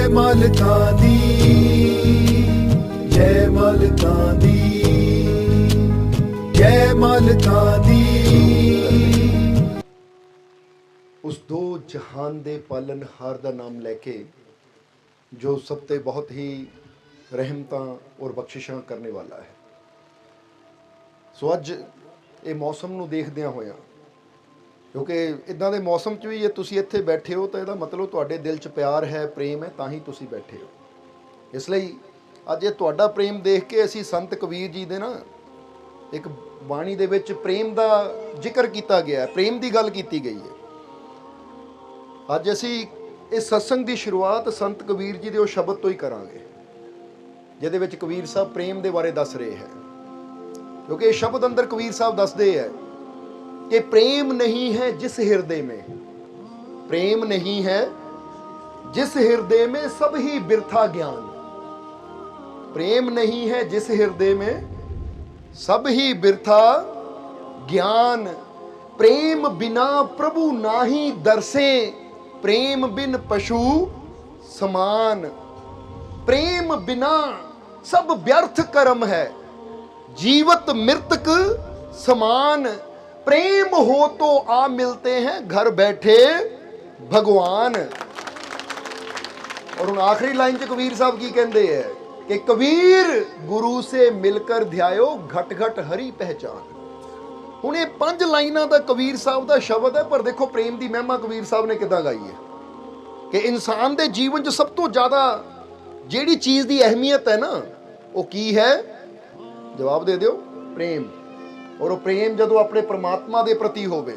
जय मालिका दी, जय मालिका दी, जय मालिका दी। उस दो जहान दे पालनहार दा नाम लैके जो सब ते बहुत ही रहमतां और बख्शिशां करने वाला है। सो अज ये मौसम नूं देखदियां होया, क्योंकि इदां दे मौसम च भी जे तुसीं इत्थे बैठे हो तो इहदा मतलब तुहाडे दिल च प्यार है, प्रेम है, तां ही तुसीं बैठे हो। इसलिए अज ये तुहाडा प्रेम देख के असीं संत कबीर जी दे ना एक बाणी दे विच प्रेम दा जिक्र कीता गया है, प्रेम दी गल कीती गई है। अज असीं इस सत्संग की शुरुआत संत कबीर जी के उस शब्द तो ही करांगे जिहदे विच कबीर साहब प्रेम के बारे दस रहे हैं। क्योंकि इस शब्द अंदर कबीर साहब दसदे है कि प्रेम नहीं है जिस हृदय में, प्रेम नहीं है जिस हृदय में सब ही बिरथा ज्ञान, प्रेम नहीं है जिस हृदय में सब ही बिरथा ज्ञान। प्रेम बिना प्रभु नाही दर्शे, प्रेम बिन पशु समान। प्रेम बिना सब व्यर्थ कर्म है, जीवत मृतक समान। प्रेम हो तो आ मिलते हैं घर बैठे भगवान। और उन आखिरी लाइन च कबीर साहब की कहते हैं कि कबीर गुरु से मिलकर ध्यायो घट घट हरि पहचान। हुण ये 5 लाइनां दा कबीर साहब दा शब्द है, पर देखो प्रेम की महिमा कबीर साहब ने किदां गाई है कि इंसान दे जीवन च सब तो ज्यादा जिहड़ी चीज़ की अहमियत है ना वो की है? जवाब दे दिओ, प्रेम। और वो प्रेम जदों अपने परमात्मा के प्रति होवे,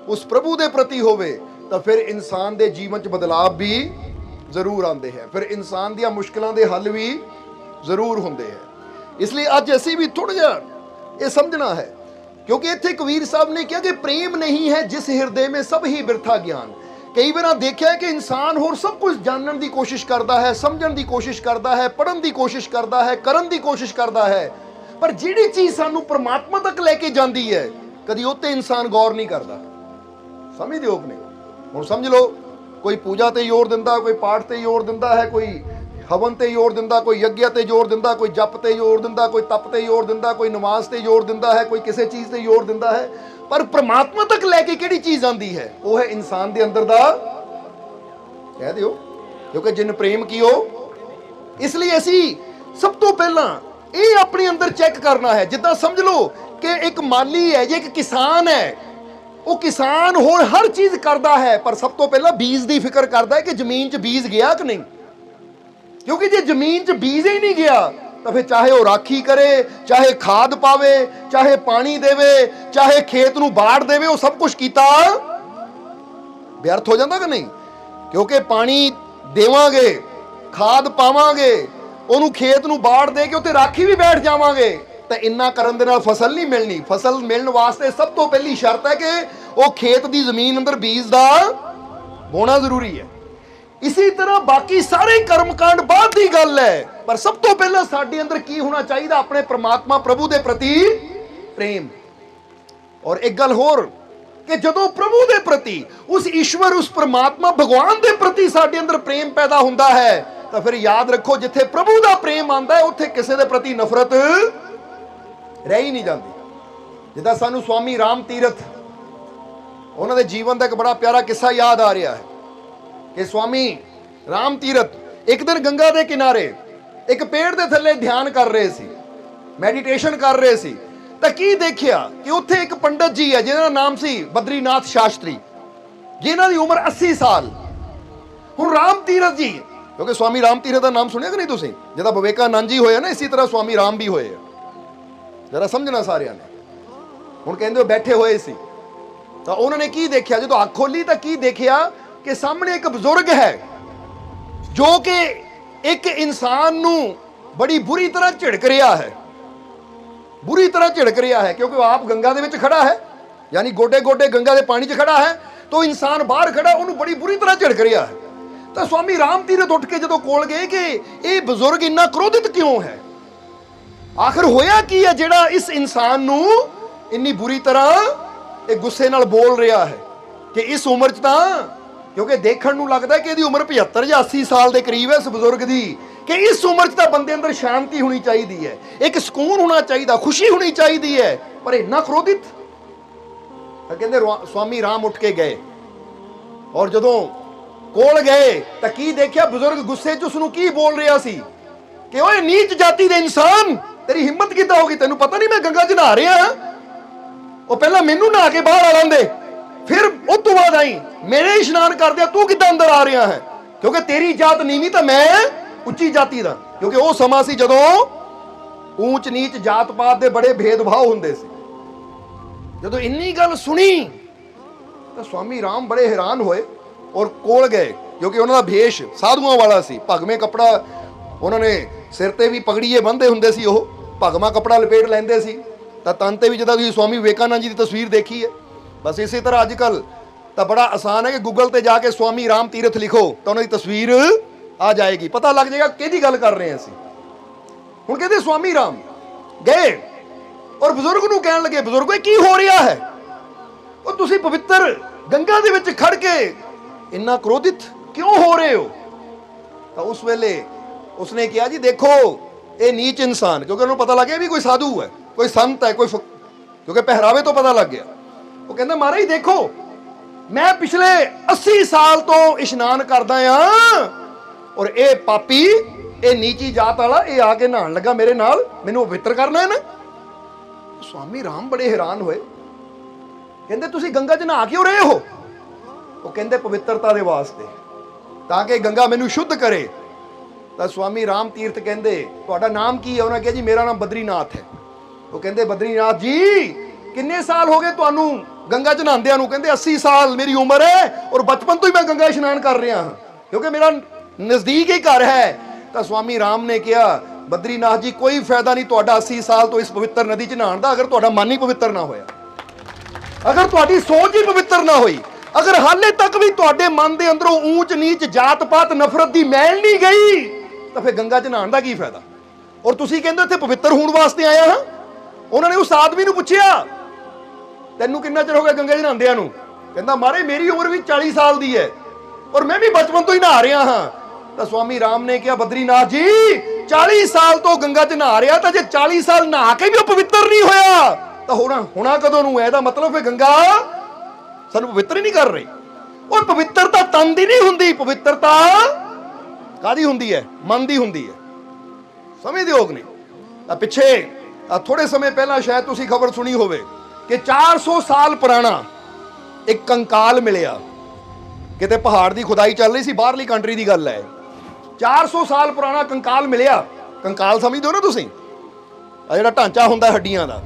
उस प्रभु के प्रति होवे, तो फिर इंसान के जीवन च बदलाव भी जरूर आते हैं, फिर इंसान दियां मुश्किलों के हल भी जरूर होंदे हैं। इसलिए अज असीं भी थोड़ा जिहा ये समझना है, क्योंकि इत्थे कबीर साहब ने कहा कि प्रेम नहीं है जिस हृदय में सब ही बिरथा ज्ञान। कई बार देखा है कि इंसान होर सब कुछ जानने की कोशिश करता है, समझण की कोशिश करता है, पढ़न की कोशिश करता है, करन की कोशिश करता है, पर जिहड़ी चीज़ सानू परमात्मा तक लैके जाती है कदी उत्ते इंसान गौर नहीं करता। समझदे हो अपने? हुण समझ लो, कोई पूजा ते जोर दिंदा, कोई पाठ ते जोर दिंदा है, कोई हवन ते जोर दिंदा, कोई यज्ञ ते जोर दिंदा, कोई जप ते जोर दिंदा, कोई तप ते जोर दिंदा, कोई नमाज ते जोर दिंदा है, कोई किसी चीज़ ते जोर दिंदा है, पर परमात्मा तक लैके किहड़ी चीज़ आती है? वो है इंसान के अंदर दा कह दिओ, क्योंकि जिन प्रेम कियो। इसलिए असी सब तो पहला ये अपने अंदर चेक करना है। जिद्दां समझ लो कि एक माली है, जे एक किसान है, वो किसान होर हर चीज़ करता है, पर सब तो पहला बीज की फिक्र करता है कि जमीन च बीज गया कि नहीं। क्योंकि जे जमीन च बीज ही नहीं गया तो फिर चाहे वो राखी करे, चाहे खाद पावे, चाहे पानी देवे, चाहे खेत नूं बाड़ देवे, वो सब कुछ कीता व्यर्थ हो जाता कि नहीं। क्योंकि पानी देवांगे, खाद पावांगे, ਉਹਨੂੰ खेत ਨੂੰ ਬਾੜ ਦੇ ਕੇ ਉੱਤੇ ਰਾਖੀ ਵੀ ਬੈਠ ਜਾਵਾਂਗੇ ਤਾਂ ਇੰਨਾ ਕਰਨ ਦੇ ਨਾਲ ਫਸਲ ਨਹੀਂ ਮਿਲਣੀ। ਫਸਲ ਮਿਲਣ ਵਾਸਤੇ ਸਭ ਤੋਂ ਪਹਿਲੀ ਸ਼ਰਤ ਹੈ ਕਿ ਉਹ ਖੇਤ ਦੀ ਜ਼ਮੀਨ ਅੰਦਰ ਬੀਜ ਦਾ ਬੋਣਾ ਜ਼ਰੂਰੀ ਹੈ। ਇਸੇ ਤਰ੍ਹਾਂ ਬਾਕੀ ਸਾਰੇ ਕਰਮਕਾਂਡ ਬਾਅਦ ਦੀ ਗੱਲ ਹੈ, ਪਰ ਸਭ ਤੋਂ ਪਹਿਲਾਂ ਸਾਡੇ ਅੰਦਰ ਕੀ ਹੋਣਾ ਚਾਹੀਦਾ? ਆਪਣੇ ਪ੍ਰਮਾਤਮਾ ਪ੍ਰਭੂ ਦੇ ਪ੍ਰਤੀ ਪ੍ਰੇਮ। ਔਰ ਇੱਕ ਗੱਲ ਹੋਰ कि जदों प्रभु के प्रति, उस ईश्वर, उस परमात्मा भगवान के प्रति साडे अंदर प्रेम पैदा होंदा है, तो फिर याद रखो जिथे प्रभु का प्रेम आंदा है उत्थे किसी के प्रति नफरत रह ही नहीं जाती। जिद्दां सानू स्वामी राम तीरथ उन्होंने जीवन का एक बड़ा प्यारा किस्सा याद आ रहा है कि स्वामी राम तीरथ एक दिन गंगा के किनारे एक पेड़ के थले ध्यान कर रहे सी, मैडिटेशन कर रहे सी। तो की देखिया कि उत्थे एक पंडित जी है जिन्होंने नाम सी बद्रीनाथ शास्त्री, जिन्हों की उम्र 80 साल। हुण राम तीरथ जी, क्योंकि स्वामी राम तीरथ का नाम सुनिया कि नहीं तुसीं? जिद्दां विवेकानंद जी होए ना, इसी तरह स्वामी राम भी होए। जरा समझना सारिਆਂ ने। हुण कहंदे बैठे होए सी तो उन्होंने की देखिया, जो अख खोली तो की देखिया कि सामने एक बुजुर्ग है जो कि एक इंसान नूं बड़ी बुरी तरह झिड़क रहा है, बुरी तरह झिड़क रहा है। क्योंकि आप गंगा दे विच खड़ा है, यानी गोडे गोडे गंगा के पानी च खड़ा है, तो इंसान बाहर खड़ा उन्होंने बड़ी बुरी तरह झिड़क रहा है। तो स्वामी राम तीरथ उठ के जो कोल गए कि ये बुजुर्ग इन्ना क्रोधित क्यों है, आखिर होया की है जिहड़ा इस इंसान नूं इन्नी बुरी तरह एक गुस्से नाल बोल रहा है कि इस उम्र च तां क्योंकि देखण नूं लगदा कि इहदी उम्र 75 ਜਾਂ 80 साल के करीब है इस बुजुर्ग की, कि इस उम्र 'ਚ ਤਾਂ ਬੰਦੇ अंदर शांति होनी चाहिए है, एक सुकून होना चाहिए, खुशी होनी चाहिए है, पर इन्ना क्रोधित। कहते स्वामी राम उठ के गए और जदों कोल गए तो की देखिया, बुजुर्ग गुस्से 'ਚ उसनूं की बोल रहा सी कि ओए नीच जाति दे इंसान, तेरी हिम्मत किद्दां हो गई, तैनूं पता नहीं मैं गंगा 'ਚ नहा रहा हां, ਉਹ ਪਹਿਲਾਂ ਮੈਨੂੰ ਨਹਾ ਕੇ ਬਾਹਰ ਆ ਲੈਂਦੇ, ਫਿਰ ਉਸ ਤੋਂ ਬਾਅਦ ਆਈ, ਮੇਰੇ ਇਸ਼ਨਾਨ ਕਰਦੇ ਤੂੰ ਕਿੱਦਾਂ ਅੰਦਰ ਆ ਰਿਹਾ ਹੈ, ਕਿਉਂਕਿ ਤੇਰੀ ਜਾਤ ਨੀਵੀਂ ਤਾਂ ਮੈਂ ਉੱਚੀ ਜਾਤੀ ਦਾ। ਕਿਉਂਕਿ ਉਹ ਸਮਾਂ ਸੀ ਜਦੋਂ ਊਚ ਨੀਚ ਜਾਤ ਪਾਤ ਦੇ ਬੜੇ ਭੇਦਭਾਵ ਹੁੰਦੇ ਸੀ। ਜਦੋਂ ਇੰਨੀ ਗੱਲ ਸੁਣੀ ਤਾਂ स्वामी राम बड़े हैरान होए और ਕੋਲ ਗਏ, ਕਿਉਂਕਿ ਉਹਨਾਂ ਦਾ ਭੇਸ਼ ਸਾਧੂਆਂ ਵਾਲਾ ਸੀ, ਭਗਵੇਂ ਕੱਪੜਾ, ਉਹਨਾਂ ਨੇ ਸਿਰ ਤੇ ਵੀ ਪਗੜੀਏ ਬੰਨ੍ਹਦੇ ਹੁੰਦੇ ਸੀ, ਉਹ ਭਗਵਾ ਕੱਪੜਾ ਲਪੇਟ ਲੈਂਦੇ ਸੀ। ਤਾਂ ਤਨ ਤੇ ਵੀ ਜਿੱਦਾਂ ਤੁਸੀਂ स्वामी विवेकानंद जी ਦੀ ਤਸਵੀਰ ਦੇਖੀ ਹੈ, ਬਸ ਇਸੇ ਤਰ੍ਹਾਂ ਅੱਜ ਕੱਲ੍ਹ ਤਾਂ ਬੜਾ ਆਸਾਨ ਹੈ ਕਿ ਗੂਗਲ ਤੇ ਜਾ ਕੇ स्वामी राम तीर्थ ਲਿਖੋ ਤਾਂ ਉਹਨਾਂ ਦੀ ਤਸਵੀਰ ਆ ਜਾਏਗੀ, ਪਤਾ ਲੱਗ ਜਾਏਗਾ ਕਿਹਦੀ ਗੱਲ ਕਰ ਰਹੇ ਹਾਂ ਅਸੀਂ। ਹੁਣ ਕਹਿੰਦੇ स्वामी राम ਗਏ ਔਰ ਬਜ਼ੁਰਗ ਨੂੰ ਕਹਿਣ ਲੱਗੇ, ਬਜ਼ੁਰਗੋ ਇਹ ਕੀ ਹੋ ਰਿਹਾ ਹੈ, ਉਹ ਤੁਸੀਂ ਪਵਿੱਤਰ ਗੰਗਾ ਦੇ ਵਿੱਚ ਖੜ ਕੇ ਇੰਨਾ ਕ੍ਰੋਧਿਤ ਕਿਉਂ ਹੋ ਰਹੇ ਹੋ। ਤਾਂ ਉਸ ਵੇਲੇ ਉਸਨੇ ਕਿਹਾ, ਜੀ ਦੇਖੋ ਇਹ ਨੀਚ ਇਨਸਾਨ, ਕਿਉਂਕਿ ਉਹਨੂੰ ਪਤਾ ਲੱਗ ਗਿਆ ਵੀ ਕੋਈ ਸਾਧੂ ਹੈ, कोई संत है, कोई क्योंकि पहरावे तो पता लग गया। वो कहता महाराज देखो मैं पिछले 80 साल तो इशनान करदा हां और ये पापी ये नीची जात वाला ये आके नहान लगा मेरे नाल, मैनू पवित्र करना है ना। स्वामी राम बड़े हैरान होए, कहते तुसी गंगा च नहा क्यों रहे हो। वो कहते पवित्रता दे वास्ते, ताकि गंगा मैनू शुद्ध करे। तो स्वामी राम तीर्थ कहते तुहाडा नाम की है। उन्होंने कहा जी मेरा नाम बद्रीनाथ है। वो कहते बद्रीनाथ जी किन्ने साल हो गए तुहानू गंगा च नहांदियां नू। कहते 80 साल मेरी उम्र है और बचपन तो ही मैं गंगा इशनान कर रहा हाँ, क्योंकि मेरा नज़दीक ही घर है। तो स्वामी राम ने कहा बद्रीनाथ जी कोई फायदा नहीं तुहाडा 80 साल तो इस पवित्र नदी च नहाण दा, अगर तुहाडा मन ही पवित्र ना होया, अगर तुहाडी सोच ही पवित्र ना होई, अगर हाले तक भी तुहाडे मन दे अंदरों ऊंच नीच जात पात नफरत दी मैल नहीं गई, तो फिर गंगा च नहाण दा की फायदा। और तुसीं कहंदे इत्थे पवित्र होण वास्ते आया हां। उन्होंने उस आदमी नूं पुछया तैनू किन्ना चिर हो गया गंगा च नहांदियां नूं। कहंदा महाराज मेरी उम्र भी 40 साल दी है और मैं भी बचपन तो ही नहा रहा हाँ। तो स्वामी राम ने कहा बद्रीनाथ जी 40 साल तो गंगा च नहा रहा, तो जे 40 साल नहा के भी पवित्र नहीं होया तो होना कदों नूं है। ਇਹਦਾ मतलब फिर गंगा सानू पवित्र ही नहीं कर रही। और पवित्रता तन दी नहीं हुंदी, पवित्रता कादी हुंदी है, मन दी हुंदी है। समझदे हो कि नहीं। पिछे थोड़े समय पहला शायद तुसी खबर सुनी होवे कि 400 साल पुराना एक कंकाल मिलिया, किते पहाड़ की खुदाई चल रही सी, बाहरली कंट्री की गल है। 400 साल पुराना कंकाल मिलिया। कंकाल समझदे हो ना तुसी, जिहड़ा ढांचा हुंदा हड्डियां दा।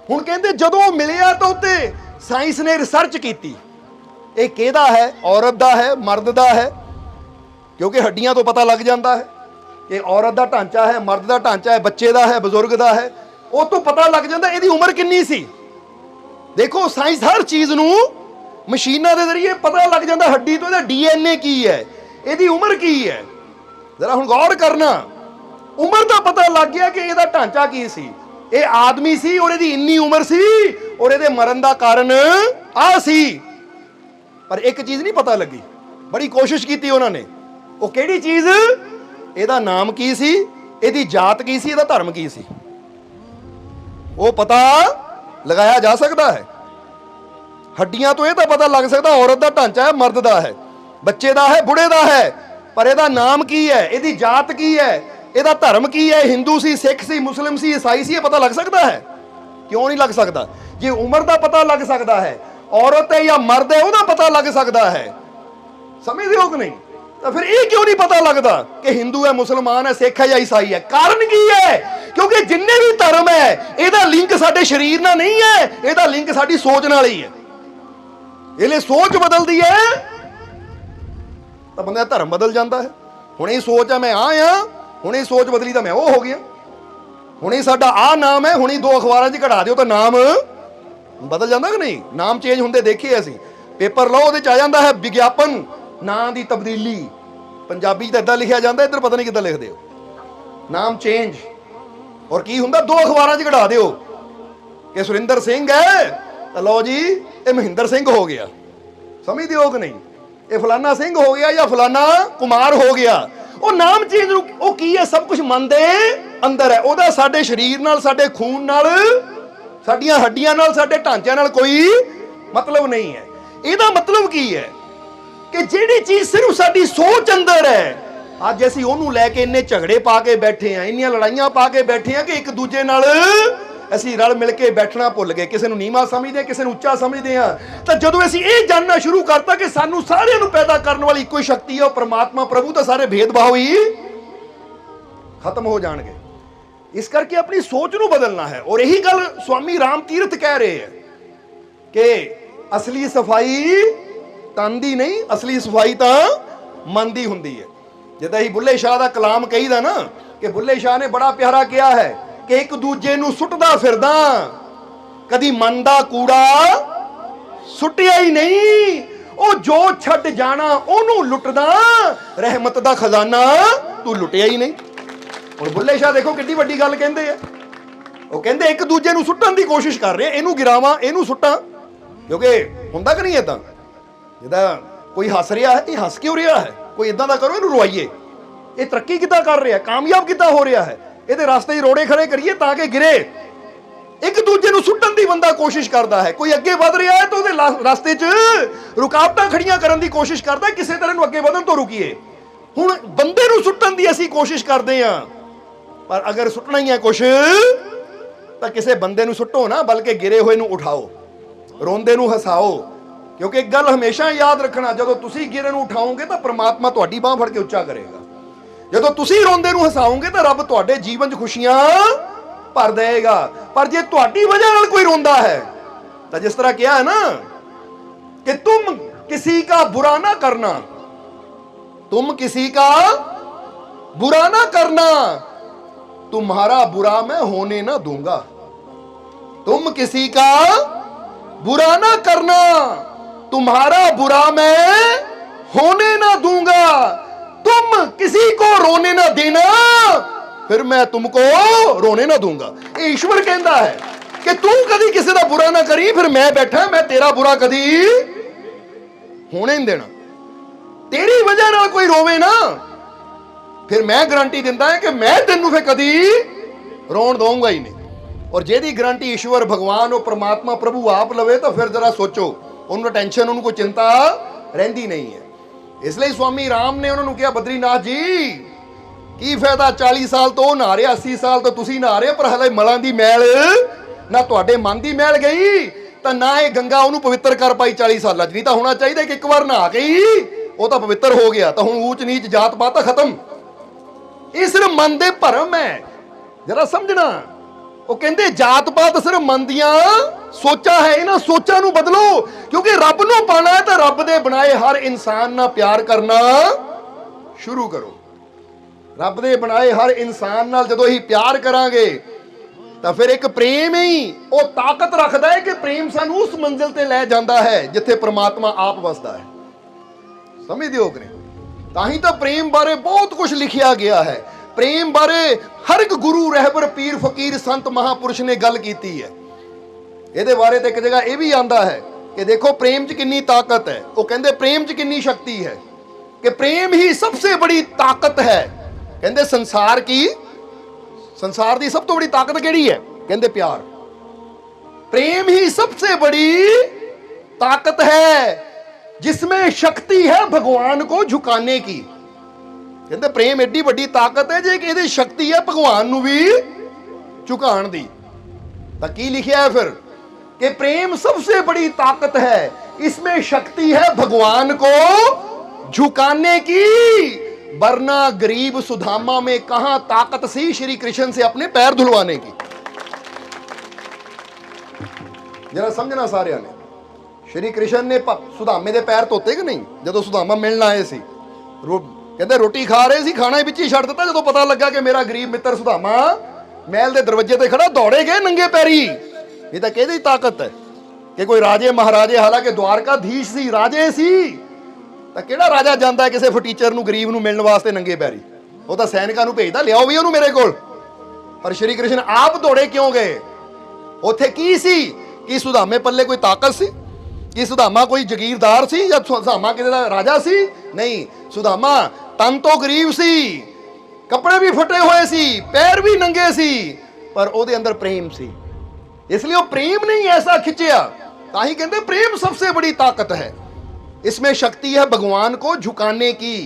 हुण कहंदे जदों मिलिया तो उत्ते साइंस ने रिसर्च कीती, ये किहदा है, औरत दा है, मर्द दा है, क्योंकि हड्डियां तो पता लग जाता है कि औरत का ढांचा है, मर्द का ढांचा है, बच्चे का है, बुजुर्ग का है, वो तो पता लग जाता इसकी उम्र कितनी सी। देखो साइंस हर चीज़ नूं मशीनां दे जरिए पता लग जाता, हड्डी तो इहदा DNA की है, इसकी उम्र की है। जरा हुण गौर करना, उम्र का पता लग गया कि इसका ढांचा की सी, ये आदमी सी और इसकी इन्नी उम्र सी और इहदे मरण का कारण आ सी। पर एक चीज़ नहीं पता लगी, बड़ी कोशिश की उन्होंने। वो किहड़ी चीज़, ਇਹਦਾ नाम की सी, ਇਹਦੀ जात की सी, ਇਹਦਾ धर्म की सी, वो पता लगाया जा सकता है। हड्डियां तो यह तो पता लग सकता औरत का ढांचा है, मर्द का है, बच्चे का है, बुढ़े का है, पर ਇਹਦਾ नाम की है, ਇਹਦੀ जात की है, ਇਹਦਾ धर्म की है, हिंदू सी, सिख सी, मुस्लिम सी, ईसाई सी, ये पता लग सकता है। क्यों नहीं लग सकता। जे उम्र का पता लग सकता है, औरत है या मर्द है ਉਹਦਾ पता लग सकता है। समझते हो कि नहीं। तो फिर ये क्यों नहीं पता लगता कि हिंदू है, मुसलमान है, सिख है या ईसाई है। कारण की है, क्योंकि जिन्ने भी धर्म है ਇਹਦਾ लिंक साडे शरीर नाल नहीं है, ਇਹਦਾ लिंक साडी सोच नाल ही है। इसलिए सोच बदलती है तो बंदा धर्म बदल जाता है। हुणे ही सोच है मैं आ, हुणे ही सोच बदली तो मैं वो हो गया, हुणे ही साडा आ नाम है, हुणे 2 अखबारां 'ਚ कढ़ा दिओ तो नाम बदल जाता कि नहीं। नाम चेंज होंदे देखे असीं, पेपर लो ਉਹਦੇ 'ਚ आ जाता है विज्ञापन नाम की तब्दीली, पंजाबी तो इदा लिखा जाता, इधर पता नहीं किदा लिखते हो, नाम चेंज। और की हुंदा 2 अखबारां 'ਚ कढ़ा दिओ कि सुरिंदर सिंह है तो लो जी ये महिंदर सिंह हो गया। समझदे हो कि नहीं। ਇਹ ਫਲਾਨਾ ਸਿੰਘ ਹੋ ਗਿਆ ਜਾਂ ਫਲਾਨਾ ਕੁਮਾਰ ਹੋ ਗਿਆ। ਉਹ ਨਾਮ ਚੇਂਜ, ਉਹ ਕੀ ਹੈ? ਸਭ ਕੁਝ ਮਨ ਦੇ ਅੰਦਰ ਹੈ। ਉਹਦਾ ਸਾਡੇ ਸਰੀਰ ਨਾਲ, ਸਾਡੇ ਖੂਨ ਨਾਲ, ਸਾਡੀਆਂ ਹੱਡੀਆਂ ਨਾਲ, ਸਾਡੇ ਢਾਂਚਿਆਂ ਨਾਲ ਕੋਈ ਮਤਲਬ ਨਹੀਂ ਹੈ। ਇਹਦਾ ਮਤਲਬ ਕੀ ਹੈ ਕਿ ਜਿਹੜੀ ਚੀਜ਼ ਸਿਰਫ ਸਾਡੀ ਸੋਚ ਅੰਦਰ ਹੈ, ਅੱਜ ਅਸੀਂ ਉਹਨੂੰ ਲੈ ਕੇ ਇੰਨੇ ਝਗੜੇ ਪਾ ਕੇ ਬੈਠੇ ਆ, ਇੰਨੀਆਂ ਲੜਾਈਆਂ ਪਾ ਕੇ ਬੈਠੇ ਆ ਕਿ ਇੱਕ ਦੂਜੇ ਨਾਲ ਅਸੀਂ ਰਲ ਮਿਲ ਕੇ ਬੈਠਣਾ ਭੁੱਲ ਗਏ। ਕਿਸੇ ਨੂੰ ਨੀਵਾਂ ਸਮਝਦੇ, ਕਿਸੇ ਨੂੰ ਉੱਚਾ ਸਮਝਦੇ ਆ। ਤਾਂ ਜਦੋਂ ਅਸੀਂ ਇਹ ਜਾਣਨਾ ਸ਼ੁਰੂ ਕਰਤਾ ਕਿ ਸਾਨੂੰ ਸਾਰਿਆਂ ਨੂੰ ਪੈਦਾ ਕਰਨ ਵਾਲੀ ਇੱਕੋ ਹੀ ਸ਼ਕਤੀ ਹੈ, ਉਹ ਪਰਮਾਤਮਾ ਪ੍ਰਭੂ, ਤਾਂ ਸਾਰੇ ਭੇਦਭਾਵ ਹੀ ਖਤਮ ਹੋ ਜਾਣਗੇ। ਇਸ ਕਰਕੇ ਆਪਣੀ ਸੋਚ ਨੂੰ ਬਦਲਣਾ ਹੈ। ਔਰ ਇਹੀ ਗੱਲ ਸਵਾਮੀ ਰਾਮ ਤੀਰਥ ਕਹਿ ਰਹੇ ਹੈ ਕਿ ਅਸਲੀ ਸਫਾਈ ਤਨ ਦੀ ਨਹੀਂ, ਅਸਲੀ ਸਫਾਈ ਤਾਂ ਮਨ ਦੀ ਹੁੰਦੀ ਹੈ। ਜਿੱਦਾਂ ਹੀ ਬੁੱਲੇ ਸ਼ਾਹ ਦਾ ਕਲਾਮ ਕਹੀਦਾ ਨਾ, ਕਿ ਬੁੱਲੇ ਸ਼ਾਹ ਨੇ ਬੜਾ ਪਿਆਰਾ ਕਿਹਾ ਹੈ ਕਿ ਇੱਕ ਦੂਜੇ ਨੂੰ ਸੁੱਟਦਾ ਫਿਰਦਾ, ਕਦੀ ਮਨ ਦਾ ਕੂੜਾ ਸੁੱਟਿਆ ਹੀ ਨਹੀਂ। ਉਹ ਜੋ ਛੱਡ ਜਾਣਾ ਉਹਨੂੰ ਲੁੱਟਦਾ, ਰਹਿਮਤ ਦਾ ਖਜ਼ਾਨਾ ਤੂੰ ਲੁੱਟਿਆ ਹੀ ਨਹੀਂ। ਹੁਣ ਬੁੱਲੇ ਸ਼ਾਹ ਦੇਖੋ ਕਿੰਨੀ ਵੱਡੀ ਗੱਲ ਕਹਿੰਦੇ ਆ। ਉਹ ਕਹਿੰਦੇ ਇੱਕ ਦੂਜੇ ਨੂੰ ਸੁੱਟਣ ਦੀ ਕੋਸ਼ਿਸ਼ ਕਰ ਰਹੇ, ਇਹਨੂੰ ਗਿਰਾਵਾਂ, ਇਹਨੂੰ ਸੁੱਟਾਂ। ਕਿਉਂਕਿ ਹੁੰਦਾ ਕਿ ਨਹੀਂ ਏਦਾਂ? ਜਿੱਦਾਂ ਕੋਈ ਹੱਸ ਰਿਹਾ ਹੈ, ਇਹ ਹੱਸ ਕਿਉਂ ਰਿਹਾ ਹੈ? ਕੋਈ ਇਦਾਂ ਦਾ ਕਰੋ, ਇਹਨੂੰ ਰਵਾਈਏ। ਇਹ ਤਰੱਕੀ ਕਿੱਦਾਂ ਕਰ ਰਿਹਾ, ਕਾਮਯਾਬ ਕਿੱਦਾਂ ਹੋ ਰਿਹਾ ਹੈ, ਇਹਦੇ ਰਸਤੇ 'ਚ ਰੋੜੇ ਖੜੇ ਕਰੀਏ ਤਾਂ ਕਿ ਗਿਰੇ। ਇੱਕ ਦੂਜੇ ਨੂੰ ਸੁੱਟਣ ਦੀ ਬੰਦਾ ਕੋਸ਼ਿਸ਼ ਕਰਦਾ ਹੈ। ਕੋਈ ਅੱਗੇ ਵਧ ਰਿਹਾ ਹੈ ਤਾਂ ਉਹਦੇ ਰਸਤੇ 'ਚ ਰੁਕਾਵਟਾਂ ਖੜੀਆਂ ਕਰਨ ਦੀ ਕੋਸ਼ਿਸ਼ ਕਰਦਾ, ਕਿਸੇ ਤਰ੍ਹਾਂ ਨੂੰ ਅੱਗੇ ਵਧਣ ਤੋਂ ਰੁਕੀਏ। ਹੁਣ ਬੰਦੇ ਨੂੰ ਸੁੱਟਣ ਦੀ ਅਸੀਂ ਕੋਸ਼ਿਸ਼ ਕਰਦੇ ਹਾਂ, ਪਰ ਅਗਰ ਸੁੱਟਣਾ ਹੀ ਹੈ ਕੁਛ ਤਾਂ ਕਿਸੇ ਬੰਦੇ ਨੂੰ ਸੁੱਟੋ ਨਾ, ਬਲਕਿ ਗਿਰੇ ਹੋਏ ਨੂੰ ਉਠਾਓ, ਰੋਂਦੇ ਨੂੰ ਹਸਾਓ। ਕਿਉਂਕਿ ਇੱਕ ਗੱਲ ਹਮੇਸ਼ਾ ਯਾਦ ਰੱਖਣਾ, ਜਦੋਂ ਤੁਸੀਂ ਗਿਰੇ ਨੂੰ ਉਠਾਓਗੇ ਤਾਂ ਪ੍ਰਮਾਤਮਾ ਤੁਹਾਡੀ ਬਾਹ ਫੜ ਕੇ ਉੱਚਾ ਕਰੇਗਾ। ਜਦੋਂ ਤੁਸੀਂ ਰੋਂਦੇ ਨੂੰ ਹਸਾਓਗੇ ਤਾਂ ਰੱਬ ਤੁਹਾਡੇ ਜੀਵਨ 'ਚ ਖੁਸ਼ੀਆਂ ਭਰ ਦੇਗਾ। ਪਰ ਜੇ ਤੁਹਾਡੀ ਵਜ੍ਹਾ ਨਾਲ ਕੋਈ ਰੋਂਦਾ ਹੈ ਤਾਂ ਜਿਸ ਤਰ੍ਹਾਂ ਕਿਹਾ ਹੈ ਨਾ ਕਿ ਤੁਮ किसी का बुरा ना करना, तुम किसी का बुरा ना करना, तुम्हारा बुरा मैं होने ना दूंगा। तुम किसी का बुरा ना करना, तुम्हारा बुरा मैं होने ना दूंगा। तुम किसी को रोने ना देना, फिर मैं तुमको रोने ना दूंगा। ये ईश्वर कहता है कि तू कभी किसी का बुरा ना करी, फिर मैं बैठा, मैं तेरा बुरा कभी होने नहीं देना। तेरी वजह नाल कोई रोवे ना, फिर मैं गारंटी दिंदा है कि मैं तेनू फिर कभी रोन दूंगा ही नहीं। और जेदी गारंटी ईश्वर भगवान और परमात्मा प्रभु आप लवे तो फिर जरा सोचो, उन्होंने टेंशन, उनको चिंता रहिंदी नहीं है। इसलिए स्वामी राम ने उन्होंने कहा, बद्रीनाथ जी की फायदा 40 साल तो नहा रहे, 80 साल तो तुसी नहा रहे, पर हले मलां दी मैल ना तुहाडे मन दी मैल गई तो ना ये गंगा उन्होंने पवित्र कर पाई 40 साल। नहीं तो होना चाहिए कि एक बार नहा के ही वो तो पवित्र हो गया, तो हुण ऊच नीच जात पात खत्म। ये सिर्फ मन दे भरम है, जरा समझना। वो कहते जात पात सिर्फ मन दियां सोचा है, इन्हां सोचां नूं बदलो, क्योंकि रब नूं पाना है तो रब दे बनाए हर इंसान नाल प्यार करना शुरू करो। रब दे बनाए हर इंसान नाल जदों ही प्यार करांगे तो फिर एक प्रेम ही वो ताकत रखता है कि प्रेम सानू उस मंजिल ते लै जांदा है जिथे परमात्मा आप वसदा है। समझदे हो कि नहीं? ताही तो प्रेम बारे बहुत कुछ लिखिया गया है। प्रेम बारे हर एक गुरु, रहबर, पीर, फकीर, संत, महापुरुष ने गल कीती है। इहदे बारे ते एक जगह यह भी आंदा है कि देखो प्रेम च कितनी ताकत है। वो कहंदे प्रेम च कितनी शक्ति है, कि प्रेम ही सबसे बड़ी ताकत है। कहंदे संसार दी सब तो बड़ी ताकत केड़ी है? कहंदे प्यार। प्रेम ही सबसे बड़ी ताकत है जिसमें शक्ति है भगवान को झुकाने की। कहंदे प्रेम एडी बड़ी ताकत है जे इहदी शक्ति है भगवान नूं भी झुकाण दी। तां की लिखिया है फिर कि प्रेम सबसे बड़ी ताकत है, इसमें शक्ति है भगवान को झुकाने की, वरना गरीब सुदामा में कहां ताकत सी श्री कृष्ण से अपने पैर धुलवाने की। जरा समझना सारे ने, श्री कृष्ण ने सुदामे दे पैर धोते कि नहीं? जदों सुदामा मिलण आए सी, कहते रोटी खा रहे सी, खाना विच ही छड्ड दित्ता। जदों पता लगा कि मेरा गरीब मित्र सुदामा महल के दरवाजे ते खड़ा, दौड़े गए नंगे पैरी। ये तां किहदी ताकत है कि कोई राजे महाराजे, हालांकि द्वारकाधीश सी, राजे सी, ਤਾਂ ਕਿਹੜਾ ਰਾਜਾ ਜਾਂਦਾ ਹੈ ਕਿਸੇ ਫਟੀਚਰ ਨੂੰ, ਗਰੀਬ ਨੂੰ ਮਿਲਣ ਵਾਸਤੇ ਨੰਗੇ ਪੈਰੀ? ਉਹ ਤਾਂ ਸੈਨਿਕਾਂ ਨੂੰ ਭੇਜਦਾ, ਲਿਆਓ ਵੀ ਉਹਨੂੰ ਮੇਰੇ ਕੋਲ। ਪਰ ਸ਼੍ਰੀ ਕ੍ਰਿਸ਼ਨ ਆਪ ਦੌੜੇ ਕਿਉਂ ਗਏ? ਉੱਥੇ ਕੀ ਸੀ? ਕਿ ਸੁਦਾਮੇ ਪੱਲੇ ਕੋਈ ਤਾਕਤ ਸੀ? कि सुदामा कोई जगीरदार सी या सुदामा किसी दा राजा सी? नहीं, सुदामा तन तो गरीब सी, कपड़े भी फटे हुए सी, पैर भी नंगे सी, पर ਉਹਦੇ अंदर प्रेम सी। इसलिए वो प्रेम नहीं ऐसा खिंचिया। ताही कहते प्रेम सबसे बड़ी ताकत है, इसमें शक्ति है भगवान को झुकाने की,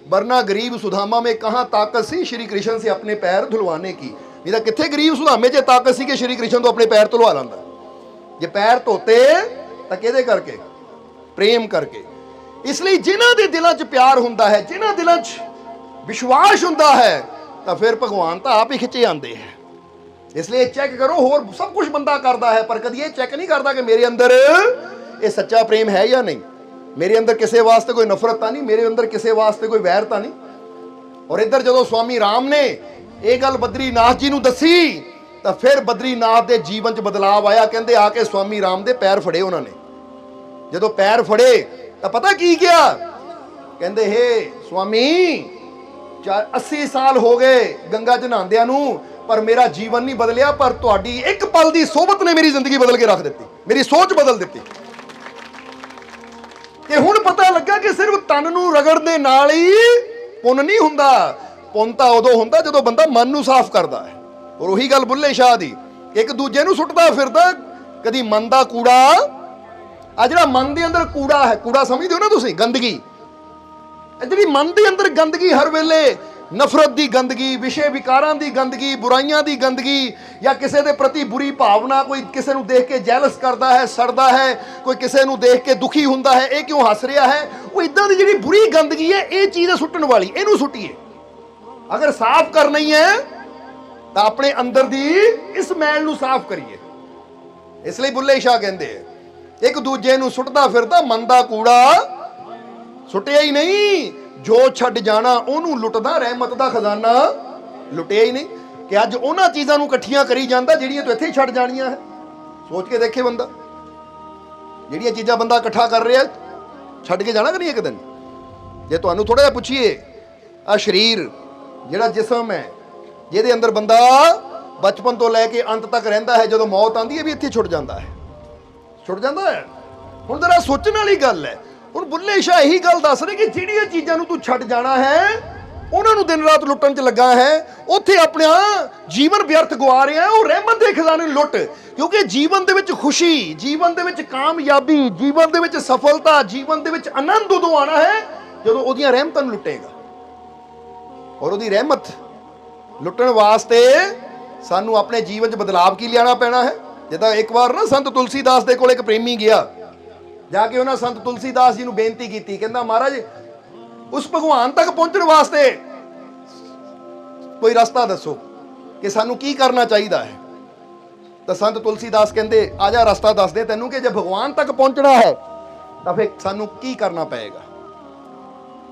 वरना गरीब सुदामा में कहां ताकत सी श्री कृष्ण से अपने पैर धुलवाने की। नहीं तो किथे गरीब सुदामे च ताकत सी कि श्री कृष्ण तो अपने पैर धुलवा लैंदा। जे पैर धोते तो किहदे करके? प्रेम करके। इसलिए जिन्हां दे दिलों च प्यार हुंदा है, जिन्हां दिलों च विश्वास हुंदा है, तो फिर भगवान तो आप ही खिंचे आते हैं। इसलिए चेक करो, होर सब कुछ बंदा करता है, पर कभी ये चेक नहीं करता कि मेरे अंदर ये सच्चा प्रेम है या नहीं, मेरे अंदर किसी वास्ते कोई नफरत नहीं, मेरे अंदर किसी वास्ते कोई वैरता नहीं। और इधर जो स्वामी राम ने ये गल बद्रीनाथ जी नूं दसी, तो फिर बद्रीनाथ के जीवन च बदलाव आया। कहते आके स्वामी राम के पैर फड़े उन्होंने, जो पैर फड़े तो पता की किया? कहते हे स्वामी 80 साल हो गए गंगा च नहांदियां नूं, पर मेरा जीवन नहीं बदलिया, पर तुहाडी एक पल की सोबत ने मेरी जिंदगी बदल के रख दी, मेरी सोच बदल दी। कि हुण पता लगा कि सिर्फ तन नूं रगड़ने नाल ही पुण्य नहीं हुंदा, पुण्य तां उदों हुंदा जदों बंदा मन नूं साफ करदा है। और उही गल बुल्ले शाह दी, एक दूजे नूं सुੱਟਦਾ फिरदा, कदी मन दा कूड़ा, आ जिहड़ा मन दे अंदर कूड़ा है, कूड़ा समझदे हो ना तुसीं, गंदगी, जिहड़ी मन दे अंदर गंदगी हर वेले, नफरत की गंदगी, विषय विकारां की गंदगी, बुराइयां की गंदगी, या किसी के प्रति बुरी भावना, कोई किसी को देख के जैलस करता है, सड़दा है, कोई किसी को देख के दुखी हुंदा है, ये क्यों हस रहा है, वो इदां दी जिहड़ी बुरी गंदगी है, ये चीज़ है सुट्टण वाली, इहनूं सुट्टीए। अगर साफ करनी है तो अपने अंदर दी इस मैल नूं साफ करिए। इसलिए बुल्ले शाह कहंदे एक दूजे नूं सुੱਟਦਾ फिरदा मन दा कूड़ा सुੱਟਿਆ ही नहीं, जो छड्ड जाना ਉਹਨੂੰ लुटदा रहमत दा खजाना लुटिया ही नहीं। कि अज उन्हां चीज़ां नूं इकट्ठियां करी जांदा जिहड़ियां तो इत्थे ही छड्ड जाणियां है। सोच के देखे बंदा, जिहड़ियां चीज़ां बंदा इकट्ठा कर रहा छड्ड के जाना कि नहीं एक दिन। जे तुहानूं थोड़ा जिहा पुछीए, आ शरीर जिहड़ा जिस्म है, जिहदे अंदर बंदा बचपन तो लैके अंत तक रहिंदा है, जदों मौत आंदी है भी इत्थे छुट जांदा है, छुट जांदा है। हुण जरा सोचण वाली गल है। ਹੁਣ ਬੁੱਲੇ ਸ਼ਾਹ ਇਹੀ ਗੱਲ ਦੱਸ ਰਹੇ ਕਿ ਜਿਹੜੀਆਂ ਚੀਜ਼ਾਂ ਨੂੰ ਤੂੰ ਛੱਡ ਜਾਣਾ ਹੈ, ਉਹਨਾਂ ਨੂੰ ਦਿਨ ਰਾਤ ਲੁੱਟਣ 'ਚ ਲੱਗਾ ਹੈ, ਉੱਥੇ ਆਪਣਾ ਜੀਵਨ ਵਿਅਰਥ ਗਵਾ ਰਿਹਾ ਹੈ। ਉਹ ਰਹਿਮਤ ਦੇ ਖਜ਼ਾਨੇ ਨੂੰ ਲੁੱਟ, ਕਿਉਂਕਿ ਜੀਵਨ ਦੇ ਵਿੱਚ ਖੁਸ਼ੀ, ਜੀਵਨ ਦੇ ਵਿੱਚ ਕਾਮਯਾਬੀ, ਜੀਵਨ ਦੇ ਵਿੱਚ ਸਫਲਤਾ, ਜੀਵਨ ਦੇ ਵਿੱਚ ਆਨੰਦ ਉਦੋਂ ਆਣਾ ਹੈ ਜਦੋਂ ਉਹਦੀਆਂ ਰਹਿਮਤਾਂ ਨੂੰ ਲੁੱਟੇਗਾ। ਔਰ ਉਹਦੀ ਰਹਿਮਤ ਲੁੱਟਣ ਵਾਸਤੇ ਸਾਨੂੰ ਆਪਣੇ ਜੀਵਨ 'ਚ ਬਦਲਾਵ ਕੀ ਲਿਆਉਣਾ ਪੈਣਾ ਹੈ। ਜਿੱਦਾਂ ਇੱਕ ਵਾਰ ਨਾ ਸੰਤ ਤੁਲਸੀਦਾਸ ਦੇ ਕੋਲ ਇੱਕ ਪ੍ਰੇਮੀ ਗਿਆ, जाके उन्हें संत तुलसीदास जी ने बेनती की, कहता महाराज उस भगवान तक पहुंचने वास्ते कोई रास्ता दसो कि सानू की करना चाहिए है। तो संत तुलसीदास कहते आजा रास्ता दस दे तैनू कि जब भगवान तक पहुंचना है तो फिर सानू की करना पएगा।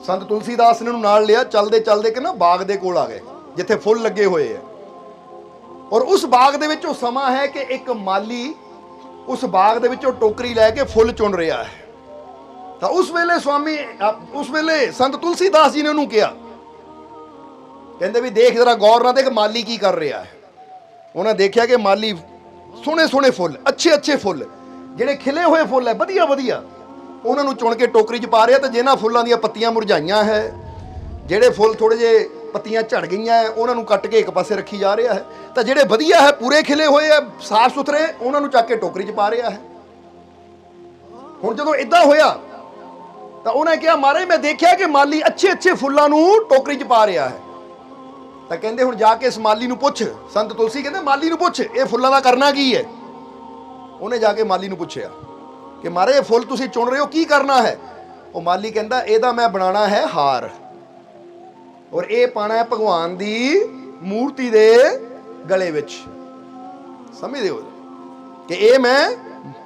संत तुलसीदास ने नाल लिया, चलते चलते कि ना बाग दे कोल आ गए जिथे फुल लगे हुए है। और उस बाग दे विच समा है कि एक माली उस बाग दे विचों टोकरी लैके फुल चुन रहा है। तो उस वेले स्वामी, उस वेले संत तुलसीदास जी ने उन्होंने कहा, कहते भी देख जरा गौर ना देख माली की कर रहा है। उन्हें देखा कि माली सोहने सोहने फुल, अच्छे अच्छे फुल, जिहड़े खिले हुए फुल है वधिया वधिया, उन्होंने चुन के टोकरी च पा रहा। तो जिन्हां फुलों दी पत्तियां मुरझाइयां है, जिहड़े फुल थोड़े जे पत्तियां झड़ गई हैं, उन्होंने कट के एक पासे रखी जा रहा है। तो जिहड़े वधिया है, पूरे खिले हुए है, साफ सुथरे, उन्होंने चक के टोकरी च पा रहा है। हुण जदों इदां होया तो उन्हें कहा महाराज मैं देखा कि माली अच्छे अच्छे फुलों नूं टोकरी च पा रहा है। तो कहते हुण जाके इस माली नूं पुछ, संत तुलसी कहते माली नूं पुछ ये फुलों का करना की है। उन्हें जाके माली नूं पुछया कि महाराज ये फुल तुसीं चुन रहे हो की करना है। वो माली कहता इहदा मैं बनाना है हार, और ये पाना है भगवान दी मूर्ति दे गले विच। समझदे हो कि ये मैं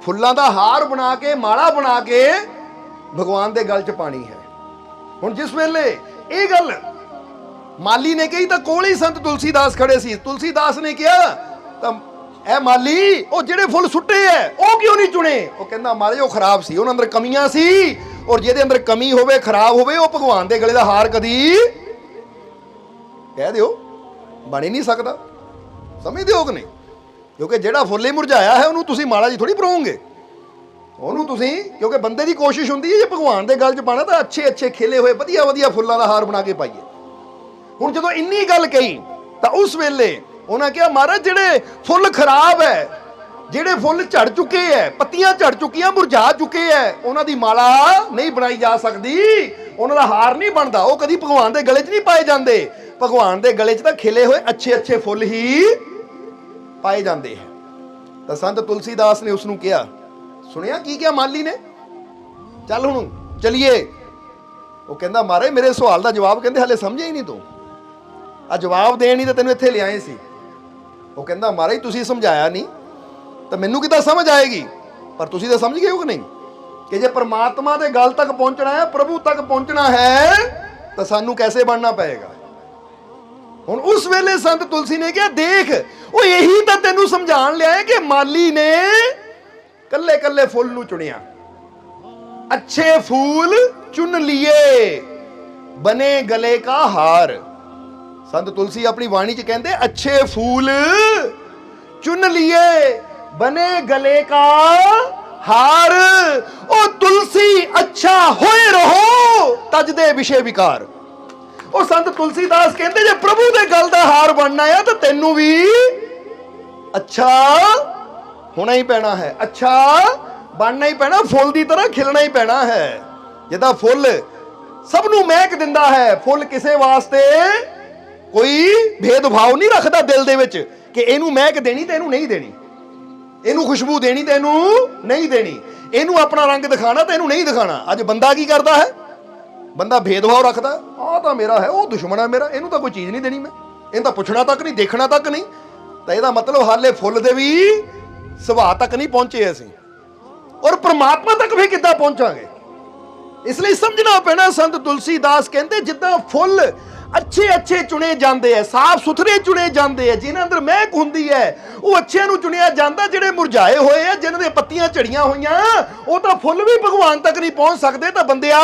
फुल्लां दा हार बना के, माला बना के भगवान दे गल च पानी है। हुण जिस वेले ये गल माली ने कही तो कोल ही संत तुलसीदास खड़े सी। तुलसीदास ने कहा तो ए माली वो जिहड़े फुल सुट्टे है वो क्यों नहीं चुने। वो कहंदा महाराज वो खराब सी, उन्हां अंदर कमियां सी, और जिहदे अंदर कमी होवे, खराब होवे, वो भगवान दे गले दा हार कदी कह दो बन ही नहीं सकता। समझते हो कि नहीं, क्योंकि जिहड़ा फुल ही मुरझाया है उन्होंने तुसीं माला जी थोड़ी परोगे, ਉਹਨੂੰ ਤੁਸੀਂ, ਕਿਉਂਕਿ ਬੰਦੇ ਦੀ ਕੋਸ਼ਿਸ਼ ਹੁੰਦੀ ਹੈ ਜੇ ਭਗਵਾਨ ਦੇ ਗਲ 'ਚ ਪਾਣਾ ਤਾਂ ਅੱਛੇ ਅੱਛੇ ਖਿਲੇ ਹੋਏ ਵਧੀਆ ਵਧੀਆ ਫੁੱਲਾਂ ਦਾ ਹਾਰ ਬਣਾ ਕੇ ਪਾਈਏ। ਹੁਣ ਜਦੋਂ ਇੰਨੀ ਗੱਲ ਕਹੀ ਤਾਂ ਉਸ ਵੇਲੇ ਉਹਨਾਂ ਕਿਹਾ ਮਹਾਰਾਜ ਜਿਹੜੇ ਫੁੱਲ ਖਰਾਬ ਹੈ, ਜਿਹੜੇ ਫੁੱਲ ਝੜ ਚੁੱਕੇ ਹੈ, ਪੱਤੀਆਂ ਝੜ ਚੁੱਕੀਆਂ, ਮੁਰਝਾ ਚੁੱਕੇ ਹੈ, ਉਹਨਾਂ ਦੀ ਮਾਲਾ ਨਹੀਂ ਬਣਾਈ ਜਾ ਸਕਦੀ, ਉਹਨਾਂ ਦਾ ਹਾਰ ਨਹੀਂ ਬਣਦਾ, ਉਹ ਕਦੀ ਭਗਵਾਨ ਦੇ ਗਲੇ 'ਚ ਨਹੀਂ ਪਾਏ ਜਾਂਦੇ। ਭਗਵਾਨ ਦੇ ਗਲੇ 'ਚ ਤਾਂ ਖਿਲੇ ਹੋਏ ਅੱਛੇ ਅੱਛੇ ਫੁੱਲ ਹੀ ਪਾਏ ਜਾਂਦੇ ਹੈ। ਤਾਂ ਸੰਤ ਤੁਲਸੀਦਾਸ ਨੇ ਉਸ ਨੂੰ ਕਿਹਾ, ਸੁਣਿਆ ਕੀ ਕਿਹਾ ਮਾਲੀ ਨੇ, ਚੱਲ ਹੁਣ ਚਲੀਏ। ਉਹ ਕਹਿੰਦਾ ਮਹਾਰਾਜ ਮੇਰੇ ਸਵਾਲ ਦਾ ਜਵਾਬ ਕਹਿੰਦੇ ਹਲੇ ਸਮਝਿਆ ਹੀ ਨਹੀਂ ਤੂੰ, ਆ ਜਵਾਬ ਦੇਣ ਹੀ ਤਾਂ ਤੈਨੂੰ ਇੱਥੇ ਲਿਆਏ ਸੀ। ਉਹ ਕਹਿੰਦਾ ਮਹਾਰਾਜ ਤੁਸੀਂ ਸਮਝਾਇਆ ਨਹੀਂ ਤਾਂ ਮੈਨੂੰ ਕਿੱਦਾਂ ਸਮਝ ਆਏਗੀ, ਪਰ ਤੁਸੀਂ ਤਾਂ ਸਮਝ ਗਏ ਹੋ ਕਿ ਨਹੀਂ ਕਿ ਜੇ ਪਰਮਾਤਮਾ ਦੇ ਗਲ ਤੱਕ ਪਹੁੰਚਣਾ ਹੈ, ਪ੍ਰਭੂ ਤੱਕ ਪਹੁੰਚਣਾ ਹੈ ਤਾਂ ਸਾਨੂੰ ਕੈਸੇ ਬਣਨਾ ਪਏਗਾ। ਹੁਣ ਉਸ ਵੇਲੇ ਸੰਤ ਤੁਲਸੀ ਨੇ ਕਿਹਾ ਦੇਖ ਉਹ ਇਹੀ ਤਾਂ ਤੈਨੂੰ ਸਮਝਾਉਣ ਲਿਆ ਹੈ ਕਿ ਮਾਲੀ ਨੇ ਕੱਲੇ ਕੱਲੇ ਫੁੱਲ ਨੂੰ ਚੁਣਿਆ, ਅੱਛੇ ਫੂਲ ਚੁਣ लिए बने गले का हार। संत तुलसी अपनी वाणी च कहते अच्छे फूल चुन लिए बने गले का हार। ओ तुलसी अच्छा होए रहो तज दे विषय विकार। ओ संत तुलसीदास कहते जे प्रभु दे गल दा हार बनना है तो तेनू भी अच्छा होना ही पैना है, अच्छा बनना ही पैना, फुल की तरह खिलना ही पैना है। जिदा फुल सब नू महक दिंदा है, फुल किसे वास्ते कोई भेदभाव नहीं रखता दिल दे विच कि इनू महक देनी ते इनू नहीं देनी, इनू खुशबू देनी ते इनू नहीं देनी, इनू अपना रंग दिखाना ते इनू नहीं दिखाना। अज बंदा की करता है, बंदा भेदभाव रखता, आ तो मेरा है, वो दुश्मन है मेरा, इनू तो कोई चीज़ नहीं देनी, मैं इन तो पुछना तक नहीं, देखना तक नहीं। तो यह मतलब हाले फुल दे भी सुभाव तक नहीं पहुंचे असीं, और परमात्मा तक भी किद्दां पहुंचांगे। इसलिए समझना पैना। संत तुलसीदास कहते जिद्दां फुल अच्छे अच्छे चुने जाते हैं, साफ सुथरे चुने जाते हैं, जिन्हां अंदर महक हुंदी है वो अच्छे नूं चुनिया जाता, जिहड़े मुरझाए होए हैं जिन्हां दी पत्तियां झड़ियां होईयां वो तो फुल भी भगवान तक नहीं पहुंच सकते। तो बंदिया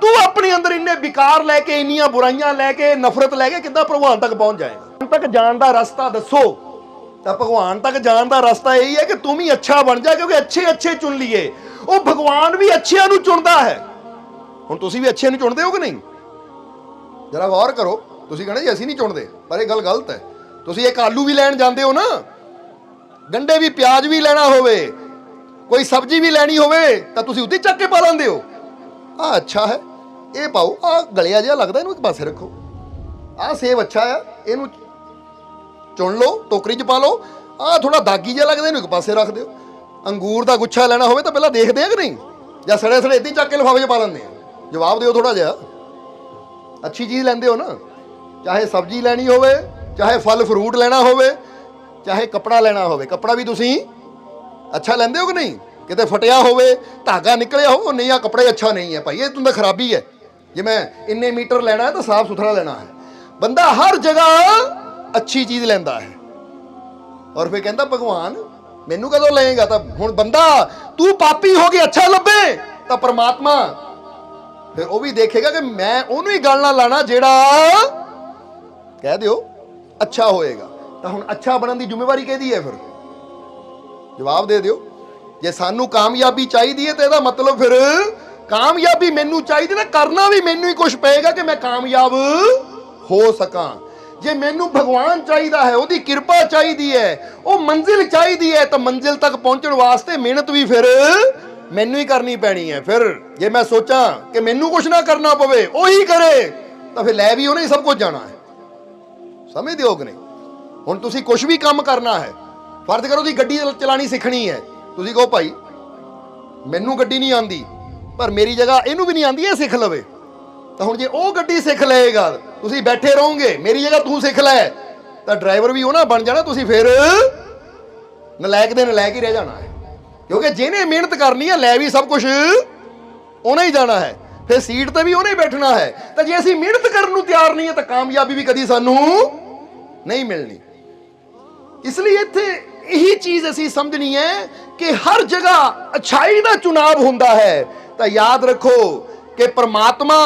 तू अपने अंदर इन्ने विकार लैके, इन्नियां बुराइयां लैके, नफरत लैके किद्दां भगवान तक पहुंच जाएगा। तक जाण दा रस्ता दसो, तो भगवान तक जाण दा रास्ता यही है कि तुम ही अच्छा बन जा, क्योंकि अच्छे अच्छे चुन लिए। वो भगवान भी अच्छे नूं चुनदा है। हुण तुसीं भी अच्छे नूं चुनदे हो कि नहीं, जरा गौर करो। तुसीं कहना जी असीं नहीं चुनदे, पर यह गल गलत है। तुसीं एक आलू भी लैण जांदे हो ना, गंढे भी, प्याज भी लेना होवे, कोई सब्जी भी लैनी होवे तां तुसीं उत्ते चक के पा लैंदे हो। आ अच्छा है ये पाओ, आ गलिया जिहा लगदा इहनूं एक पासे रखो, आ सेब अच्छा है इहनूं चुन लो, टोकरी च पा लो, आ थोड़ा दागी जिहा लगदा इहनूं एक पासे रख दिओ। अंगूर का गुच्छा लेना होवे तो पहला देखते हैं कि नहीं, या सड़े सड़े इदां चक के लिफाफे च पा लैंदे हैं। जवाब दिओ थोड़ा जिहा, अच्छी चीज़ लैंदे हो ना, चाहे सब्जी लैनी होवे, चाहे फल फ्रूट लेना होवे, चाहे कपड़ा लेना होवे। कपड़ा भी तुसीं अच्छा लैंदे हो कि नहीं, किते फटिया होवे, धागा निकलिया हो, नहीं आ कपड़ा अच्छा नहीं है भाई, ये तुंदा खराबी है, जे मैं इन्ने मीटर लेना है तो साफ सुथरा लेना है। बंदा हर जगह अच्छी चीज़ लैंदा है, और फिर कहता भगवान मैनू कदों लेगा। तो हुण बंदा तू पापी हो गया अच्छा लभे, तो परमात्मा फिर वो भी देखेगा कि मैं उन्होंने ही गल ना लाना जेड़ा कह दियो अच्छा होएगा। तो हुण अच्छा बनने की जिम्मेवारी किहदी है, फिर जवाब दे दियो। जे सानू कामयाबी चाहिए है तो यदा मतलब फिर कामयाबी मैनू चाहिए, तो करना भी मैनू ही कुछ पेगा कि मैं कामयाब हो सकां। जे मैनू भगवान चाहिए है, उसकी कृपा चाहिए है, वो मंजिल चाहिए है, तो मंजिल तक पहुंचने वास्ते मेहनत भी फिर मैनू ही करनी पैनी है। फिर जे मैं सोचा कि मैनू कुछ ना करना पवे, वो ही करे, तो फिर लै भी उन्हें सब कुछ जाना है। समझते हो कि नहीं। हुण तुसीं कुछ भी काम करना है, फर्ज करो तुसीं गड्डी चलानी सीखनी है, तुसीं कहो भाई मैनू गड्डी नहीं आती, पर मेरी जगह इनू भी नहीं आती, ये सीख लवे। तो हुण जे वो गड्डी सीख लेगा, तुसीं बैठे रहोगे, मेरी जगह तू सीख लै, तो ड्राइवर भी वो ना बन जाना, तुसीं फिर नलैक दे नलैक ही रह जाना है। क्योंकि जिन्हें मेहनत करनी है लै भी सब कुछ उन्हें ही जाना है, फिर सीट पर भी उन्हें ही बैठना है। तो जे असीं मेहनत करने को तैयार नहीं है तो कामयाबी भी कदी सानू नहीं मिलनी। इसलिए इत्थे यही चीज़ असीं समझनी है कि हर जगह अच्छाई का चुनाव हुंदा है। तो याद रखो कि परमात्मा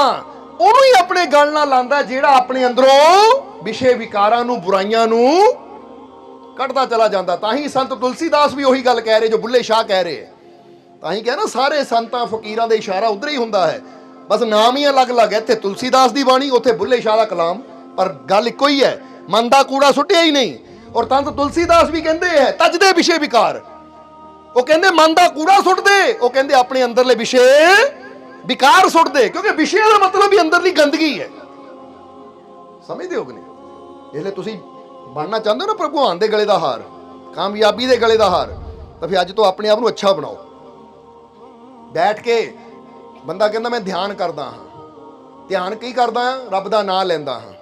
ਉਹਨੂੰ ਹੀ ਆਪਣੇ ਗਲ ਨਾਲ ਲਾਂਦਾ ਜਿਹੜਾ ਆਪਣੇ ਅੰਦਰੋਂ ਵਿਸ਼ੇ ਵਿਕਾਰਾਂ ਨੂੰ, ਬੁਰਾਈਆਂ ਨੂੰ ਕੱਢਦਾ ਚਲਾ ਜਾਂਦਾ। ਤਾਂ ਹੀ ਸੰਤ ਤੁਲਸੀਦਾਸ ਵੀ ਉਹੀ ਗੱਲ ਕਹਿ ਰਹੇ ਜੋ ਬੁੱਲੇ ਸ਼ਾਹ ਕਹਿ ਰਹੇ ਤਾਂ ਹੀ ਕਿਹਾ ਨਾ ਸਾਰੇ ਸੰਤਾਂ ਫਕੀਰਾਂ ਦਾ ਇਸ਼ਾਰਾ ਉਧਰ ਹੀ ਹੁੰਦਾ ਹੈ, ਬਸ ਨਾਮ ਹੀ ਅਲੱਗ-ਅਲੱਗ ਹੈ। ਇੱਥੇ ਤੁਲਸੀਦਾਸ ਦੀ ਬਾਣੀ, ਉੱਥੇ ਬੁੱਲੇ ਸ਼ਾਹ ਦਾ ਕਲਾਮ, ਪਰ ਗੱਲ ਇੱਕੋ ਹੀ ਹੈ, ਮਨ ਦਾ ਕੂੜਾ ਸੁੱਟਿਆ ਹੀ ਨਹੀਂ। ਔਰ ਤੰਤ ਤੁਲਸੀਦਾਸ ਵੀ ਕਹਿੰਦੇ ਹੈ ਤਜਦੇ ਵਿਸ਼ੇ ਵਿਕਾਰ, ਉਹ ਕਹਿੰਦੇ ਮਨ ਦਾ ਕੂੜਾ ਸੁੱਟ ਦੇ, ਉਹ ਕਹਿੰਦੇ ਆਪਣੇ ਅੰਦਰਲੇ ਵਿਸ਼ੇ ਵਿਕਾਰ ਸੁੱਟ ਦੇ, ਕਿਉਂਕਿ ਵਿਸ਼ੇ ਦਾ ਮਤਲਬ ਹੀ ਅੰਦਰਲੀ ਗੰਦਗੀ ਹੈ। ਸਮਝਦੇ ਹੋ ਕਿ ਨਹੀਂ? ਇਸ ਲਈ ਤੁਸੀਂ ਬਣਨਾ ਚਾਹੁੰਦੇ ਹੋ ਨਾ ਭਗਵਾਨ ਦੇ ਗਲੇ ਦਾ ਹਾਰ, ਕਾਮਯਾਬੀ ਦੇ ਗਲੇ ਦਾ ਹਾਰ, ਤਾਂ ਫਿਰ ਅੱਜ ਤੋਂ ਆਪਣੇ ਆਪ ਨੂੰ ਅੱਛਾ ਬਣਾਓ। ਬੈਠ ਕੇ ਬੰਦਾ ਕਹਿੰਦਾ ਮੈਂ ਧਿਆਨ ਕਰਦਾ ਹਾਂ, ਧਿਆਨ ਕੀ ਕਰਦਾ ਹਾਂ? ਰੱਬ ਦਾ ਨਾਮ ਲੈਂਦਾ ਹਾਂ।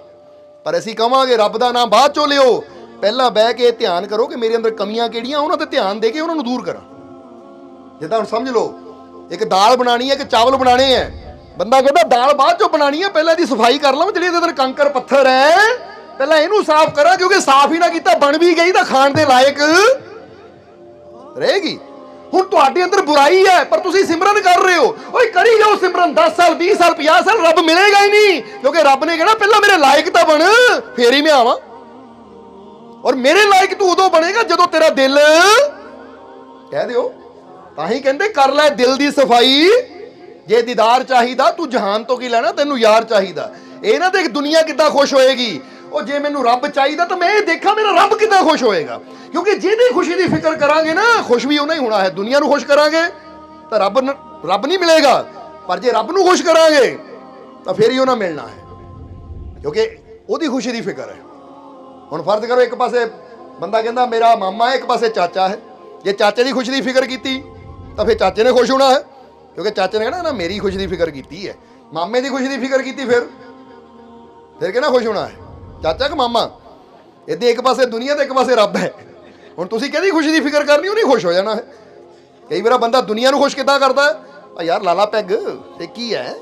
ਪਰ ਅਸੀਂ ਕਹਾਂਗੇ ਰੱਬ ਦਾ ਨਾਮ ਬਾਅਦ ਚੋਂ ਲਿਓ, ਪਹਿਲਾਂ ਬਹਿ ਕੇ ਧਿਆਨ ਕਰੋ ਕਿ ਮੇਰੇ ਅੰਦਰ ਕਮੀਆਂ ਕਿਹੜੀਆਂ, ਉਹਨਾਂ ਤੇ ਧਿਆਨ ਦੇ ਕੇ ਉਹਨਾਂ ਨੂੰ ਦੂਰ ਕਰਾਂ। ਜਿੱਦਾਂ ਹੁਣ ਸਮਝ ਲਓ ਇੱਕ ਦਾਲ ਬਣਾਣੀ ਹੈ, ਕਿ ਚਾਵਲ ਬਣਾਣੇ ਹੈ, ਬੰਦਾ ਕਹਿੰਦਾ ਦਾਲ ਬਾਅਦ ਚੋਂ ਬਣਾਣੀ ਹੈ, ਪਹਿਲਾਂ ਇਹਦੀ ਸਫਾਈ ਕਰ ਲਵਾਂ, ਜਿਹੜੀ ਇਹਦੇ ਅੰਦਰ ਕੰਕਰ ਪੱਥਰ ਹੈ ਪਹਿਲਾਂ ਇਹਨੂੰ ਸਾਫ਼ ਕਰਾਂ, ਕਿਉਂਕਿ ਸਾਫ਼ ਹੀ ਨਾ ਕੀਤਾ ਬਣ ਵੀ ਗਈ ਤਾਂ ਖਾਣ ਦੇ ਲਾਇਕ ਰਹੇਗੀ। ਹੁਣ ਤੁਹਾਡੇ ਅੰਦਰ ਬੁਰਾਈ ਹੈ ਪਰ ਤੁਸੀਂ ਸਿਮਰਨ ਕਰ ਰਹੇ ਹੋ, ਓਏ ਕਰੀ ਜਾਓ ਸਿਮਰਨ, 10 ਸਾਲ 20 ਸਾਲ 50 ਸਾਲ, ਰੱਬ ਮਿਲੇਗਾ ਹੀ ਨਹੀਂ, ਕਿਉਂਕਿ ਰੱਬ ਨੇ ਕਹਿਣਾ ਪਹਿਲਾਂ ਮੇਰੇ ਲਾਇਕ ਤਾਂ ਬਣ, ਫੇਰ ਹੀ ਮੈਂ ਆਵਾਂ। ਔਰ ਮੇਰੇ ਲਾਇਕ ਤੂੰ ਉਦੋਂ ਬਣੇਗਾ ਜਦੋਂ ਤੇਰਾ ਦਿਲ ਕਹਿ ਦਿਓ। ਤਾਂ ਹੀ ਕਹਿੰਦੇ ਕਰ ਲੈ ਦਿਲ ਦੀ ਸਫਾਈ, ਜੇ ਦੀਦਾਰ ਚਾਹੀਦਾ ਤੂੰ ਜਹਾਨ ਤੋਂ ਕੀ ਲੈਣਾ, ਤੈਨੂੰ ਯਾਰ ਚਾਹੀਦਾ। ਇਹ ਨਾ ਦੇਖ ਦੁਨੀਆ ਕਿੱਦਾਂ ਖੁਸ਼ ਹੋਏਗੀ, ਉਹ ਜੇ ਮੈਨੂੰ ਰੱਬ ਚਾਹੀਦਾ ਤਾਂ ਮੈਂ ਇਹ ਦੇਖਾਂ ਮੇਰਾ ਰੱਬ ਕਿੱਦਾਂ ਖੁਸ਼ ਹੋਏਗਾ, ਕਿਉਂਕਿ ਜਿਹਦੀ ਖੁਸ਼ੀ ਦੀ ਫਿਕਰ ਕਰਾਂਗੇ ਨਾ ਖੁਸ਼ ਵੀ ਉਹਨਾਂ ਹੀ ਹੋਣਾ ਹੈ। ਦੁਨੀਆ ਨੂੰ ਖੁਸ਼ ਕਰਾਂਗੇ ਤਾਂ ਰੱਬ ਨਹੀਂ ਮਿਲੇਗਾ, ਪਰ ਜੇ ਰੱਬ ਨੂੰ ਖੁਸ਼ ਕਰਾਂਗੇ ਤਾਂ ਫਿਰ ਹੀ ਉਹਨਾਂ ਮਿਲਣਾ ਹੈ, ਕਿਉਂਕਿ ਉਹਦੀ ਖੁਸ਼ੀ ਦੀ ਫਿਕਰ ਹੈ। ਹੁਣ ਫਰਜ਼ ਕਰੋ ਇੱਕ ਪਾਸੇ ਬੰਦਾ ਕਹਿੰਦਾ ਮੇਰਾ ਮਾਮਾ ਹੈ, ਇੱਕ ਪਾਸੇ ਚਾਚਾ ਹੈ, ਜੇ ਚਾਚੇ ਦੀ ਖੁਸ਼ੀ ਦੀ ਫਿਕਰ ਕੀਤੀ ਤਾਂ ਫਿਰ ਚਾਚੇ ਨੇ ਖੁਸ਼ ਹੋਣਾ ਹੈ, ਕਿਉਂਕਿ ਚਾਚੇ ਨੇ ਕਹਿਣਾ ਨਾ ਮੇਰੀ ਖੁਸ਼ੀ ਦੀ ਫਿਕਰ ਕੀਤੀ ਹੈ। ਮਾਮੇ ਦੀ ਖੁਸ਼ੀ ਦੀ ਫਿਕਰ ਕੀਤੀ ਫਿਰ ਕਿਹਨਾਂ ਖੁਸ਼ ਹੋਣਾ ਹੈ, ਚਾਚਾ ਕਿ ਮਾਮਾ? ਇੱਦਾਂ ਇੱਕ ਪਾਸੇ ਦੁਨੀਆ ਤੇ ਇੱਕ ਪਾਸੇ ਰੱਬ ਹੈ। ਹੁਣ ਤੁਸੀਂ ਕਿਹਦੀ ਖੁਸ਼ੀ ਦੀ ਫਿਕਰ ਕਰਨੀ, ਉਹ ਨਹੀਂ ਖੁਸ਼ ਹੋ ਜਾਣਾ ਹੈ। ਕਈ ਵਾਰ ਬੰਦਾ ਦੁਨੀਆ ਨੂੰ ਖੁਸ਼ ਕਿੱਦਾਂ ਕਰਦਾ ਹੈ, ਯਾਰ ਲਾਲਾ ਪੈਗ ਇਹ ਕੀ ਹੈ,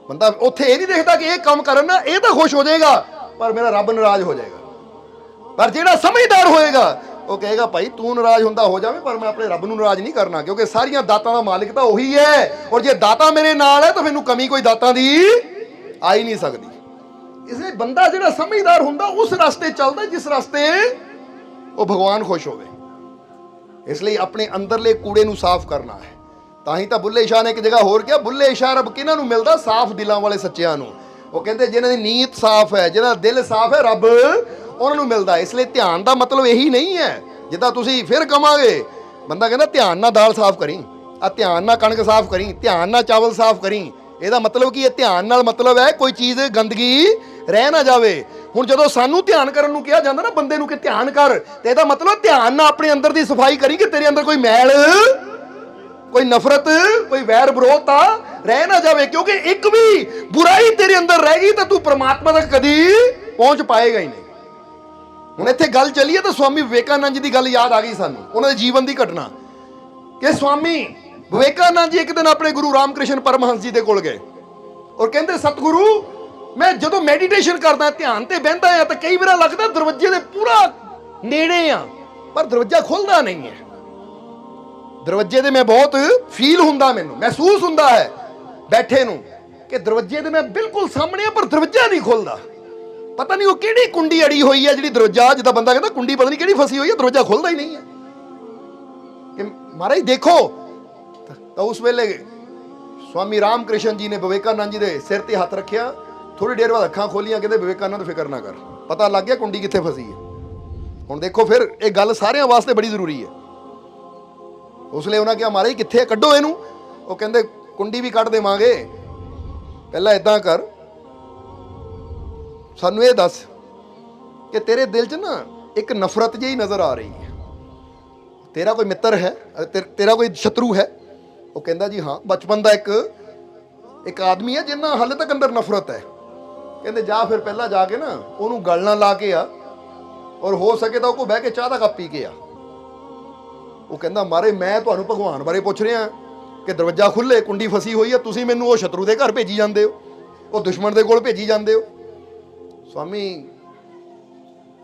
ਬੰਦਾ ਉੱਥੇ ਇਹ ਨਹੀਂ ਦੇਖਦਾ ਕਿ ਇਹ ਕੰਮ ਕਰਨ ਨਾ ਇਹ ਤਾਂ ਖੁਸ਼ ਹੋ ਜਾਏਗਾ ਪਰ ਮੇਰਾ ਰੱਬ ਨਾਰਾਜ਼ ਹੋ ਜਾਏਗਾ। ਪਰ ਜਿਹੜਾ ਸਮਝਦਾਰ ਹੋਏਗਾ ਉਹ ਕਹੇਗਾ ਭਾਈ ਤੂੰ ਨਾਰਾਜ਼ ਹੁੰਦਾ ਹੋ ਜਾਵੇਂ ਪਰ ਮੈਂ ਆਪਣੇ ਰੱਬ ਨੂੰ ਨਾਰਾਜ਼ ਨਹੀਂ ਕਰਨਾ, ਕਿਉਂਕਿ ਸਾਰੀਆਂ ਦਾਤਾਂ ਦਾ ਮਾਲਿਕ ਤਾਂ ਉਹੀ ਹੈ, ਔਰ ਜੇ ਦਾਤਾ ਮੇਰੇ ਨਾਲ ਹੈ ਤਾਂ ਮੈਨੂੰ ਕਮੀ ਕੋਈ ਦਾਤਾਂ ਦੀ ਆ ਹੀ ਨਹੀਂ ਸਕਦੀ। ਇਸ ਲਈ ਬੰਦਾ ਜਿਹੜਾ ਸਮਝਦਾਰ ਹੁੰਦਾ ਉਸ ਰਸਤੇ ਚੱਲਦਾ ਜਿਸ ਰਸਤੇ ਉਹ ਭਗਵਾਨ ਖੁਸ਼ ਹੋਵੇ। ਇਸ ਲਈ ਆਪਣੇ ਅੰਦਰਲੇ ਕੂੜੇ ਨੂੰ ਸਾਫ਼ ਕਰਨਾ ਹੈ। ਤਾਂ ਹੀ ਤਾਂ ਬੁੱਲੇ ਸ਼ਾਹ ਨੇ ਇੱਕ ਜਗ੍ਹਾ ਹੋਰ ਕਿਹਾ, ਬੁੱਲੇ ਸ਼ਾਹ ਰੱਬ ਕਿਹਨਾਂ ਨੂੰ ਮਿਲਦਾ? ਸਾਫ਼ ਦਿਲਾਂ ਵਾਲੇ ਸੱਚਿਆਂ ਨੂੰ। ਉਹ ਕਹਿੰਦੇ ਜਿਨ੍ਹਾਂ ਦੀ ਨੀਅਤ ਸਾਫ਼ ਹੈ, ਜਿਹਨਾਂ ਦਾ ਦਿਲ ਸਾਫ਼ ਹੈ, ਰੱਬ ਉਹਨਾਂ ਨੂੰ ਮਿਲਦਾ। ਇਸ ਲਈ ਧਿਆਨ ਦਾ ਮਤਲਬ ਇਹੀ ਨਹੀਂ ਹੈ ਜਿੱਦਾਂ ਤੁਸੀਂ ਫਿਰ ਕਵਾਂਗੇ, ਬੰਦਾ ਕਹਿੰਦਾ ਧਿਆਨ ਨਾਲ ਦਾਲ ਸਾਫ਼ ਕਰੀ, ਆ ਧਿਆਨ ਨਾਲ ਕਣਕ ਸਾਫ਼ ਕਰੀ, ਧਿਆਨ ਨਾਲ ਚਾਵਲ ਸਾਫ਼ ਕਰੀ। ਇਹਦਾ ਮਤਲਬ ਕੀ ਹੈ? ਧਿਆਨ ਨਾਲ ਮਤਲਬ ਹੈ ਕੋਈ ਚੀਜ਼ ਗੰਦਗੀ ਰਹਿ ਨਾ ਜਾਵੇ। ਹੁਣ ਜਦੋਂ ਸਾਨੂੰ ਧਿਆਨ ਕਰਨ ਨੂੰ ਕਿਹਾ ਜਾਂਦਾ ਨਾ ਬੰਦੇ ਨੂੰ ਕਿ ਧਿਆਨ ਕਰ, ਤੇ ਇਹਦਾ ਮਤਲਬ ਧਿਆਨ ਨਾਲ ਆਪਣੇ ਅੰਦਰ ਦੀ ਸਫਾਈ ਕਰੀ ਕਿ ਤੇਰੇ ਅੰਦਰ ਕੋਈ ਮੈਲ, ਕੋਈ ਨਫ਼ਰਤ, ਕੋਈ ਵੈਰ ਵਿਰੋਧਤਾ ਰਹਿ ਨਾ ਜਾਵੇ, ਕਿਉਂਕਿ ਇੱਕ ਵੀ ਬੁਰਾਈ ਤੇਰੇ ਅੰਦਰ ਰਹਿ ਗਈ ਤਾਂ ਤੂੰ ਪ੍ਰਮਾਤਮਾ ਤੱਕ ਕਦੀ ਪਹੁੰਚ ਪਾਏਗਾ ਹੀ ਨਹੀਂ। ਹੁਣ ਇੱਥੇ ਗੱਲ ਚੱਲੀ ਹੈ ਤਾਂ ਸਵਾਮੀ ਵਿਵੇਕਾਨੰਦ ਜੀ ਦੀ ਗੱਲ ਯਾਦ ਆ ਗਈ ਸਾਨੂੰ, ਉਹਨਾਂ ਦੇ ਜੀਵਨ ਦੀ ਘਟਨਾ ਕਿ ਸਵਾਮੀ ਵਿਵੇਕਾਨੰਦ ਜੀ ਇੱਕ ਦਿਨ ਆਪਣੇ ਗੁਰੂ ਰਾਮਕ੍ਰਿਸ਼ਨ ਪਰਮਹੰਸ ਜੀ ਦੇ ਕੋਲ ਗਏ ਔਰ ਕਹਿੰਦੇ ਸਤਿਗੁਰੂ ਮੈਂ ਜਦੋਂ ਮੈਡੀਟੇਸ਼ਨ ਕਰਦਾ, ਧਿਆਨ ਤੇ ਬਹਿੰਦਾ ਆ ਤਾਂ ਕਈ ਵਾਰ ਲੱਗਦਾ ਦਰਵਾਜ਼ੇ ਦੇ ਪੂਰਾ ਨੇੜੇ ਆ ਪਰ ਦਰਵਾਜ਼ਾ ਖੁੱਲਦਾ ਨਹੀਂ ਹੈ। ਦਰਵਾਜ਼ੇ ਦੇ ਮੈਂ ਬਹੁਤ ਫੀਲ ਹੁੰਦਾ, ਮੈਨੂੰ ਮਹਿਸੂਸ ਹੁੰਦਾ ਹੈ ਬੈਠੇ ਨੂੰ ਕਿ ਦਰਵਾਜ਼ੇ ਦੇ ਮੈਂ ਬਿਲਕੁਲ ਸਾਹਮਣੇ ਆ ਪਰ ਦਰਵਾਜ਼ਾ ਨਹੀਂ ਖੁੱਲਦਾ। ਪਤਾ ਨਹੀਂ ਉਹ ਕਿਹੜੀ ਕੁੰਡੀ ਅੜੀ ਹੋਈ ਹੈ ਜਿਹੜੀ ਦਰਵਾਜ਼ਾ, ਜਿੱਦਾਂ ਬੰਦਾ ਕਹਿੰਦਾ ਕੁੰਡੀ ਪਤਾ ਨਹੀਂ ਕਿਹੜੀ ਫਸੀ ਹੋਈ ਹੈ, ਦਰਵਾਜ਼ਾ ਖੁੱਲਦਾ ਹੀ ਨਹੀਂ ਹੈ। ਕਿ ਮਹਾਰਾਜ ਦੇਖੋ, ਤਾਂ ਉਸ ਵੇਲੇ ਸਵਾਮੀ ਰਾਮਕ੍ਰਿਸ਼ਨ ਜੀ ਨੇ ਵਿਵੇਕਾਨੰਦ ਜੀ ਦੇ ਸਿਰ ਤੇ ਹੱਥ ਰੱਖਿਆ, ਥੋੜੀ ਦੇਰ ਬਾਅਦ ਅੱਖਾਂ ਖੋਲੀਆਂ, ਕਹਿੰਦੇ ਵਿਵੇਕਾਨੰਦ ਫਿਕਰ ਨਾ ਕਰ, ਪਤਾ ਲੱਗ ਗਿਆ ਕੁੰਡੀ ਕਿੱਥੇ ਫਸੀ ਹੈ। ਹੁਣ ਦੇਖੋ ਫਿਰ ਇਹ ਗੱਲ ਸਾਰਿਆਂ ਵਾਸਤੇ ਬੜੀ ਜ਼ਰੂਰੀ ਹੈ। ਉਸ ਲਈ ਉਹਨਾਂ ਕਿਹਾ ਮਹਾਰਾਜ ਕਿੱਥੇ ਹੈ, ਕੱਢੋ ਇਹਨੂੰ। ਉਹ ਕਹਿੰਦੇ ਕੁੰਡੀ ਵੀ ਕੱਢ ਦੇਵਾਂਗੇ, ਪਹਿਲਾਂ ਇਦਾਂ ਕਰ ਸਾਨੂੰ ਇਹ ਦੱਸ ਕਿ ਤੇਰੇ ਦਿਲ 'ਚ ਨਾ ਇੱਕ ਨਫ਼ਰਤ ਜਿਹੀ ਨਜ਼ਰ ਆ ਰਹੀ ਹੈ, ਤੇਰਾ ਕੋਈ ਮਿੱਤਰ ਹੈ, ਤੇਰਾ ਕੋਈ ਸ਼ਤਰੂ ਹੈ? ਉਹ ਕਹਿੰਦਾ ਜੀ ਹਾਂ, ਬਚਪਨ ਦਾ ਇੱਕ ਆਦਮੀ ਹੈ ਜਿੰਨਾ ਹਾਲੇ ਤੱਕ ਅੰਦਰ ਨਫ਼ਰਤ ਹੈ। ਕਹਿੰਦੇ ਜਾ ਫਿਰ ਪਹਿਲਾਂ ਜਾ ਕੇ ਨਾ ਉਹਨੂੰ ਗਲ ਨਾਲ ਲਾ ਕੇ ਆ, ਔਰ ਹੋ ਸਕੇ ਤਾਂ ਉਹ ਕੋਲ ਬਹਿ ਕੇ ਚਾਹ ਦਾ ਕੱਪ ਪੀ ਕੇ ਆ। ਉਹ ਕਹਿੰਦਾ ਮਾਰੇ ਮੈਂ ਤੁਹਾਨੂੰ ਭਗਵਾਨ ਬਾਰੇ ਪੁੱਛ ਰਿਹਾ ਕਿ ਦਰਵਾਜ਼ਾ ਖੁੱਲੇ ਕੁੰਡੀ ਫਸੀ ਹੋਈ ਹੈ, ਤੁਸੀਂ ਮੈਨੂੰ ਉਹ ਸ਼ਤਰੂ ਦੇ ਘਰ ਭੇਜੀ ਜਾਂਦੇ ਹੋ, ਉਹ ਦੁਸ਼ਮਣ ਦੇ ਕੋਲ ਭੇਜੀ ਜਾਂਦੇ ਹੋ। ਸਵਾਮੀ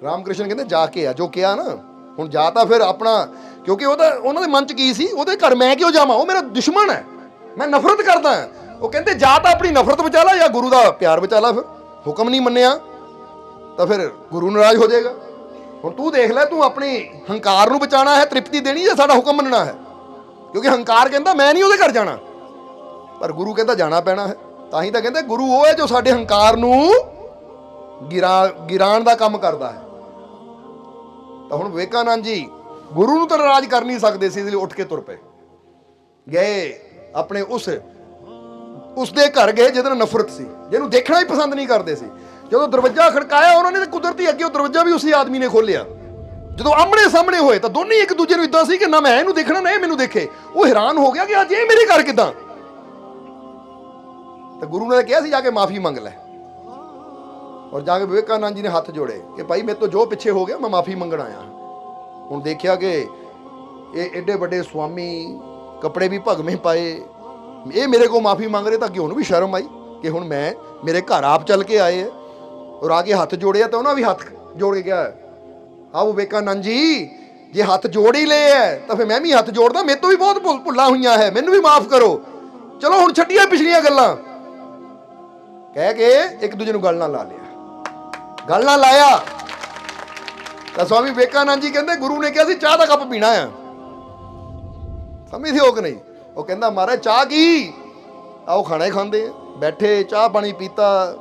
ਰਾਮਕ੍ਰਿਸ਼ਨ ਕਹਿੰਦੇ ਜਾ ਕੇ ਆ, ਜੋ ਕਿਹਾ ਨਾ ਹੁਣ ਜਾ ਤਾਂ ਫਿਰ ਆਪਣਾ, ਕਿਉਂਕਿ ਉਹਨਾਂ ਦੇ ਮਨ 'ਚ ਕੀ ਸੀ, ਉਹਦੇ ਘਰ ਮੈਂ ਕਿਉਂ ਜਾਵਾਂ, ਉਹ ਮੇਰਾ ਦੁਸ਼ਮਣ ਹੈ, ਮੈਂ ਨਫ਼ਰਤ ਕਰਦਾ। ਉਹ ਕਹਿੰਦੇ ਜਾ ਤਾਂ ਆਪਣੀ ਨਫ਼ਰਤ ਬਚਾ ਲਾ ਜਾਂ ਗੁਰੂ ਦਾ ਪਿਆਰ ਬਚਾ ਲਾ। ਫਿਰ ਹੁਕਮ ਨਹੀਂ ਮੰਨਿਆ ਤਾਂ ਫਿਰ ਗੁਰੂ ਨਾਰਾਜ਼ ਹੋ ਜਾਏਗਾ। ਹੁਣ ਤੂੰ ਦੇਖ ਲੈ, ਤੂੰ ਆਪਣੀ ਹੰਕਾਰ ਨੂੰ ਬਚਾਉਣਾ ਹੈ, ਤ੍ਰਿਪਤੀ ਦੇਣੀ, ਜਾਂ ਸਾਡਾ ਹੁਕਮ ਮੰਨਣਾ ਹੈ? ਕਿਉਂਕਿ ਹੰਕਾਰ ਕਹਿੰਦਾ ਮੈਂ ਨਹੀਂ ਉਹਦੇ ਘਰ ਜਾਣਾ, ਪਰ ਗੁਰੂ ਕਹਿੰਦਾ ਜਾਣਾ ਪੈਣਾ ਹੈ। ਤਾਂ ਹੀ ਤਾਂ ਕਹਿੰਦੇ ਗੁਰੂ ਉਹ ਹੈ ਜੋ ਸਾਡੇ ਹੰਕਾਰ ਨੂੰ ਗਿਰਾਣ ਦਾ ਕੰਮ ਕਰਦਾ ਹੈ। ਤਾਂ ਹੁਣ ਵਿਵੇਕਾਨੰਦ ਜੀ ਗੁਰੂ ਨੂੰ ਤਾਂ ਨਾਰਾਜ਼ ਕਰ ਨਹੀਂ ਸਕਦੇ ਸੀ, ਇਸ ਲਈ ਉੱਠ ਕੇ ਤੁਰ ਪਏ, ਗਏ ਆਪਣੇ ਉਸ ਦੇ ਘਰ ਗਏ ਜਿਹਦੇ ਨਾਲ ਨਫ਼ਰਤ ਸੀ, ਜਿਹਨੂੰ ਦੇਖਣਾ ਹੀ ਪਸੰਦ ਨਹੀਂ ਕਰਦੇ ਸੀ। ਜਦੋਂ ਦਰਵਾਜ਼ਾ ਖੜਕਾਇਆ ਉਹਨਾਂ ਨੇ ਕੁਦਰਤੀ ਅੱਗੇ ਉਹ ਦਰਵਾਜ਼ਾ ਵੀ ਉਸੇ ਆਦਮੀ ਨੇ ਖੋਲਿਆ। ਜਦੋਂ ਆਮਣੇ ਸਾਹਮਣੇ ਹੋਏ ਤਾਂ ਦੋਨੇ ਇੱਕ ਦੂਜੇ ਨੂੰ ਇਦਾਂ ਸੀ ਕਿ ਨਾ ਮੈਂ ਇਹਨੂੰ ਦੇਖਣਾ ਨਾ ਇਹ ਮੈਨੂੰ ਦੇਖੇ। ਉਹ ਹੈਰਾਨ ਹੋ ਗਿਆ ਕਿ ਅੱਜ ਇਹ ਮੇਰੇ ਘਰ ਕਿਦਾਂ। ਤਾਂ ਗੁਰੂ ਨੇ ਕਿਹਾ ਸੀ ਜਾ ਕੇ ਮਾਫੀ ਮੰਗ ਲੈ, ਔਰ ਜਾ ਕੇ ਵਿਵੇਕਾਨੰਦ ਜੀ ਨੇ ਹੱਥ ਜੋੜੇ ਕਿ ਭਾਈ ਮੇਰੇ ਤੋਂ ਜੋ ਪਿੱਛੇ ਹੋ ਗਿਆ ਮੈਂ ਮਾਫੀ ਮੰਗਣ ਆਇਆ। ਹੁਣ ਦੇਖਿਆ ਕਿ ਇਹ ਐਡੇ ਵੱਡੇ ਸਵਾਮੀ, ਕੱਪੜੇ ਵੀ ਭਗਵੇਂ ਪਾਏ, ਇਹ ਮੇਰੇ ਕੋਲ ਮਾਫੀ ਮੰਗ ਰਹੇ, ਤਾਂ ਕਿ ਉਹਨੂੰ ਵੀ ਸ਼ਰਮ ਆਈ ਕਿ ਹੁਣ ਮੈਂ ਮੇਰੇ ਘਰ ਆਪ ਚੱਲ ਕੇ ਆਏ ਔਰ ਆ ਕੇ ਹੱਥ ਜੋੜਿਆ। ਤਾਂ ਉਹਨਾਂ ਵੀ ਹੱਥ ਜੋੜ ਕੇ ਕਿਹਾ ਆਹ ਵਿਵੇਕਾਨੰਦ ਜੀ ਜੇ ਹੱਥ ਜੋੜ ਹੀ ਲਏ ਹੈ ਤਾਂ ਫਿਰ ਮੈਂ ਵੀ ਹੱਥ ਜੋੜਦਾ, ਮੇਰੇ ਤੋਂ ਵੀ ਬਹੁਤ ਭੁੱਲਾਂ ਹੋਈਆਂ ਹੈ, ਮੈਨੂੰ ਵੀ ਮਾਫ ਕਰੋ, ਚਲੋ ਹੁਣ ਛੱਡੀਆਂ ਪਿਛਲੀਆਂ ਗੱਲਾਂ, ਕਹਿ ਕੇ ਇੱਕ ਦੂਜੇ ਨੂੰ ਗੱਲ ਨਾਲ ਲਾ ਲਿਆ। ਗੱਲ ਨਾਲ ਲਾਇਆ ਤਾਂ ਸਵਾਮੀ ਵਿਵੇਕਾਨੰਦ ਜੀ ਕਹਿੰਦੇ ਗੁਰੂ ਨੇ ਕਿਹਾ ਸੀ ਚਾਹ ਦਾ ਕੱਪ ਪੀਣਾ ਆ, ਸਮਝਦੇ ਹੋ ਕਿ ਨਹੀਂ? ਉਹ ਕਹਿੰਦਾ ਮਹਾਰਾਜ ਚਾਹ ਕੀ, ਆਓ ਖਾਣਾ ਹੀ ਖਾਂਦੇ ਆ। ਬੈਠੇ ਚਾਹ ਪਾਣੀ ਪੀਤਾ,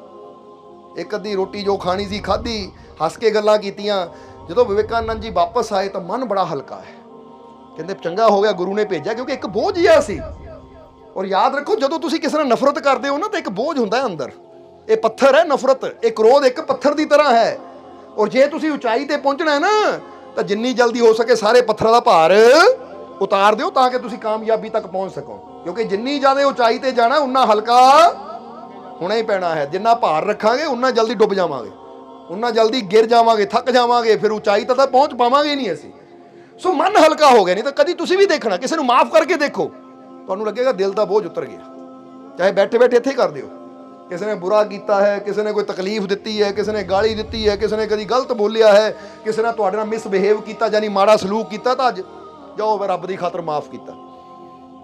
ਇੱਕ ਅੱਧੀ ਰੋਟੀ ਜੋ ਖਾਣੀ ਸੀ ਖਾਧੀ, ਹੱਸ ਕੇ ਗੱਲਾਂ ਕੀਤੀਆਂ। ਜਦੋਂ ਵਿਵੇਕਾਨੰਦ ਜੀ ਵਾਪਸ ਆਏ ਤਾਂ ਮਨ ਬੜਾ ਹਲਕਾ ਹੈ। ਕਹਿੰਦੇ ਚੰਗਾ ਹੋ ਗਿਆ ਗੁਰੂ ਨੇ ਭੇਜਿਆ, ਕਿਉਂਕਿ ਇੱਕ ਬੋਝ ਜਿਹਾ ਸੀ। ਔਰ ਯਾਦ ਰੱਖੋ ਜਦੋਂ ਤੁਸੀਂ ਕਿਸੇ ਨਾਲ ਨਫ਼ਰਤ ਕਰਦੇ ਹੋ ਨਾ ਤਾਂ ਇੱਕ ਬੋਝ ਹੁੰਦਾ ਹੈ ਅੰਦਰ। ਇਹ ਪੱਥਰ ਹੈ ਨਫ਼ਰਤ, ਇਹ ਕ੍ਰੋਧ ਇੱਕ ਪੱਥਰ ਦੀ ਤਰ੍ਹਾਂ ਹੈ। ਔਰ ਜੇ ਤੁਸੀਂ ਉਚਾਈ ਤੇ ਪਹੁੰਚਣਾ ਹੈ ਨਾ ਤਾਂ ਜਿੰਨੀ ਜਲਦੀ ਹੋ ਸਕੇ ਸਾਰੇ ਪੱਥਰਾਂ ਦਾ ਭਾਰ ਉਤਾਰ ਦਿਓ ਤਾਂ ਕਿ ਤੁਸੀਂ ਕਾਮਯਾਬੀ ਤੱਕ ਪਹੁੰਚ ਸਕੋ। ਕਿਉਂਕਿ ਜਿੰਨੀ ਜ਼ਿਆਦਾ ਉਚਾਈ ਤੇ ਜਾਣਾ ਉਨਾ ਹਲਕਾ ਹੋਣਾ ਹੀ ਪੈਣਾ ਹੈ। ਜਿੰਨਾ ਭਾਰ ਰੱਖਾਂਗੇ ਉਨਾ ਜਲਦੀ ਡੁੱਬ ਜਾਵਾਂਗੇ, ਉਨਾ ਜਲਦੀ ਗਿਰ ਜਾਵਾਂਗੇ, ਥੱਕ ਜਾਵਾਂਗੇ, ਫਿਰ ਉਚਾਈ ਤੱਕ ਤਾਂ ਪਹੁੰਚ ਪਾਵਾਂਗੇ ਨਹੀਂ ਅਸੀਂ। ਸੋ ਮਨ ਹਲਕਾ ਹੋ ਗਿਆ। ਨਹੀਂ ਤਾਂ ਕਦੀ ਤੁਸੀਂ ਵੀ ਦੇਖਣਾ ਕਿਸੇ ਨੂੰ ਮਾਫ ਕਰਕੇ ਦੇਖੋ, ਤੁਹਾਨੂੰ ਲੱਗੇਗਾ ਦਿਲ ਦਾ ਬੋਝ ਉਤਰ ਗਿਆ। ਚਾਹੇ ਬੈਠੇ ਬੈਠੇ ਇੱਥੇ ਕਰ ਦਿਓ। ਕਿਸੇ ਨੇ ਬੁਰਾ ਕੀਤਾ ਹੈ, ਕਿਸੇ ਨੇ ਕੋਈ ਤਕਲੀਫ ਦਿੱਤੀ ਹੈ, ਕਿਸੇ ਨੇ ਗਾਲੀ ਦਿੱਤੀ ਹੈ, ਕਿਸੇ ਨੇ ਕਦੀ ਗਲਤ ਬੋਲਿਆ ਹੈ, ਕਿਸੇ ਨੇ ਤੁਹਾਡੇ ਨਾਲ ਮਿਸਬਿਹੇਵ ਕੀਤਾ ਯਾਨੀ ਮਾੜਾ ਸਲੂਕ ਕੀਤਾ, ਤਾਂ ਅੱਜ ਜਾਓ ਰੱਬ ਦੀ ਖਾਤਰ ਮਾਫ ਕੀਤਾ।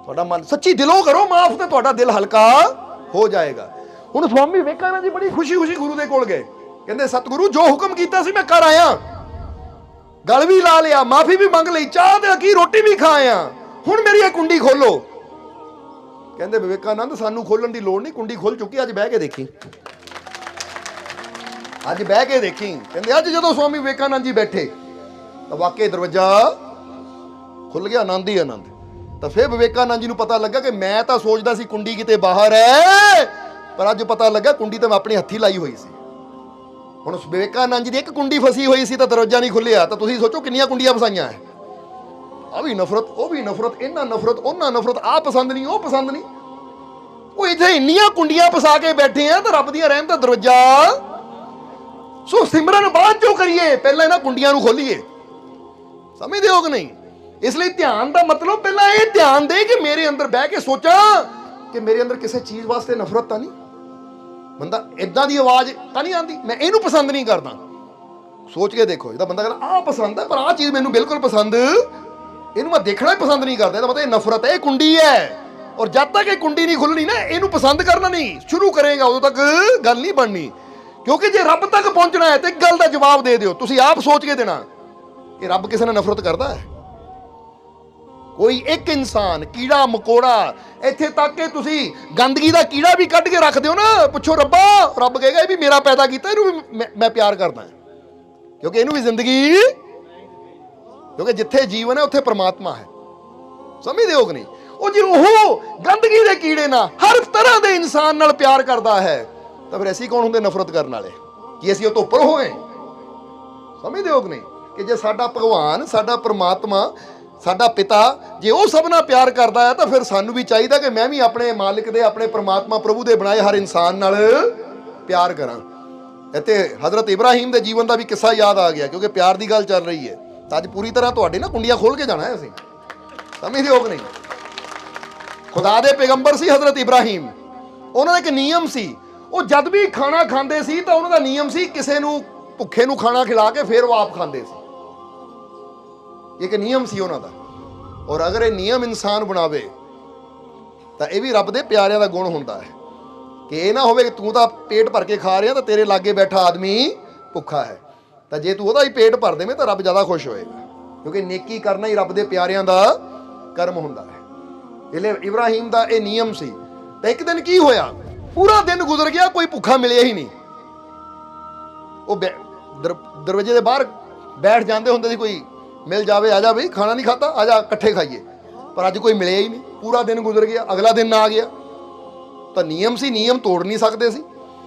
ਤੁਹਾਡਾ ਮਨ ਸੱਚੀ ਦਿਲੋਂ ਕਰੋ ਮਾਫ ਤੇ ਤੁਹਾਡਾ ਦਿਲ ਹਲਕਾ ਹੋ ਜਾਏਗਾ। ਹੁਣ ਸਵਾਮੀ ਵਿਵੇਕਾਨੰਦ ਜੀ ਬੜੀ ਖੁਸ਼ੀ ਖੁਸ਼ੀ ਗੁਰੂ ਦੇ ਕੋਲ ਗਏ। ਕਹਿੰਦੇ ਸਤਿਗੁਰੂ ਜੋ ਹੁਕਮ ਕੀਤਾ ਸੀ ਮੈਂ ਕਰ ਆਇਆ, ਗਲ ਵੀ ਲਾ ਲਿਆ, ਮਾਫੀ ਵੀ ਮੰਗ ਲਈ, ਚਾਹ ਤੇ ਕੀ ਰੋਟੀ ਵੀ ਖਾ ਆਇਆ, ਹੁਣ ਮੇਰੀ ਇਹ ਕੁੰਡੀ ਖੋਲੋ। ਕਹਿੰਦੇ ਵਿਵੇਕਾਨੰਦ ਸਾਨੂੰ ਖੋਲਣ ਦੀ ਲੋੜ ਨਹੀਂ, ਕੁੰਡੀ ਖੁੱਲ ਚੁੱਕੀ, ਅੱਜ ਬਹਿ ਕੇ ਦੇਖੀ, ਅੱਜ ਬਹਿ ਕੇ ਦੇਖੀ। ਕਹਿੰਦੇ ਅੱਜ ਜਦੋਂ ਸਵਾਮੀ ਵਿਵੇਕਾਨੰਦ ਜੀ ਬੈਠੇ ਤਾਂ ਵਾਕਈ ਦਰਵਾਜ਼ਾ ਖੁੱਲ ਗਿਆ, ਆਨੰਦ ਹੀ ਆਨੰਦ। ਤਾਂ ਫਿਰ ਵਿਵੇਕਾਨੰਦ ਜੀ ਨੂੰ ਪਤਾ ਲੱਗਾ ਕਿ ਮੈਂ ਤਾਂ ਸੋਚਦਾ ਸੀ ਕੁੰਡੀ ਕਿਤੇ ਬਾਹਰ ਹੈ, ਪਰ ਅੱਜ ਪਤਾ ਲੱਗਾ ਕੁੰਡੀ ਤਾਂ ਮੈਂ ਆਪਣੇ ਹੱਥੀਂ ਲਾਈ ਹੋਈ ਸੀ। ਹੁਣ ਵਿਵੇਕਾਨੰਦ ਜੀ ਦੀ ਇੱਕ ਕੁੰਡੀ ਫਸੀ ਹੋਈ ਸੀ ਤਾਂ ਦਰਵਾਜ਼ਾ ਨਹੀਂ ਖੁੱਲਿਆ, ਤਾਂ ਤੁਸੀਂ ਸੋਚੋ ਕਿੰਨੀਆਂ ਕੁੰਡੀਆਂ ਫਸਾਈਆਂ ਹੈ। ਆ ਵੀ ਨਫ਼ਰਤ, ਉਹ ਵੀ ਨਫ਼ਰਤ, ਇਹਨਾਂ ਨਫ਼ਰਤ, ਉਹਨਾਂ ਨਫ਼ਰਤ, ਆਹ ਪਸੰਦ ਨਹੀਂ, ਉਹ ਪਸੰਦ ਨਹੀਂ। ਉਹ ਇੱਥੇ ਇੰਨੀਆਂ ਕੁੰਡੀਆਂ ਫਸਾ ਕੇ ਬੈਠੇ ਆ ਤਾਂ ਰੱਬ ਦੀਆਂ ਰਹਿਮਤ ਦਾ ਦਰਵਾਜ਼ਾ। ਸੋ ਸਿਮਰਨ ਬਾਅਦ ਚੋਂ ਕਰੀਏ, ਪਹਿਲਾਂ ਇਹਨਾਂ ਕੁੰਡੀਆਂ ਨੂੰ ਖੋਲੀਏ। ਸਮਝਦੇ ਹੋ ਕਿ ਨਹੀਂ? ਇਸ ਲਈ ਧਿਆਨ ਦਾ ਮਤਲਬ ਪਹਿਲਾਂ ਇਹ ਧਿਆਨ ਦੇ ਕਿ ਮੇਰੇ ਅੰਦਰ ਬਹਿ ਕੇ ਸੋਚਾਂ ਕਿ ਮੇਰੇ ਅੰਦਰ ਕਿਸੇ ਚੀਜ਼ ਵਾਸਤੇ ਨਫ਼ਰਤ ਤਾਂ ਨਹੀਂ, ਬੰਦਾ ਇਦਾਂ ਦੀ ਆਵਾਜ਼ ਤਾਂ ਨਹੀਂ ਆਉਂਦੀ, ਮੈਂ ਇਹਨੂੰ ਪਸੰਦ ਨਹੀਂ ਕਰਦਾ। ਸੋਚ ਕੇ ਦੇਖੋ, ਇਹਦਾ ਬੰਦਾ ਕਹਿੰਦਾ ਆਹ ਪਸੰਦ ਹੈ ਪਰ ਆਹ ਚੀਜ਼ ਮੈਨੂੰ ਬਿਲਕੁਲ ਪਸੰਦ, ਇਹਨੂੰ ਮੈਂ ਦੇਖਣਾ ਹੀ ਪਸੰਦ ਨਹੀਂ ਕਰਦਾ, ਇਹਦਾ ਮਤਲਬ ਇਹ ਨਫ਼ਰਤ ਹੈ, ਇਹ ਕੁੰਡੀ ਹੈ। ਔਰ ਜਦ ਤੱਕ ਇਹ ਕੁੰਡੀ ਨਹੀਂ ਖੁੱਲਣੀ ਨਾ, ਇਹਨੂੰ ਪਸੰਦ ਕਰਨਾ ਨਹੀਂ ਸ਼ੁਰੂ ਕਰੇਗਾ, ਉਦੋਂ ਤੱਕ ਗੱਲ ਨਹੀਂ ਬਣਨੀ। ਕਿਉਂਕਿ ਜੇ ਰੱਬ ਤੱਕ ਪਹੁੰਚਣਾ ਹੈ ਤੇ ਇੱਕ ਗੱਲ ਦਾ ਜਵਾਬ ਦੇ ਦਿਓ, ਤੁਸੀਂ ਆਪ ਸੋਚ ਕੇ ਦੇਣਾ ਕਿ ਰੱਬ ਕਿਸੇ ਨਾਲ ਨਫ਼ਰਤ ਕਰਦਾ ਹੈ? ਕੋਈ ਇੱਕ ਇਨਸਾਨ, ਕੀੜਾ ਮਕੌੜਾ, ਇੱਥੇ ਤੱਕ ਕਿ ਤੁਸੀਂ ਗੰਦਗੀ ਦਾ ਕੀੜਾ ਵੀ ਕੱਢ ਕੇ ਰੱਖ ਦਿਓ ਨਾ, ਪੁੱਛੋ ਰੱਬਾ, ਰੱਬ ਕਹੇਗਾ ਇਹ ਵੀ ਮੇਰਾ ਪੈਦਾ ਕੀਤਾ, ਇਹਨੂੰ ਵੀ ਮੈਂ ਪਿਆਰ ਕਰਦਾ, ਕਿਉਂਕਿ ਇਹਨੂੰ ਵੀ ਜ਼ਿੰਦਗੀ, ਕਿਉਂਕਿ ਜਿੱਥੇ ਜੀਵਨ ਹੈ ਉੱਥੇ ਪਰਮਾਤਮਾ ਹੈ। ਸਮਝਦੇ ਹੋ ਕਿ ਨਹੀਂ? ਉਹ ਜੇ ਉਹ ਗੰਦਗੀ ਦੇ ਕੀੜੇ ਨਾਲ ਹਰ ਤਰ੍ਹਾਂ ਦੇ ਇਨਸਾਨ ਨਾਲ ਪਿਆਰ ਕਰਦਾ ਹੈ ਤਾਂ ਫਿਰ ਅਸੀਂ ਕੌਣ ਹੁੰਦੇ ਨਫ਼ਰਤ ਕਰਨ ਵਾਲੇ? ਕੀ ਅਸੀਂ ਉਹ ਤੋਂ ਉੱਪਰ ਹੋਏ? ਸਮਝਦੇ ਹੋ ਕਿ ਨਹੀਂ? ਕਿ ਜੇ ਸਾਡਾ ਭਗਵਾਨ, ਸਾਡਾ ਪਰਮਾਤਮਾ, ਸਾਡਾ ਪਿਤਾ, ਜੇ ਉਹ ਸਭ ਨਾਲ ਪਿਆਰ ਕਰਦਾ ਹੈ ਤਾਂ ਫਿਰ ਸਾਨੂੰ ਵੀ ਚਾਹੀਦਾ ਕਿ ਮੈਂ ਵੀ ਆਪਣੇ ਮਾਲਿਕ ਦੇ, ਆਪਣੇ ਪਰਮਾਤਮਾ ਪ੍ਰਭੂ ਦੇ ਬਣਾਏ ਹਰ ਇਨਸਾਨ ਨਾਲ ਪਿਆਰ ਕਰਾਂ। ਇੱਥੇ ਹਜ਼ਰਤ ਇਬਰਾਹੀਮ ਦੇ ਜੀਵਨ ਦਾ ਵੀ ਕਿੱਸਾ ਯਾਦ ਆ ਗਿਆ, ਕਿਉਂਕਿ ਪਿਆਰ ਦੀ ਗੱਲ ਚੱਲ ਰਹੀ ਹੈ। ਤਾਂ ਅੱਜ ਪੂਰੀ ਤਰ੍ਹਾਂ ਤੁਹਾਡੇ ਨਾ ਕੁੰਡੀਆਂ ਖੋਲ ਕੇ ਜਾਣਾ ਹੈ ਅਸੀਂ। ਸਮਝਦੇ ਹੋ ਕਿ ਨਹੀਂ? ਖੁਦਾ ਦੇ ਪੈਗੰਬਰ ਸੀ ਹਜ਼ਰਤ ਇਬਰਾਹੀਮ, ਉਹਨਾਂ ਦਾ ਇੱਕ ਨਿਯਮ ਸੀ, ਉਹ ਜਦ ਵੀ ਖਾਣਾ ਖਾਂਦੇ ਸੀ ਤਾਂ ਉਹਨਾਂ ਦਾ ਨਿਯਮ ਸੀ ਕਿਸੇ ਨੂੰ ਭੁੱਖੇ ਨੂੰ ਖਾਣਾ ਖਿਲਾ ਕੇ ਫਿਰ ਉਹ ਆਪ ਖਾਂਦੇ ਸੀ। ਇੱਕ ਨਿਯਮ ਸੀ ਉਹਨਾਂ ਦਾ। ਔਰ ਅਗਰ ਇਹ ਨਿਯਮ ਇਨਸਾਨ ਬਣਾਵੇ ਤਾਂ ਇਹ ਵੀ ਰੱਬ ਦੇ ਪਿਆਰਿਆਂ ਦਾ ਗੁਣ ਹੁੰਦਾ ਹੈ ਕਿ ਇਹ ਨਾ ਹੋਵੇ ਕਿ ਤੂੰ ਤਾਂ ਪੇਟ ਭਰ ਕੇ ਖਾ ਰਿਹਾ ਤਾਂ ਤੇਰੇ ਲਾਗੇ ਬੈਠਾ ਆਦਮੀ ਭੁੱਖਾ ਹੈ। ਤਾਂ ਜੇ ਤੂੰ ਉਹਦਾ ਹੀ ਪੇਟ ਭਰ ਦੇਵੇਂ ਤਾਂ ਰੱਬ ਜ਼ਿਆਦਾ ਖੁਸ਼ ਹੋਏਗਾ, ਕਿਉਂਕਿ ਨੇਕੀ ਕਰਨਾ ਹੀ ਰੱਬ ਦੇ ਪਿਆਰਿਆਂ ਦਾ ਕਰਮ ਹੁੰਦਾ ਹੈ। ਇਹਲੇ ਇਬਰਾਹੀਮ ਦਾ ਇਹ ਨਿਯਮ ਸੀ। ਤੇ ਇੱਕ ਦਿਨ ਕੀ ਹੋਇਆ, ਪੂਰਾ ਦਿਨ ਗੁਜ਼ਰ ਗਿਆ, ਕੋਈ ਭੁੱਖਾ ਮਿਲਿਆ ਹੀ ਨਹੀਂ। ਉਹ ਦਰਵਾਜ਼ੇ ਦੇ ਬਾਹਰ ਬੈਠ ਜਾਂਦੇ ਹੁੰਦੇ ਸੀ, ਕੋਈ ਮਿਲ ਜਾਵੇ, ਆ ਜਾ ਬਈ ਖਾਣਾ ਨਹੀਂ ਖਾਤਾ, ਆ ਜਾ ਇਕੱਠੇ ਖਾਈਏ। ਪਰ ਅੱਜ ਕੋਈ ਮਿਲਿਆ ਹੀ ਨਹੀਂ, ਪੂਰਾ ਦਿਨ ਗੁਜ਼ਰ ਗਿਆ, ਅਗਲਾ ਦਿਨ ਆ ਗਿਆ। ਤਾਂ ਨਿਯਮ ਸੀ, ਨਿਯਮ ਤੋੜ ਨਹੀਂ ਸਕਦੇ ਸੀ।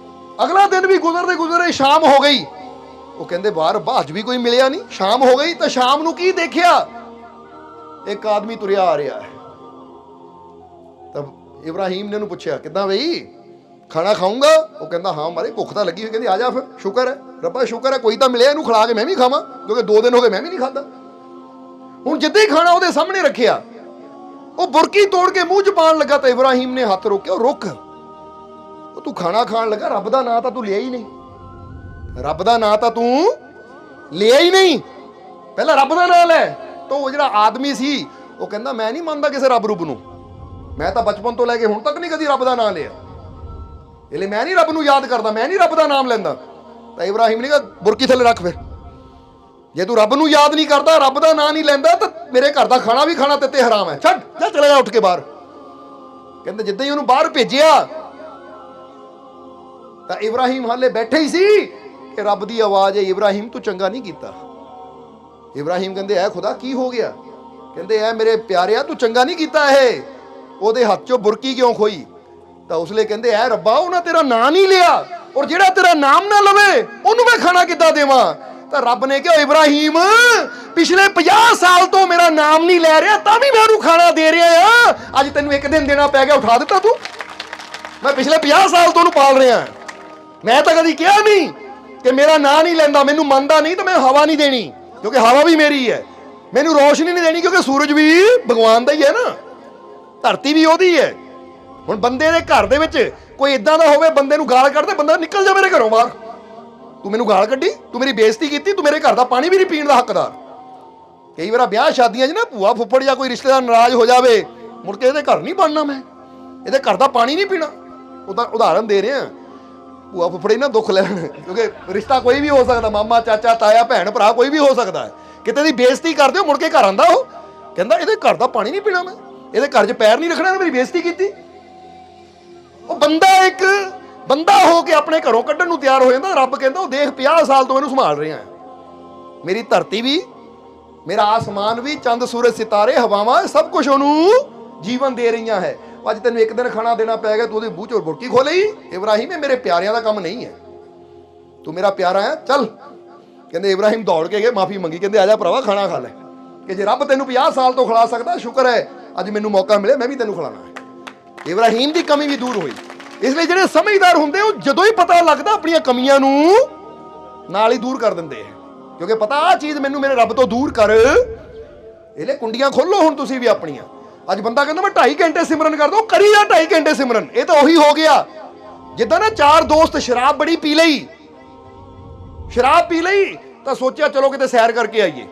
ਅਗਲਾ ਦਿਨ ਵੀ ਗੁਜ਼ਰਦੇ ਗੁਜ਼ਰੇ ਸ਼ਾਮ ਹੋ ਗਈ। ਉਹ ਕਹਿੰਦੇ ਬਾਹਰ ਅੱਜ ਵੀ ਕੋਈ ਮਿਲਿਆ ਨਹੀਂ। ਸ਼ਾਮ ਹੋ ਗਈ ਤਾਂ ਸ਼ਾਮ ਨੂੰ ਕੀ ਦੇਖਿਆ, ਇੱਕ ਆਦਮੀ ਤੁਰਿਆ ਆ ਰਿਹਾ ਹੈ। ਤਾਂ ਇਬਰਾਹੀਮ ਨੇ ਉਹਨੂੰ ਪੁੱਛਿਆ, ਕਿੱਦਾਂ ਬਈ ਖਾਣਾ ਖਾਊਂਗਾ? ਉਹ ਕਹਿੰਦਾ ਹਾਂ ਮਾਰੇ ਭੁੱਖ ਤਾਂ ਲੱਗੀ ਹੋਈ। ਕਹਿੰਦੀ ਆ ਜਾ ਫਿਰ, ਸ਼ੁਕਰ ਹੈ ਰੱਬਾ, ਸ਼ੁਕਰ ਹੈ ਕੋਈ ਤਾਂ ਮਿਲਿਆ, ਇਹਨੂੰ ਖਿਲਾ ਕੇ ਮੈਂ ਵੀ ਖਾਵਾਂ, ਕਿਉਂਕਿ 2 ਦਿਨ ਹੋ ਗਏ ਮੈਂ ਵੀ ਨਹੀਂ ਖਾਧਾ। ਹੁਣ ਜਿੱਦਾਂ ਹੀ ਖਾਣਾ ਉਹਦੇ ਸਾਹਮਣੇ ਰੱਖਿਆ, ਉਹ ਬੁਰਕੀ ਤੋੜ ਕੇ ਮੂੰਹ 'ਚ ਪਾਉਣ ਲੱਗਾ ਤਾਂ ਇਬਰਾਹੀਮ ਨੇ ਹੱਥ ਰੋਕਿਆ। ਉਹ ਰੁਕ, ਉਹ ਤੂੰ ਖਾਣਾ ਖਾਣ ਲੱਗਾ, ਰੱਬ ਦਾ ਨਾਂ ਤਾਂ ਤੂੰ ਲਿਆ ਹੀ ਨਹੀਂ, ਰੱਬ ਦਾ ਨਾਂ ਤਾਂ ਤੂੰ ਲਿਆ ਹੀ ਨਹੀਂ, ਪਹਿਲਾਂ ਰੱਬ ਦਾ ਨਾਂ ਲੈ। ਤਾਂ ਉਹ ਜਿਹੜਾ ਆਦਮੀ ਸੀ ਉਹ ਕਹਿੰਦਾ ਮੈਂ ਨਹੀਂ ਮੰਨਦਾ ਕਿਸੇ ਰੱਬ ਰੂਪ ਨੂੰ, ਮੈਂ ਤਾਂ ਬਚਪਨ ਤੋਂ ਲੈ ਕੇ ਹੁਣ ਤੱਕ ਨਹੀਂ ਕਦੀ ਰੱਬ ਦਾ ਨਾਂ ਲਿਆ, ਇਹ ਲਈ ਮੈਂ ਨਹੀਂ ਰੱਬ ਨੂੰ ਯਾਦ ਕਰਦਾ, ਮੈਂ ਨਹੀਂ ਰੱਬ ਦਾ ਨਾਮ ਲੈਂਦਾ। ਤਾਂ ਇਬਰਾਹੀਮ ਨੇ ਕਿਹਾ ਬੁਰਕੀ ਥੱਲੇ ਰੱਖ, ਫਿਰ ਜੇ ਤੂੰ ਰੱਬ ਨੂੰ ਯਾਦ ਨਹੀਂ ਕਰਦਾ, ਰੱਬ ਦਾ ਨਾਂ ਨਹੀਂ ਲੈਂਦਾ, ਤਾਂ ਮੇਰੇ ਘਰ ਦਾ ਖਾਣਾ ਵੀ ਖਾਣਾ ਤੇ ਹਰਾਮ ਹੈ, ਛੱਡ ਜਾ, ਚਲੇ ਜਾ ਉੱਠ ਕੇ ਬਾਹਰ। ਕਹਿੰਦੇ ਜਿੱਦਾਂ ਹੀ ਉਹਨੂੰ ਬਾਹਰ ਭੇਜਿਆ ਤਾਂ ਇਬਰਾਹੀਮ ਹਾਲੇ ਬੈਠੇ ਹੀ ਸੀ ਕਿ ਰੱਬ ਦੀ ਆਵਾਜ਼ ਹੈ, ਇਬਰਾਹੀਮ ਤੂੰ ਚੰਗਾ ਨਹੀਂ ਕੀਤਾ। ਇਬਰਾਹੀਮ ਕਹਿੰਦੇ ਐ ਖੁਦਾ ਕੀ ਹੋ ਗਿਆ? ਕਹਿੰਦੇ ਐ ਮੇਰੇ ਪਿਆਰਿਆ ਤੂੰ ਚੰਗਾ ਨਹੀਂ ਕੀਤਾ। ਇਹ ਉਹਦੇ ਹੱਥ 'ਚੋਂ ਬੁਰਕੀ ਕਿਉਂ ਖੋਈ? ਤਾਂ ਉਸ ਲਈ ਕਹਿੰਦੇ ਐ ਰੱਬਾ ਉਹਨਾਂ ਤੇਰਾ ਨਾਂ ਨਹੀਂ ਲਿਆ, ਔਰ ਜਿਹੜਾ ਤੇਰਾ ਨਾਮ ਨਾ ਲਵੇ ਉਹਨੂੰ ਮੈਂ ਖਾਣਾ ਕਿੱਦਾਂ ਦੇਵਾਂ? ਤਾਂ ਰੱਬ ਨੇ ਕਿਹਾ ਇਬਰਾਹੀਮ ਪਿਛਲੇ 50 ਸਾਲ ਤੋਂ ਮੇਰਾ ਨਾਮ ਨਹੀਂ ਲੈ ਰਿਹਾ, ਤਾਂ ਵੀ ਮੈਂ ਉਹਨੂੰ ਖਾਣਾ ਦੇ ਰਿਹਾ ਆ। ਅੱਜ ਤੈਨੂੰ ਇੱਕ ਦਿਨ ਦੇਣਾ ਪੈ ਗਿਆ, ਉਠਾ ਦਿੱਤਾ ਤੂੰ। ਮੈਂ ਪਿਛਲੇ 50 ਸਾਲ ਤੋਂ ਉਹਨੂੰ ਪਾਲ ਰਿਹਾ, ਮੈਂ ਤਾਂ ਕਦੀ ਕਿਹਾ ਨਹੀਂ ਕਿ ਮੇਰਾ ਨਾਂ ਨਹੀਂ ਲੈਂਦਾ, ਮੈਨੂੰ ਮੰਨਦਾ ਨਹੀਂ ਤਾਂ ਮੈਂ ਹਵਾ ਨਹੀਂ ਦੇਣੀ, ਕਿਉਂਕਿ ਹਵਾ ਵੀ ਮੇਰੀ ਹੈ। ਮੈਨੂੰ ਰੋਸ਼ਨੀ ਨਹੀਂ ਦੇਣੀ, ਕਿਉਂਕਿ ਸੂਰਜ ਵੀ ਭਗਵਾਨ ਦਾ ਹੀ ਹੈ ਨਾ, ਧਰਤੀ ਵੀ ਉਹਦੀ ਹੈ। ਹੁਣ ਬੰਦੇ ਦੇ ਘਰ ਦੇ ਵਿੱਚ ਕੋਈ ਇਦਾਂ ਦਾ ਹੋਵੇ, ਬੰਦੇ ਨੂੰ ਗਾਲ ਕੱਢਦੇ, ਬੰਦਾ ਨਿਕਲ ਜਾ ਮੇਰੇ ਘਰੋਂ ਬਾਹਰ, ਤੂੰ ਮੈਨੂੰ ਗਾਲ ਕੱਢੀ, ਤੂੰ ਮੇਰੀ ਬੇਇੱਜ਼ਤੀ ਕੀਤੀ, ਤੂੰ ਮੇਰੇ ਘਰ ਦਾ ਪਾਣੀ ਵੀ ਨਹੀਂ ਪੀਣ ਦਾ ਹੱਕਦਾਰ। ਕਈ ਵਾਰ ਵਿਆਹ ਸ਼ਾਦੀਆਂ 'ਚ ਨਾ ਭੂਆ ਫੁੱਫੜ ਜਾਂ ਕੋਈ ਰਿਸ਼ਤੇਦਾਰ ਨਾਰਾਜ਼ ਹੋ ਜਾਵੇ, ਮੁੜ ਕੇ ਇਹਦੇ ਘਰ ਨਹੀਂ ਬਣਨਾ, ਮੈਂ ਇਹਦੇ ਘਰ ਦਾ ਪਾਣੀ ਨਹੀਂ ਪੀਣਾ। ਉਹਦਾ ਉਦਾਹਰਨ ਦੇ ਰਿਹਾ, ਭੂਆ ਫੁੱਫੜੇ ਨਾ ਦੁੱਖ ਲੈਣ, ਕਿਉਂਕਿ ਰਿਸ਼ਤਾ ਕੋਈ ਵੀ ਹੋ ਸਕਦਾ, ਮਾਮਾ ਚਾਚਾ ਤਾਇਆ ਭੈਣ ਭਰਾ ਕੋਈ ਵੀ ਹੋ ਸਕਦਾ ਹੈ। ਕਿਤੇ ਦੀ ਬੇਇੱਜ਼ਤੀ ਕਰਦੇ ਹੋ, ਮੁੜ ਕੇ ਘਰ ਆਉਂਦਾ ਉਹ ਕਹਿੰਦਾ ਇਹਦੇ ਘਰ ਦਾ ਪਾਣੀ ਨਹੀਂ ਪੀਣਾ, ਮੈਂ ਇਹਦੇ ਘਰ 'ਚ ਪੈਰ ਨਹੀਂ ਰੱਖਣਾ, ਮੇਰੀ ਬੇਇੱਜ਼ਤੀ ਕੀਤੀ। ਉਹ ਬੰਦਾ ਇੱਕ ਬੰਦਾ ਹੋ ਕੇ ਆਪਣੇ ਘਰੋਂ ਕੱਢਣ ਨੂੰ ਤਿਆਰ ਹੋ ਜਾਂਦਾ। ਰੱਬ ਕਹਿੰਦਾ ਉਹ ਦੇਖ 50 ਸਾਲ ਤੋਂ ਇਹਨੂੰ ਸੰਭਾਲ ਰਿਹਾ, ਮੇਰੀ ਧਰਤੀ ਵੀ, ਮੇਰਾ ਆਸਮਾਨ ਵੀ, ਚੰਦ ਸੂਰਜ ਸਿਤਾਰੇ ਹਵਾਵਾਂ ਸਭ ਕੁਝ ਉਹਨੂੰ ਜੀਵਨ ਦੇ ਰਹੀਆਂ ਹੈ। ਅੱਜ ਤੈਨੂੰ ਇੱਕ ਦਿਨ ਖਾਣਾ ਦੇਣਾ ਪੈ ਗਿਆ, ਤੂੰ ਉਹਦੇ ਮੂੰਹ 'ਚੋਂ ਬੁਰਕੀ ਖੋਲ੍ਹੀ। ਇਬਰਾਹੀਮ ਇਹ ਮੇਰੇ ਪਿਆਰਿਆਂ ਦਾ ਕੰਮ ਨਹੀਂ ਹੈ, ਤੂੰ ਮੇਰਾ ਪਿਆਰਾ ਹੈ, ਚੱਲ। ਕਹਿੰਦੇ ਇਬਰਾਹੀਮ ਦੌੜ ਕੇ ਗਏ, ਮਾਫੀ ਮੰਗੀ, ਕਹਿੰਦੇ ਆ ਜਾ ਭਰਾਵਾ ਖਾਣਾ ਖਾ ਲੈ, ਕਿ ਜੇ ਰੱਬ ਤੈਨੂੰ 50 ਸਾਲ ਤੋਂ ਖਿਲਾ ਸਕਦਾ, ਸ਼ੁਕਰ ਹੈ ਅੱਜ ਮੈਨੂੰ ਮੌਕਾ ਮਿਲਿਆ, ਮੈਂ ਵੀ ਤੈਨੂੰ ਖਿਲਾਣਾ ਹੈ। ਇਬਰਾਹੀਮ ਦੀ ਕਮੀ ਵੀ ਦੂਰ ਹੋਈ। ਇਸ ਲਈ ਜਿਹੜੇ ਸਮਝਦਾਰ ਹੁੰਦੇ ਉਹ ਜਦੋਂ ਹੀ ਪਤਾ ਲੱਗਦਾ ਆਪਣੀਆਂ ਕਮੀਆਂ ਨੂੰ ਨਾਲ ਹੀ ਦੂਰ ਕਰ ਦਿੰਦੇ ਹੈ, ਕਿਉਂਕਿ ਪਤਾ ਆਹ ਚੀਜ਼ ਮੈਨੂੰ ਮੇਰੇ ਰੱਬ ਤੋਂ ਦੂਰ ਕਰ। ਇਹਲੇ ਕੁੰਡੀਆਂ ਖੋਲੋ ਹੁਣ ਤੁਸੀਂ ਵੀ ਆਪਣੀਆਂ। ਅੱਜ ਬੰਦਾ ਕਹਿੰਦਾ ਮੈਂ 2.5 ਘੰਟੇ ਸਿਮਰਨ ਕਰਦਾ, ਉਹ ਕਰੀ ਜਾ 2.5 ਘੰਟੇ ਸਿਮਰਨ। ਇਹ ਤਾਂ ਉਹੀ ਹੋ ਗਿਆ ਜਿੱਦਾਂ ਨਾ 4 ਦੋਸਤ ਸ਼ਰਾਬ ਬੜੀ ਪੀ ਲਈ, ਸ਼ਰਾਬ ਪੀ ਲਈ ਤਾਂ ਸੋਚਿਆ ਚਲੋ ਕਿਤੇ ਸੈਰ ਕਰਕੇ ਆਈਏ,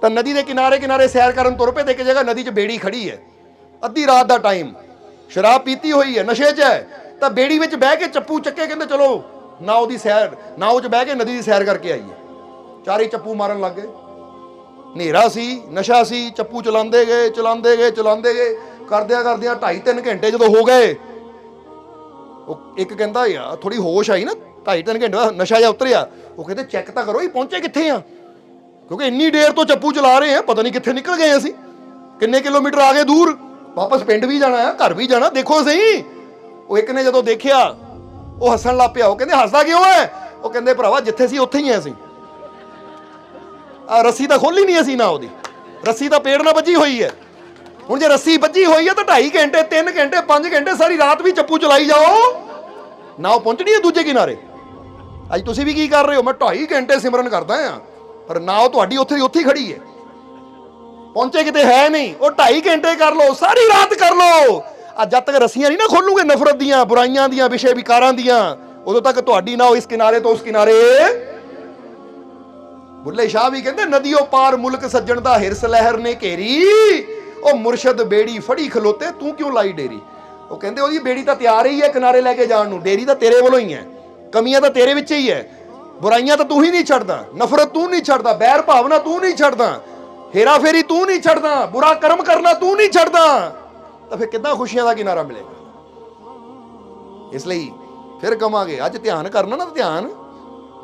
ਤਾਂ ਨਦੀ ਦੇ ਕਿਨਾਰੇ ਕਿਨਾਰੇ ਸੈਰ ਕਰਨ ਤੁਰ ਪਏ। ਤੇ ਇੱਕ ਜਗ੍ਹਾ ਨਦੀ 'ਚ ਬੇੜੀ ਖੜੀ ਹੈ, ਅੱਧੀ ਰਾਤ ਦਾ ਟਾਈਮ, ਸ਼ਰਾਬ ਪੀਤੀ ਹੋਈ ਹੈ, ਨਸ਼ੇ 'ਚ ਹੈ, ਤਾਂ ਬੇੜੀ ਵਿੱਚ ਬਹਿ ਕੇ ਚੱਪੂ ਚੱਕੇ, ਕਹਿੰਦੇ ਚਲੋ ਨਾਓ ਦੀ ਸੈਰ, ਨਾਓ 'ਚ ਬਹਿ ਕੇ ਨਦੀ ਦੀ ਸੈਰ ਕਰਕੇ ਆਈਏ। ਚਾਰੇ ਚੱਪੂ ਮਾਰਨ ਲੱਗ ਗਏ, ਹਨੇਰਾ ਸੀ, ਨਸ਼ਾ ਸੀ, ਚੱਪੂ ਚਲਾਉਂਦੇ ਗਏ ਚਲਾਉਂਦੇ ਗਏ ਚਲਾਉਂਦੇ ਗਏ, ਕਰਦਿਆਂ ਕਰਦਿਆਂ 2.5-3 ਘੰਟੇ ਜਦੋਂ ਹੋ ਗਏ, ਉਹ ਇੱਕ ਕਹਿੰਦਾ ਯਾਰ ਥੋੜੀ ਹੋਸ਼ ਆਈ ਨਾ, 2.5-3 ਘੰਟੇ ਬਾਅਦ ਨਸ਼ਾ ਜਿਹਾ ਉਤਰਿਆ। ਉਹ ਕਹਿੰਦੇ ਚੈੱਕ ਤਾਂ ਕਰੋ ਇਹ ਪਹੁੰਚੇ ਕਿੱਥੇ ਆ, ਕਿਉਂਕਿ ਇੰਨੀ ਦੇਰ ਤੋਂ ਚੱਪੂ ਚਲਾ ਰਹੇ ਆ, ਪਤਾ ਨਹੀਂ ਕਿੱਥੇ ਨਿਕਲ ਗਏ ਅਸੀਂ, ਕਿੰਨੇ ਕਿਲੋਮੀਟਰ ਆ ਗਏ ਦੂਰ, ਵਾਪਸ ਪਿੰਡ ਵੀ ਜਾਣਾ ਆ, ਘਰ ਵੀ ਜਾਣਾ, ਦੇਖੋ ਸਹੀ। ਉਹ ਇੱਕ ਨੇ ਜਦੋਂ ਦੇਖਿਆ ਉਹ ਹੱਸਣ ਲੱਗ ਪਿਆ। ਉਹ ਕਹਿੰਦੇ ਹੱਸਦਾ ਕਿਉਂ ਹੈ? ਉਹ ਕਹਿੰਦੇ ਭਰਾਵਾ ਜਿੱਥੇ ਸੀ ਉੱਥੇ ਹੀ ਐ ਅਸੀਂ, ਆ ਰੱਸੀ ਤਾਂ ਖੋਲੀ ਨਹੀਂ ਅਸੀਂ ਨਾ, ਉਹਦੀ ਰੱਸੀ ਤਾਂ ਪੇੜ ਨਾਲ ਵੱਜੀ ਹੋਈ ਹੈ। ਹੁਣ ਜੇ ਰੱਸੀ ਵੱਜੀ ਹੋਈ ਹੈ ਤਾਂ 2.5 ਘੰਟੇ 3 ਘੰਟੇ 5 ਘੰਟੇ ਸਾਰੀ ਰਾਤ ਵੀ ਚੱਪੂ ਚਲਾਈ ਜਾਓ ਨਾ, ਉਹ ਪਹੁੰਚਣੀ ਹੈ ਦੂਜੇ ਕਿਨਾਰੇ। ਅੱਜ ਤੁਸੀਂ ਵੀ ਕੀ ਕਰ ਰਹੇ ਹੋ? ਮੈਂ 2.5 ਘੰਟੇ ਸਿਮਰਨ ਕਰਦਾ ਆ, ਪਰ ਨਾ ਉਹ ਤੁਹਾਡੀ ਉੱਥੇ ਦੀ ਉੱਥੇ ਹੀ ਖੜੀ ਹੈ, ਪਹੁੰਚੇ ਕਿਤੇ ਹੈ ਨਹੀਂ। ਉਹ 2.5 ਘੰਟੇ ਕਰ ਲਓ, ਸਾਰੀ ਰਾਤ ਕਰ ਲਓ, ਅੱਜ ਜਦ ਤੱਕ ਰੱਸੀਆਂ ਨਹੀਂ ਨਾ ਖੋਲੂਗੇ ਨਫ਼ਰਤ ਦੀਆਂ, ਬੁਰਾਈਆਂ ਦੀਆਂ, ਵਿਸ਼ੇ ਵਿਕਾਰਾਂ ਦੀਆਂ, ਉਦੋਂ ਤੱਕ ਤੁਹਾਡੀ ਨਾ ਇਸ ਕਿਨਾਰੇ ਤੋਂ ਉਸ ਕਿਨਾਰੇ। ਬੁੱਲੇ ਸ਼ਾਹ ਵੀ ਕਹਿੰਦੇ ਨਦੀਓ ਪਾਰ ਮੁਲਕ ਸੱਜਣ ਦਾ ਹਿਰਸ ਲਹਿਰ ਨੇ ਘੇਰੀ, ਉਹ ਮੁਰਸ਼ਦ ਬੇੜੀ ਫੜੀ ਖਲੋਤੇ ਤੂੰ ਕਿਉਂ ਲਾਈ ਡੇਰੀ। ਉਹ ਕਹਿੰਦੇ ਉਹਦੀ ਬੇੜੀ ਤਾਂ ਤਿਆਰ ਹੀ ਹੈ ਕਿਨਾਰੇ ਲੈ ਕੇ ਜਾਣ ਨੂੰ, ਡੇਰੀ ਤਾਂ ਤੇਰੇ ਵੱਲੋਂ ਹੀ ਹੈ, ਕਮੀਆਂ ਤਾਂ ਤੇਰੇ ਵਿੱਚ ਹੀ ਹੈ, ਬੁਰਾਈਆਂ ਤਾਂ ਤੂੰ ਹੀ ਨਹੀਂ ਛੱਡਦਾ, ਨਫ਼ਰਤ ਤੂੰ ਨਹੀਂ ਛੱਡਦਾ, ਬੈਰ ਭਾਵਨਾ ਤੂੰ ਨਹੀਂ ਛੱਡਦਾ, ਹੇਰਾ ਫੇਰੀ ਤੂੰ ਨਹੀਂ ਛੱਡਦਾ, ਬੁਰਾ ਕਰਮ ਕਰਨਾ ਤੂੰ ਨਹੀਂ ਛੱਡਦਾ। ਤਾਂ ਫਿਰ ਕਿੱਦਾਂ ਖੁਸ਼ੀਆਂ ਦਾ ਕਿਨਾਰਾ ਮਿਲੇਗਾ। ਇਸ ਲਈ ਫਿਰ ਕਵਾਂਗੇ ਅੱਜ ਧਿਆਨ ਕਰਨਾ ਨਾ, ਧਿਆਨ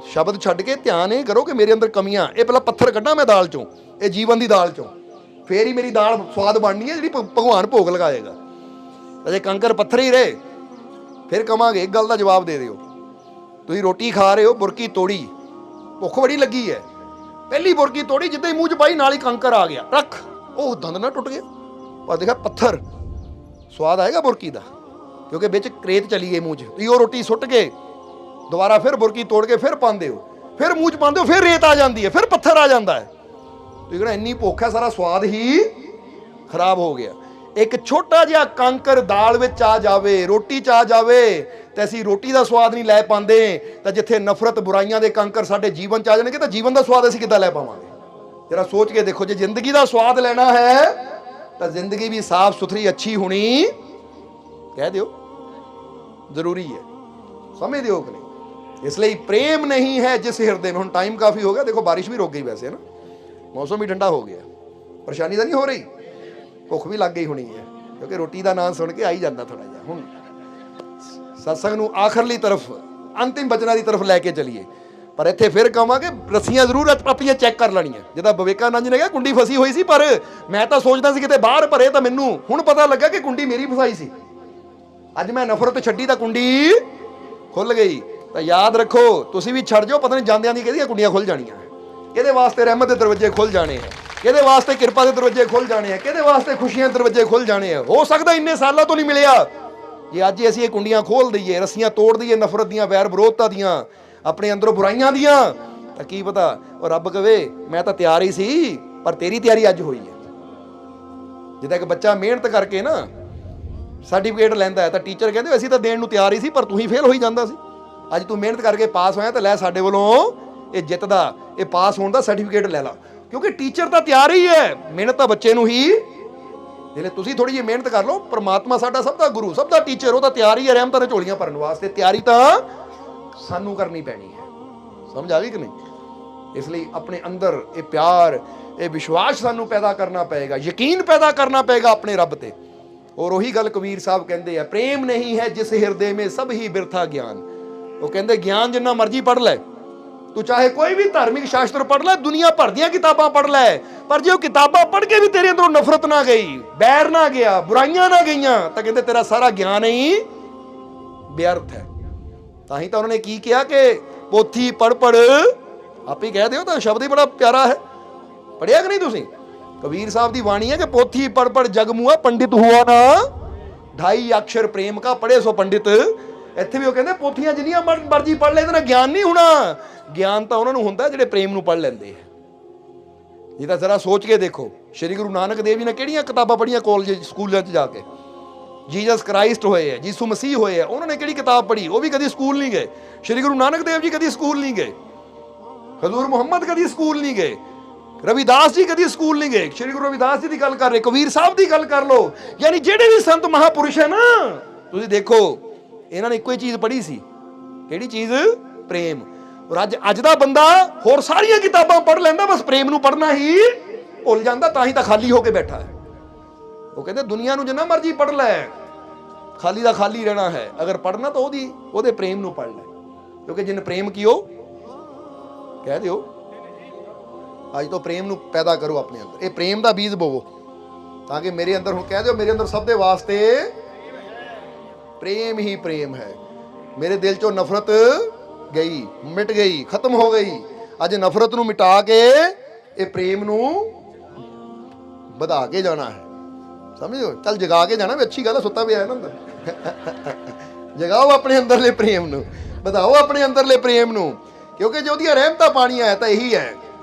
ਸ਼ਬਦ ਛੱਡ ਕੇ ਧਿਆਨ ਇਹ ਕਰੋ ਕਿ ਮੇਰੇ ਅੰਦਰ ਕਮੀਆਂ, ਇਹ ਪਹਿਲਾਂ ਪੱਥਰ ਕੱਢਾਂ ਮੈਂ ਦਾਲ ਚੋਂ, ਇਹ ਜੀਵਨ ਦੀ ਦਾਲ ਚੋਂ, ਫੇਰ ਹੀ ਮੇਰੀ ਦਾਲ ਸਵਾਦ ਬਣਨੀ ਹੈ ਜਿਹੜੀ ਭਗਵਾਨ ਭੋਗ ਲਗਾਏਗਾ। ਅਜੇ ਕੰਕਰ ਪੱਥਰ ਹੀ ਰਹੇ। ਫਿਰ ਕਵਾਂਗੇ ਇੱਕ ਗੱਲ ਦਾ ਜਵਾਬ ਦੇ ਦਿਓ, ਤੁਸੀਂ ਰੋਟੀ ਖਾ ਰਹੇ ਹੋ, ਬੁਰਕੀ ਤੋੜੀ, ਭੁੱਖ ਬੜੀ ਲੱਗੀ ਹੈ, ਪਹਿਲੀ ਬੁਰਕੀ ਤੋੜੀ, ਜਿੱਦਾਂ ਹੀ ਮੂੰਹ 'ਚ ਪਾਈ ਨਾਲ ਹੀ ਕੰਕਰ ਆ ਗਿਆ, ਟੱਕ, ਉਹ ਦੰਦ ਨਾ ਟੁੱਟ ਗਿਆ, ਪਰ ਦੇਖਿਆ ਪੱਥਰ, ਸਵਾਦ ਆਏਗਾ ਬੁਰਕੀ ਦਾ, ਕਿਉਂਕਿ ਵਿੱਚ ਕਰੇਤ ਚਲੀ ਗਈ ਮੂੰਹ 'ਚ। ਤੁਸੀਂ ਉਹ ਰੋਟੀ ਸੁੱਟ ਕੇ ਦੁਬਾਰਾ ਫਿਰ ਬੁਰਕੀ ਤੋੜ ਕੇ ਫਿਰ ਪਾਉਂਦੇ ਹੋ, ਫਿਰ ਮੂੰਹ 'ਚ ਪਾਉਂਦੇ ਹੋ, ਫਿਰ ਰੇਤ ਆ ਜਾਂਦੀ ਹੈ, ਫਿਰ ਪੱਥਰ ਆ ਜਾਂਦਾ ਹੈ। ਤੁਸੀਂ ਕਹਿੰਦੇ ਇੰਨੀ ਭੁੱਖ ਹੈ, ਸਾਰਾ ਸਵਾਦ ਹੀ ਖਰਾਬ ਹੋ ਗਿਆ। ਇੱਕ ਛੋਟਾ ਜਿਹਾ ਕੰਕਰ ਦਾਲ ਵਿੱਚ ਆ ਜਾਵੇ, ਰੋਟੀ 'ਚ ਆ ਜਾਵੇ, ਤੇ ਅਸੀਂ ਰੋਟੀ ਦਾ ਸਵਾਦ ਨਹੀਂ ਲੈ ਪਾਉਂਦੇ, ਤਾਂ ਜਿੱਥੇ ਨਫ਼ਰਤ ਬੁਰਾਈਆਂ ਦੇ ਕੰਕਰ ਸਾਡੇ ਜੀਵਨ 'ਚ ਆ ਜਾਣਗੇ ਤਾਂ ਜੀਵਨ ਦਾ ਸਵਾਦ ਅਸੀਂ ਕਿੱਦਾਂ ਲੈ ਪਾਵਾਂਗੇ। ਜਰਾ ਸੋਚ ਕੇ ਦੇਖੋ, ਜੇ ਜ਼ਿੰਦਗੀ ਦਾ ਸਵਾਦ ਲੈਣਾ ਹੈ ਤਾਂ ਜ਼ਿੰਦਗੀ ਵੀ ਸਾਫ਼ ਸੁਥਰੀ ਅੱਛੀ ਹੋਣੀ, ਕਹਿ ਦਿਓ, ਜ਼ਰੂਰੀ ਹੈ। ਸਮਝ ਦਿਓ ਕਿ ਨਹੀਂ। ਇਸ ਲਈ ਪ੍ਰੇਮ ਨਹੀਂ ਹੈ ਜਿਸ ਹਿਰਦੇ में, ਹੁਣ ਟਾਈਮ ਕਾਫੀ ਹੋ ਗਿਆ, ਦੇਖੋ ਬਾਰਿਸ਼ ਵੀ ਰੁਕ ਗਈ ਵੈਸੇ ਨਾ, ਮੌਸਮ ਵੀ ਠੰਡਾ ਹੋ ਗਿਆ, ਪਰੇਸ਼ਾਨੀ ਤਾਂ ਨਹੀਂ ਹੋ ਰਹੀ, ਭੁੱਖ ਵੀ ਲੱਗ ਗਈ ਹੋਣੀ ਹੈ, ਕਿਉਂਕਿ ਰੋਟੀ ਦਾ ਨਾਂ ਸੁਣ ਕੇ ਆ ਹੀ ਜਾਂਦਾ ਥੋੜਾ ਜਿਹਾ। ਹੁਣ ਸਤਸੰਗ ਨੂੰ ਆਖਰਲੀ ਤਰਫ, ਅੰਤਿਮ ਬਚਨਾਂ ਦੀ ਤਰਫ ਲੈ ਕੇ ਚਲੀਏ, ਪਰ ਇੱਥੇ ਫਿਰ ਕਹਾਂਗੇ ਰੱਸੀਆਂ ਜ਼ਰੂਰ ਆਪਣੀਆਂ ਚੈੱਕ ਕਰ ਲੈਣੀਆਂ। ਜਿੱਦਾਂ ਵਿਵੇਕਾਨੰਦ ਨੇ ਕਿਹਾ ਕੁੰਡੀ ਫਸੀ ਹੋਈ ਸੀ, ਪਰ ਮੈਂ ਤਾਂ ਸੋਚਦਾ ਸੀ ਕਿਤੇ ਬਾਹਰ ਭਰੇ, ਤਾਂ ਮੈਨੂੰ ਹੁਣ ਪਤਾ ਲੱਗਾ ਕਿ ਕੁੰਡੀ ਮੇਰੀ ਫਸਾਈ ਸੀ। ਅੱਜ ਮੈਂ ਨਫ਼ਰਤ ਛੱਡੀ ਤਾਂ ਕੁੰਡੀ ਖੁੱਲ ਗਈ। ਤਾਂ ਯਾਦ ਰੱਖੋ, ਤੁਸੀਂ ਵੀ ਛੱਡ ਜਾਓ, ਪਤਾ ਨਹੀਂ ਜਾਂਦਿਆਂ ਦੀ ਕਿਹਦੀਆਂ ਕੁੰਡੀਆਂ ਖੁੱਲ ਜਾਣੀਆਂ। ਕਿਹਦੇ ਵਾਸਤੇ ਰਹਿਮਤ ਦੇ ਦਰਵਾਜ਼ੇ ਖੁੱਲ ਜਾਣੇ ਹੈ, ਕਿਹਦੇ ਵਾਸਤੇ ਕਿਰਪਾ ਦੇ ਦਰਵਾਜ਼ੇ ਖੁੱਲ ਜਾਣੇ ਹੈ, ਕਿਹਦੇ ਵਾਸਤੇ ਖੁਸ਼ੀਆਂ ਦੇ ਦਰਵਾਜ਼ੇ ਖੁੱਲ ਜਾਣੇ ਹੈ। ਹੋ ਸਕਦਾ ਇੰਨੇ ਸਾਲਾਂ ਤੋਂ ਨਹੀਂ ਮਿਲਿਆ, ਜੇ ਅੱਜ ਅਸੀਂ ਇਹ ਕੁੰਡੀਆਂ ਖੋਲ ਦਈਏ, ਰੱਸੀਆਂ ਤੋੜ ਦਈਏ ਨਫ਼ਰਤ ਦੀਆਂ, ਵੈਰ ਵਿਰੋਧਤਾ ਦੀਆਂ, ਆਪਣੇ ਅੰਦਰੋਂ ਬੁਰਾਈਆਂ ਦੀਆਂ, ਤਾਂ ਕੀ ਪਤਾ ਉਹ ਰੱਬ ਕਵੇ ਮੈਂ ਤਾਂ ਤਿਆਰ ਹੀ ਸੀ, ਪਰ ਤੇਰੀ ਤਿਆਰੀ ਅੱਜ ਹੋਈ ਹੈ। ਜਿੱਦਾਂ ਇੱਕ ਬੱਚਾ ਮਿਹਨਤ ਕਰਕੇ ਨਾ ਸਰਟੀਫਿਕੇਟ ਲੈਂਦਾ ਹੈ, ਤਾਂ ਟੀਚਰ ਕਹਿੰਦੇ ਅਸੀਂ ਤਾਂ ਦੇਣ ਨੂੰ ਤਿਆਰ ਹੀ ਸੀ, ਪਰ ਤੂੰ ਹੀ ਫੇਲ ਹੋਈ ਜਾਂਦਾ ਸੀ। ਅੱਜ ਤੂੰ ਮਿਹਨਤ ਕਰਕੇ ਪਾਸ ਹੋਇਆ, ਤਾਂ ਲੈ ਸਾਡੇ ਵੱਲੋਂ ਇਹ ਜਿੱਤ ਦਾ, ਇਹ ਪਾਸ ਹੋਣ ਦਾ ਸਰਟੀਫਿਕੇਟ ਲੈ ਲਾ, ਕਿਉਂਕਿ ਟੀਚਰ ਤਾਂ ਤਿਆਰ ਹੀ ਹੈ, ਮਿਹਨਤ ਤਾਂ ਬੱਚੇ ਨੂੰ ਹੀ। ਜਿਹੜੇ ਤੁਸੀਂ ਥੋੜੀ ਜਿਹੀ ਮਿਹਨਤ ਕਰ ਲਓ, ਪਰਮਾਤਮਾ ਸਾਡਾ ਸਭ ਦਾ ਗੁਰੂ, ਸਭ ਦਾ ਟੀਚਰ, ਉਹ ਤਾਂ ਤਿਆਰ ਹੀ ਹੈ ਰਹਿਮਤਾਂ ਦੇ ਝੋਲੀਆਂ ਭਰਨ ਵਾਸਤੇ। ਤਿਆਰੀ ਤਾਂ ਸਾਨੂੰ ਕਰਨੀ ਪੈਣੀ ਹੈ। ਸਮਝ ਆ ਗਈ ਕਿ ਨਹੀਂ। ਇਸ ਲਈ ਆਪਣੇ ਅੰਦਰ ਇਹ ਪਿਆਰ, ਇਹ ਵਿਸ਼ਵਾਸ ਸਾਨੂੰ ਪੈਦਾ ਕਰਨਾ ਪਏਗਾ, ਯਕੀਨ ਪੈਦਾ ਕਰਨਾ ਪਏਗਾ ਆਪਣੇ ਰੱਬ ਤੇ। ਔਰ ਉਹੀ ਗੱਲ ਕਬੀਰ ਸਾਹਿਬ ਕਹਿੰਦੇ ਆ, ਪ੍ਰੇਮ ਨਹੀਂ ਹੈ ਜਿਸ ਹਿਰਦੇ ਮੇਂ ਸਭ ਹੀ ਬਿਰਥਾ ਗਿਆਨ। ਉਹ ਕਹਿੰਦੇ ਗਿਆਨ ਜਿੰਨਾ ਮਰਜ਼ੀ ਪੜ੍ਹ ਲੈ ਤੂੰ, ਚਾਹੇ ਕੋਈ ਵੀ ਧਾਰਮਿਕ ਸ਼ਾਸਤਰ ਪੜ੍ਹ ਲੈ, ਦੁਨੀਆ ਭਰ ਦੀਆਂ ਕਿਤਾਬਾਂ ਪੜ੍ਹ ਲੈ, ਪਰ ਜੇ ਉਹ ਕਿਤਾਬਾਂ ਪੜ੍ਹ ਕੇ ਵੀ ਤੇਰੇ ਅੰਦਰੋਂ ਨਫ਼ਰਤ ਨਾ ਗਈ, ਬੈਰ ਨਾ ਗਿਆ, ਬੁਰਾਈਆਂ ਨਾ ਗਈਆਂ, ਤਾਂ ਕਹਿੰਦੇ ਤੇਰਾ ਸਾਰਾ ਗਿਆਨ ਹੀ ਵਿਅਰਥ ਹੈ। ਤਾਂ ਹੀ ਤਾਂ ਉਹਨਾਂ ਨੇ ਕੀ ਕਿਹਾ ਕਿ ਪੋਥੀ ਪੜ੍ਹ ਪੜ੍ਹ, ਆਪੇ ਕਹਿ ਦਿਓ, ਤਾਂ ਸ਼ਬਦ ਹੀ ਬੜਾ ਪਿਆਰਾ ਹੈ। ਪੜ੍ਹਿਆ ਕਿ ਨਹੀਂ ਤੁਸੀਂ? ਕਬੀਰ ਸਾਹਿਬ ਦੀ ਬਾਣੀ ਹੈ ਕਿ ਪੋਥੀ ਪੜ੍ਹ ਪੜ੍ਹ ਜਗ ਮੁਆ, ਪੰਡਿਤ ਹੁਆ ਨਾ 2.5 ਅਕਸ਼ਰ ਪ੍ਰੇਮ ਕਾ ਪੜ੍ਹੇ ਸੋ ਪੰਡਿਤ। ਇੱਥੇ ਵੀ ਉਹ ਕਹਿੰਦੇ ਪੋਥੀਆਂ ਜਿੰਨੀਆਂ ਮਰਜ਼ੀ ਪੜ੍ਹ ਲੈ, ਇਹਦੇ ਨਾਲ ਗਿਆਨ ਨਹੀਂ ਹੋਣਾ। ਗਿਆਨ ਤਾਂ ਉਹਨਾਂ ਨੂੰ ਹੁੰਦਾ ਜਿਹੜੇ ਪ੍ਰੇਮ ਨੂੰ ਪੜ੍ਹ ਲੈਂਦੇ ਆ। ਇਹ ਤਾਂ ਜ਼ਰਾ ਸੋਚ ਕੇ ਦੇਖੋ, ਸ਼੍ਰੀ ਗੁਰੂ ਨਾਨਕ ਦੇਵ ਜੀ ਨੇ ਕਿਹੜੀਆਂ ਕਿਤਾਬਾਂ ਪੜ੍ਹੀਆਂ ਕਾਲਜ ਸਕੂਲਾਂ 'ਚ ਜਾ ਕੇ। ਜੀਸਸ ਕ੍ਰਾਈਸਟ ਹੋਏ ਹੈ, ਯਿਸੂ ਮਸੀਹ ਹੋਏ ਹੈ, ਉਹਨਾਂ ਨੇ ਕਿਹੜੀ ਕਿਤਾਬ ਪੜ੍ਹੀ? ਉਹ ਵੀ ਕਦੀ ਸਕੂਲ ਨਹੀਂ ਗਏ। ਸ਼੍ਰੀ ਗੁਰੂ ਨਾਨਕ ਦੇਵ ਜੀ ਕਦੀ ਸਕੂਲ ਨਹੀਂ ਗਏ, ਹਜ਼ੂਰ ਮੁਹੰਮਦ ਕਦੀ ਸਕੂਲ ਨਹੀਂ ਗਏ, ਰਵਿਦਾਸ ਜੀ ਕਦੀ ਸਕੂਲ ਨਹੀਂ ਗਏ। ਸ਼੍ਰੀ ਗੁਰੂ ਰਵਿਦਾਸ ਜੀ ਦੀ ਗੱਲ ਕਰ ਰਹੇ, ਕਬੀਰ ਸਾਹਿਬ ਦੀ ਗੱਲ ਕਰ ਲਓ, ਯਾਨੀ ਜਿਹੜੇ ਵੀ ਸੰਤ ਮਹਾਪੁਰਸ਼ ਹੈ ਨਾ, ਤੁਸੀਂ ਦੇਖੋ ਇਹਨਾਂ ਨੇ ਇੱਕੋ ਹੀ ਚੀਜ਼ ਪੜ੍ਹੀ ਸੀ। ਕਿਹੜੀ ਚੀਜ਼? ਪ੍ਰੇਮ। ਔਰ ਅੱਜ ਦਾ ਬੰਦਾ ਹੋਰ ਸਾਰੀਆਂ ਕਿਤਾਬਾਂ ਪੜ੍ਹ ਲੈਂਦਾ, ਬਸ ਪ੍ਰੇਮ ਨੂੰ ਪੜ੍ਹਨਾ ਹੀ ਭੁੱਲ ਜਾਂਦਾ, ਤਾਂ ਹੀ ਤਾਂ ਖਾਲੀ ਹੋ ਕੇ ਬੈਠਾ ਹੈ। ਉਹ ਕਹਿੰਦੇ ਦੁਨੀਆ ਨੂੰ ਜਿੰਨਾ ਮਰਜ਼ੀ ਪੜ੍ਹ ਲੈ, ਖਾਲੀ ਦਾ ਖਾਲੀ ਰਹਿਣਾ ਹੈ। ਅਗਰ ਪੜ੍ਹਨਾ ਤਾਂ ਉਹਦੇ ਪ੍ਰੇਮ ਨੂੰ ਪੜ੍ਹ ਲੈ, ਕਿਉਂਕਿ ਜਿਨ ਪ੍ਰੇਮ ਕੀਓ, ਕਹਿ ਦਿਓ ਅੱਜ ਤੋਂ ਪ੍ਰੇਮ ਨੂੰ ਪੈਦਾ ਕਰੋ ਆਪਣੇ ਅੰਦਰ, ਇਹ ਪ੍ਰੇਮ ਦਾ ਬੀਜ ਬੋਵੋ, ਤਾਂ ਕਿ ਮੇਰੇ ਅੰਦਰ, ਹੁਣ ਕਹਿ ਦਿਓ ਮੇਰੇ ਅੰਦਰ ਸਭ ਦੇ ਵਾਸਤੇ ਪ੍ਰੇਮ ਹੀ ਪ੍ਰੇਮ ਹੈ। ਮੇਰੇ ਦਿਲ ਚੋਂ ਨਫ਼ਰਤ ਗਈ, ਮਿਟ ਗਈ, ਖਤਮ ਹੋ ਗਈ। ਅੱਜ ਨਫ਼ਰਤ ਨੂੰ ਮਿਟਾ ਕੇ ਇਹ ਪ੍ਰੇਮ ਨੂੰ ਵਧਾ ਕੇ ਜਾਣਾ ਹੈ। ਸਮਝੋ, ਚੱਲ ਜਗਾ ਕੇ ਜਾਣਾ ਵੀ ਅੱਛੀ ਗੱਲ ਹੈ, ਸੁੱਤਾ ਵੀ ਆਇਆ ਨਾ ਅੰਦਰ। ਜਗਾਓ ਆਪਣੇ ਅੰਦਰਲੇ ਪ੍ਰੇਮ ਨੂੰ, ਵਧਾਓ ਆਪਣੇ ਅੰਦਰਲੇ ਪ੍ਰੇਮ ਨੂੰ, ਕਿਉਂਕਿ ਜੇ ਉਹਦੀਆਂ ਰਹਿਮਤਾਂ ਪਾਣੀਆਂ ਹੈ ਤਾਂ ਇਹੀ ਹੈ।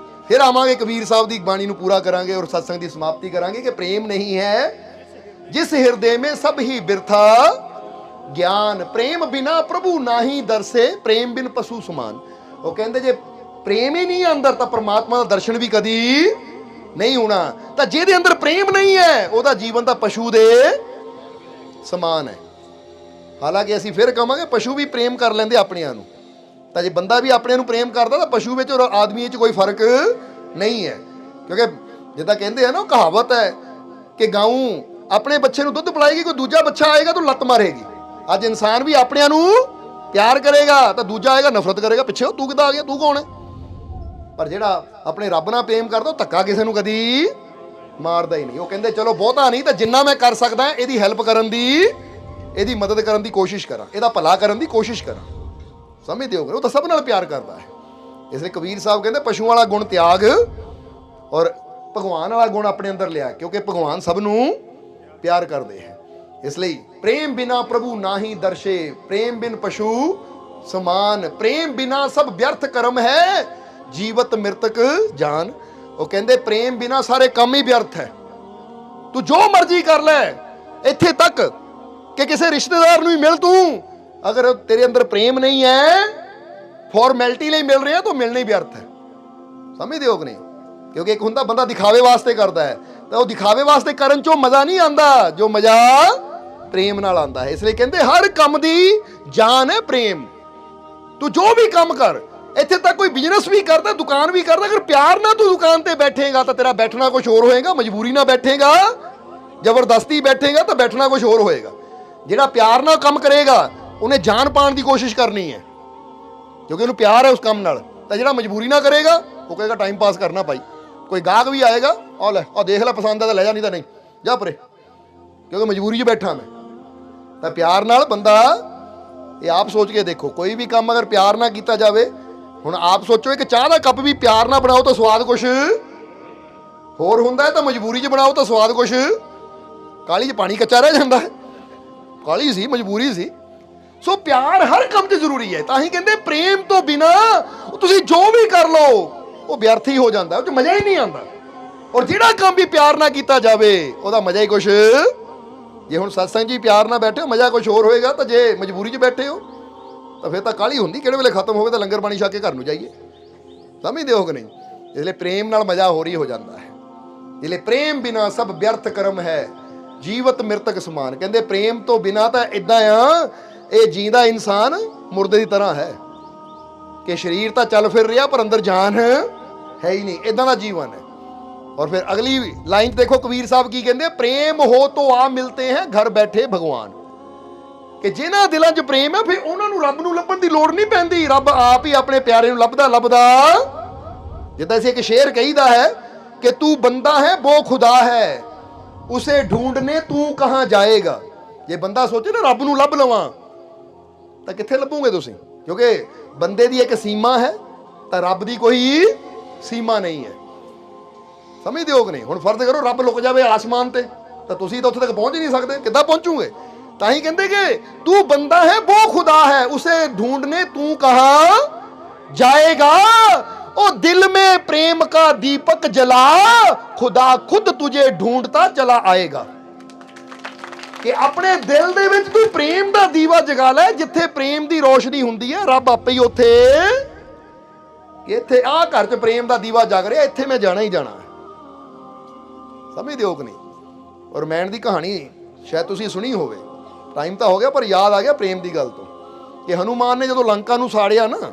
ਫਿਰ ਆਵਾਂਗੇ ਕਬੀਰ ਸਾਹਿਬ ਦੀ ਬਾਣੀ ਨੂੰ ਪੂਰਾ ਕਰਾਂਗੇ ਔਰ ਸਤਸੰਗ ਦੀ ਸਮਾਪਤੀ ਕਰਾਂਗੇ ਕਿ ਪ੍ਰੇਮ ਨਹੀਂ ਹੈ ਜਿਸ ਹਿਰਦੇ ਮੇਂ ਸਭ ਹੀ ਬਿਰਥਾ ਗਿਆਨ, ਪ੍ਰੇਮ ਬਿਨਾ ਪ੍ਰਭੂ ਨਾਹੀ ਦਰਸੇ, ਪ੍ਰੇਮ ਬਿਨ ਪਸ਼ੂ ਸਮਾਨ। ਉਹ ਕਹਿੰਦੇ ਜੇ ਪ੍ਰੇਮ ਹੀ ਨਹੀਂ ਅੰਦਰ ਤਾਂ ਪਰਮਾਤਮਾ ਦਾ ਦਰਸ਼ਨ ਵੀ ਕਦੀ ਨਹੀਂ ਹੋਣਾ। ਤਾਂ ਜਿਹਦੇ ਅੰਦਰ ਪ੍ਰੇਮ ਨਹੀਂ ਹੈ ਉਹਦਾ ਜੀਵਨ ਤਾਂ ਪਸ਼ੂ ਦੇ ਸਮਾਨ ਹੈ। ਹਾਲਾਂਕਿ ਅਸੀਂ ਫਿਰ ਕਹਾਂਗੇ ਪਸ਼ੂ ਵੀ ਪ੍ਰੇਮ ਕਰ ਲੈਂਦੇ ਆਪਣਿਆਂ ਨੂੰ, ਤਾਂ ਜੇ ਬੰਦਾ ਵੀ ਆਪਣੇ ਨੂੰ ਪ੍ਰੇਮ ਕਰਦਾ ਤਾਂ ਪਸ਼ੂ ਵਿੱਚ ਔਰ ਆਦਮੀ ਵਿੱਚ ਕੋਈ ਫਰਕ ਨਹੀਂ ਹੈ। ਕਿਉਂਕਿ ਜਿੱਦਾਂ ਕਹਿੰਦੇ ਆ ਨਾ, ਕਹਾਵਤ ਹੈ ਕਿ ਗਾਊਂ ਆਪਣੇ ਬੱਚੇ ਨੂੰ ਦੁੱਧ ਪਿਲਾਏਗੀ, ਕੋਈ ਦੂਜਾ ਬੱਚਾ ਆਏਗਾ ਤਾਂ ਲੱਤ ਮਾਰੇਗੀ। ਅੱਜ ਇਨਸਾਨ ਵੀ ਆਪਣਿਆਂ ਨੂੰ ਪਿਆਰ ਕਰੇਗਾ ਤਾਂ ਦੂਜਾ ਆਏਗਾ ਨਫ਼ਰਤ ਕਰੇਗਾ, ਪਿੱਛੇ ਤੂੰ ਕਿੱਦਾਂ ਆ ਗਿਆ, ਤੂੰ ਕੌਣ ਹੈ। ਪਰ ਜਿਹੜਾ ਆਪਣੇ ਰੱਬ ਨਾਲ ਪ੍ਰੇਮ ਕਰਦਾ ਉਹ ਧੱਕਾ ਕਿਸੇ ਨੂੰ ਕਦੀ ਮਾਰਦਾ ਹੀ ਨਹੀਂ। ਉਹ ਕਹਿੰਦੇ ਚਲੋ ਬਹੁਤਾ ਨਹੀਂ ਤਾਂ ਜਿੰਨਾ ਮੈਂ ਕਰ ਸਕਦਾ ਇਹਦੀ ਹੈਲਪ ਕਰਨ ਦੀ, ਇਹਦੀ ਮਦਦ ਕਰਨ ਦੀ ਕੋਸ਼ਿਸ਼ ਕਰਾਂ, ਇਹਦਾ ਭਲਾ ਕਰਨ ਦੀ ਕੋਸ਼ਿਸ਼ ਕਰਾਂ। ਸਮਝਦੇ ਹੋ? ਉਹ ਤਾਂ ਸਭ ਨਾਲ ਪਿਆਰ ਕਰਦਾ ਹੈ। ਇਸ ਲਈ ਕਬੀਰ ਸਾਹਿਬ ਕਹਿੰਦੇ ਪਸ਼ੂ ਵਾਲਾ ਗੁਣ ਤਿਆਗ ਔਰ ਭਗਵਾਨ ਵਾਲਾ ਗੁਣ ਆਪਣੇ ਅੰਦਰ ਲਿਆ, ਕਿਉਂਕਿ ਭਗਵਾਨ ਸਭ ਨੂੰ ਪਿਆਰ ਕਰਦੇ ਹੈ। ਇਸ ਲਈ ਪ੍ਰੇਮ ਬਿਨਾ ਪ੍ਰਭੂ ਨਾਹੀ ਦਰਸ਼ੇ, ਪ੍ਰੇਮ ਬਿਨ ਪਸ਼ੂ ਸਮਾਨ, ਪ੍ਰੇਮ ਬਿਨਾ ਸਭ ਵਿਅਰਥ ਕਰਮ ਹੈ, ਜੀਵਤ ਮ੍ਰਿਤਕ ਜਾਨ। ਉਹ ਕਹਿੰਦੇ ਪ੍ਰੇਮ ਬਿਨਾ ਸਾਰੇ ਕੰਮ ਹੀ ਵਿਅਰਥ ਹੈ। ਤੂੰ ਜੋ ਮਰਜ਼ੀ ਕਰ ਲੈ, ਇੱਥੇ ਤੱਕ ਕਿ ਕਿਸੇ ਰਿਸ਼ਤੇਦਾਰ ਨੂੰ ਹੀ ਮਿਲ, ਤੂੰ ਅਗਰ ਤੇਰੇ ਅੰਦਰ ਪ੍ਰੇਮ ਨਹੀਂ ਹੈ, ਫਾਰਮੈਲਿਟੀ ਲਈ ਮਿਲ ਰਿਹਾ ਤਾਂ ਮਿਲਣਾ ਹੀ ਵਿਅਰਥ ਹੈ। ਸਮਝਦੇ ਹੋ ਕਿ ਨਹੀਂ? ਕਿਉਂਕਿ ਇੱਕ ਹੁੰਦਾ ਬੰਦਾ ਦਿਖਾਵੇ ਵਾਸਤੇ ਕਰਦਾ ਹੈ, ਤਾਂ ਉਹ ਦਿਖਾਵੇ ਵਾਸਤੇ ਕਰਨ ਚੋਂ ਮਜ਼ਾ ਨਹੀਂ ਆਉਂਦਾ ਜੋ ਮਜ਼ਾ ਪ੍ਰੇਮ ਨਾਲ ਆਉਂਦਾ ਹੈ। ਇਸ ਲਈ ਕਹਿੰਦੇ ਹਰ ਕੰਮ ਦੀ ਜਾਨ ਹੈ ਪ੍ਰੇਮ। ਤੂੰ ਜੋ ਵੀ ਕੰਮ ਕਰ, ਇੱਥੇ ਤੱਕ ਕੋਈ ਬਿਜ਼ਨਸ ਵੀ ਕਰਦਾ, ਦੁਕਾਨ ਵੀ ਕਰਦਾ, ਅਗਰ ਪਿਆਰ ਨਾਲ ਤੂੰ ਦੁਕਾਨ ਤੇ ਬੈਠੇਗਾ ਤਾਂ ਤੇਰਾ ਬੈਠਣਾ ਕੁਝ ਹੋਰ ਹੋਏਗਾ, ਮਜਬੂਰੀ ਨਾਲ ਬੈਠੇਗਾ, ਜ਼ਬਰਦਸਤੀ ਬੈਠੇਗਾ ਤਾਂ ਬੈਠਣਾ ਕੁਝ ਹੋਰ ਹੋਏਗਾ। ਜਿਹੜਾ ਪਿਆਰ ਨਾਲ ਕੰਮ ਕਰੇਗਾ ਉਹਨੇ ਜਾਨ ਪਾਉਣ ਦੀ ਕੋਸ਼ਿਸ਼ ਕਰਨੀ ਹੈ, ਕਿਉਂਕਿ ਉਹਨੂੰ ਪਿਆਰ ਹੈ ਉਸ ਕੰਮ ਨਾਲ। ਤਾਂ ਜਿਹੜਾ ਮਜਬੂਰੀ ਨਾਲ ਕਰੇਗਾ ਉਹ ਕਹੇਗਾ ਟਾਈਮ ਪਾਸ ਕਰਨਾ ਭਾਈ। ਕੋਈ ਗਾਹਕ ਵੀ ਆਏਗਾ, ਆ ਲੈ ਆ ਦੇਖ ਲੈ, ਪਸੰਦ ਆ ਤਾਂ ਲੈ ਜਾ, ਨਹੀਂ ਤਾਂ ਨਹੀਂ ਜਾ ਪਰੇ, ਕਿਉਂਕਿ ਮਜਬੂਰੀ 'ਚ ਬੈਠਾ ਮੈਂ। ਤਾਂ ਪਿਆਰ ਨਾਲ ਬੰਦਾ, ਇਹ ਆਪ ਸੋਚ ਕੇ ਦੇਖੋ, ਕੋਈ ਵੀ ਕੰਮ ਅਗਰ ਪਿਆਰ ਨਾਲ ਕੀਤਾ ਜਾਵੇ, ਹੁਣ ਆਪ ਸੋਚੋ ਇੱਕ ਚਾਹ ਦਾ ਕੱਪ ਵੀ ਪਿਆਰ ਨਾਲ ਬਣਾਓ ਤਾਂ ਸਵਾਦ ਕੁਛ ਹੋਰ ਹੁੰਦਾ ਹੈ, ਤਾਂ ਮਜਬੂਰੀ 'ਚ ਬਣਾਓ ਤਾਂ ਸਵਾਦ ਕੁਛ, ਕਾਹਲੀ 'ਚ ਪਾਣੀ ਕੱਚਾ ਰਹਿ ਜਾਂਦਾ ਹੈ। ਕਾਹਲੀ ਸੀ, ਮਜਬੂਰੀ ਸੀ। ਸੋ ਪਿਆਰ ਹਰ ਕੰਮ 'ਚ ਜ਼ਰੂਰੀ ਹੈ। ਤਾਂ ਹੀ ਕਹਿੰਦੇ ਪ੍ਰੇਮ ਤੋਂ ਬਿਨਾ ਤੁਸੀਂ ਜੋ ਵੀ ਕਰ ਲਓ ਉਹ ਵਿਅਰਥ ਹੀ ਹੋ ਜਾਂਦਾ, ਉਹ 'ਚ ਮਜ਼ਾ ਹੀ ਨਹੀਂ ਆਉਂਦਾ। ਔਰ ਜਿਹੜਾ ਕੰਮ ਵੀ ਪਿਆਰ ਨਾਲ ਕੀਤਾ ਜਾਵੇ ਉਹਦਾ ਮਜ਼ਾ ਹੀ ਕੁਛ। ਜੇ ਹੁਣ ਸਤਸੰਗ ਜੀ ਪਿਆਰ ਨਾਲ ਬੈਠੇ ਹੋ ਮਜ਼ਾ ਕੁਛ ਹੋਰ ਹੋਏਗਾ, ਤਾਂ ਜੇ ਮਜਬੂਰੀ 'ਚ ਬੈਠੇ ਹੋ ਤਾਂ ਫਿਰ ਤਾਂ ਕਾਹਲੀ ਹੁੰਦੀ, ਕਿਹੜੇ ਵੇਲੇ ਖਤਮ ਹੋਵੇ ਤਾਂ ਲੰਗਰ ਪਾਣੀ ਛਕ ਕੇ ਘਰ ਨੂੰ ਜਾਈਏ। ਸਮਝਦੇ ਹੋ ਕਿ ਨਹੀਂ? ਇਸ ਲਈ ਪ੍ਰੇਮ ਨਾਲ ਮਜ਼ਾ ਹੋਰ ਹੀ ਹੋ ਜਾਂਦਾ ਹੈ। ਇਸ ਲਈ ਪ੍ਰੇਮ ਬਿਨਾ ਸਭ ਵਿਅਰਥ ਕਰਮ ਹੈ, ਜੀਵਤ ਮ੍ਰਿਤਕ ਸਮਾਨ। ਕਹਿੰਦੇ ਪ੍ਰੇਮ ਤੋਂ ਬਿਨਾ ਤਾਂ ਇਦਾਂ ਆ, ਇਹ ਜੀਂਦਾ ਇਨਸਾਨ ਮੁਰਦੇ ਦੀ ਤਰ੍ਹਾਂ ਹੈ ਕਿ ਸਰੀਰ ਤਾਂ ਚੱਲ ਫਿਰ ਰਿਹਾ ਪਰ ਅੰਦਰ ਜਾਨ ਹੈ ਹੀ ਨਹੀਂ, ਇਦਾਂ ਦਾ ਜੀਵਨ ਹੈ। ਔਰ ਫਿਰ ਅਗਲੀ ਲਾਈਨ ਦੇਖੋ ਕਬੀਰ ਸਾਹਿਬ ਕੀ ਕਹਿੰਦੇ, ਪ੍ਰੇਮ ਹੋ ਤੋ ਆ ਮਿਲਤੇ ਹੈ ਘਰ ਬੈਠੇ ਭਗਵਾਨ। ਕਿ ਜਿਨ੍ਹਾਂ ਦਿਲਾਂ 'ਚ ਪ੍ਰੇਮ ਹੈ ਫਿਰ ਉਹਨਾਂ ਨੂੰ ਰੱਬ ਨੂੰ ਲੱਭਣ ਦੀ ਲੋੜ ਨਹੀਂ ਪੈਂਦੀ, ਰੱਬ ਆਪ ਹੀ ਆਪਣੇ ਪਿਆਰੇ ਨੂੰ ਲੱਭਦਾ। ਜਿੱਦਾਂ ਅਸੀਂ ਇੱਕ ਸ਼ੇਰ ਕਹੀਦਾ ਹੈ ਕਿ ਤੂੰ ਬੰਦਾ ਹੈ वो खुदा है, उसे ढूंढने तू कहाँ जाएगा। ਜੇ ਬੰਦਾ ਸੋਚੇ ਨਾ ਰੱਬ ਨੂੰ ਲੱਭ ਲਵਾਂ ਤਾਂ ਕਿੱਥੇ ਲੱਭੋਗੇ ਤੁਸੀਂ, ਕਿਉਂਕਿ ਬੰਦੇ ਦੀ ਇੱਕ ਸੀਮਾ ਹੈ ਤਾਂ ਰੱਬ ਦੀ ਕੋਈ ਸੀਮਾ ਨਹੀਂ ਹੈ। ਸਮਝਦੇ ਹੋ ਕਿ ਨਹੀਂ? ਹੁਣ ਫਰਜ਼ ਕਰੋ ਰੱਬ ਲੁਕ ਜਾਵੇ ਆਸਮਾਨ ਤੇ, ਤਾਂ ਤੁਸੀਂ ਤਾਂ ਉੱਥੇ ਤੱਕ ਪਹੁੰਚ ਹੀ ਨਹੀਂ ਸਕਦੇ, ਕਿੱਦਾਂ ਪਹੁੰਚੋਗੇ? ਤਾਂ ਹੀ ਕਹਿੰਦੇ ਕਿ ਤੂੰ ਬੰਦਾ ਹੈ वो खुदा है, उसे ढूंढने तू कहाँ जाएगा। ओ दिल में प्रेम का दीपक जला, खुदा खुद तुझे ढूंढता चला आएगा। कि अपने दिल दे विच तू प्रेम दा दीवा जगा ले, जिथे प्रेम दी रोशनी हुंदी है रब आपे ही उत्थे, कि इत्थे आ घर च प्रेम दा दीवा जग रहा, इत्थे मैं जाना ही जाना है। समझदे हो कि नहीं? और मैन दी कहानी शायद तुसीं सुनी होवे, टाइम तो हो गया पर याद आ गया प्रेम की गल तो, कि हनुमान ने जो लंका नूं साड़िया ना,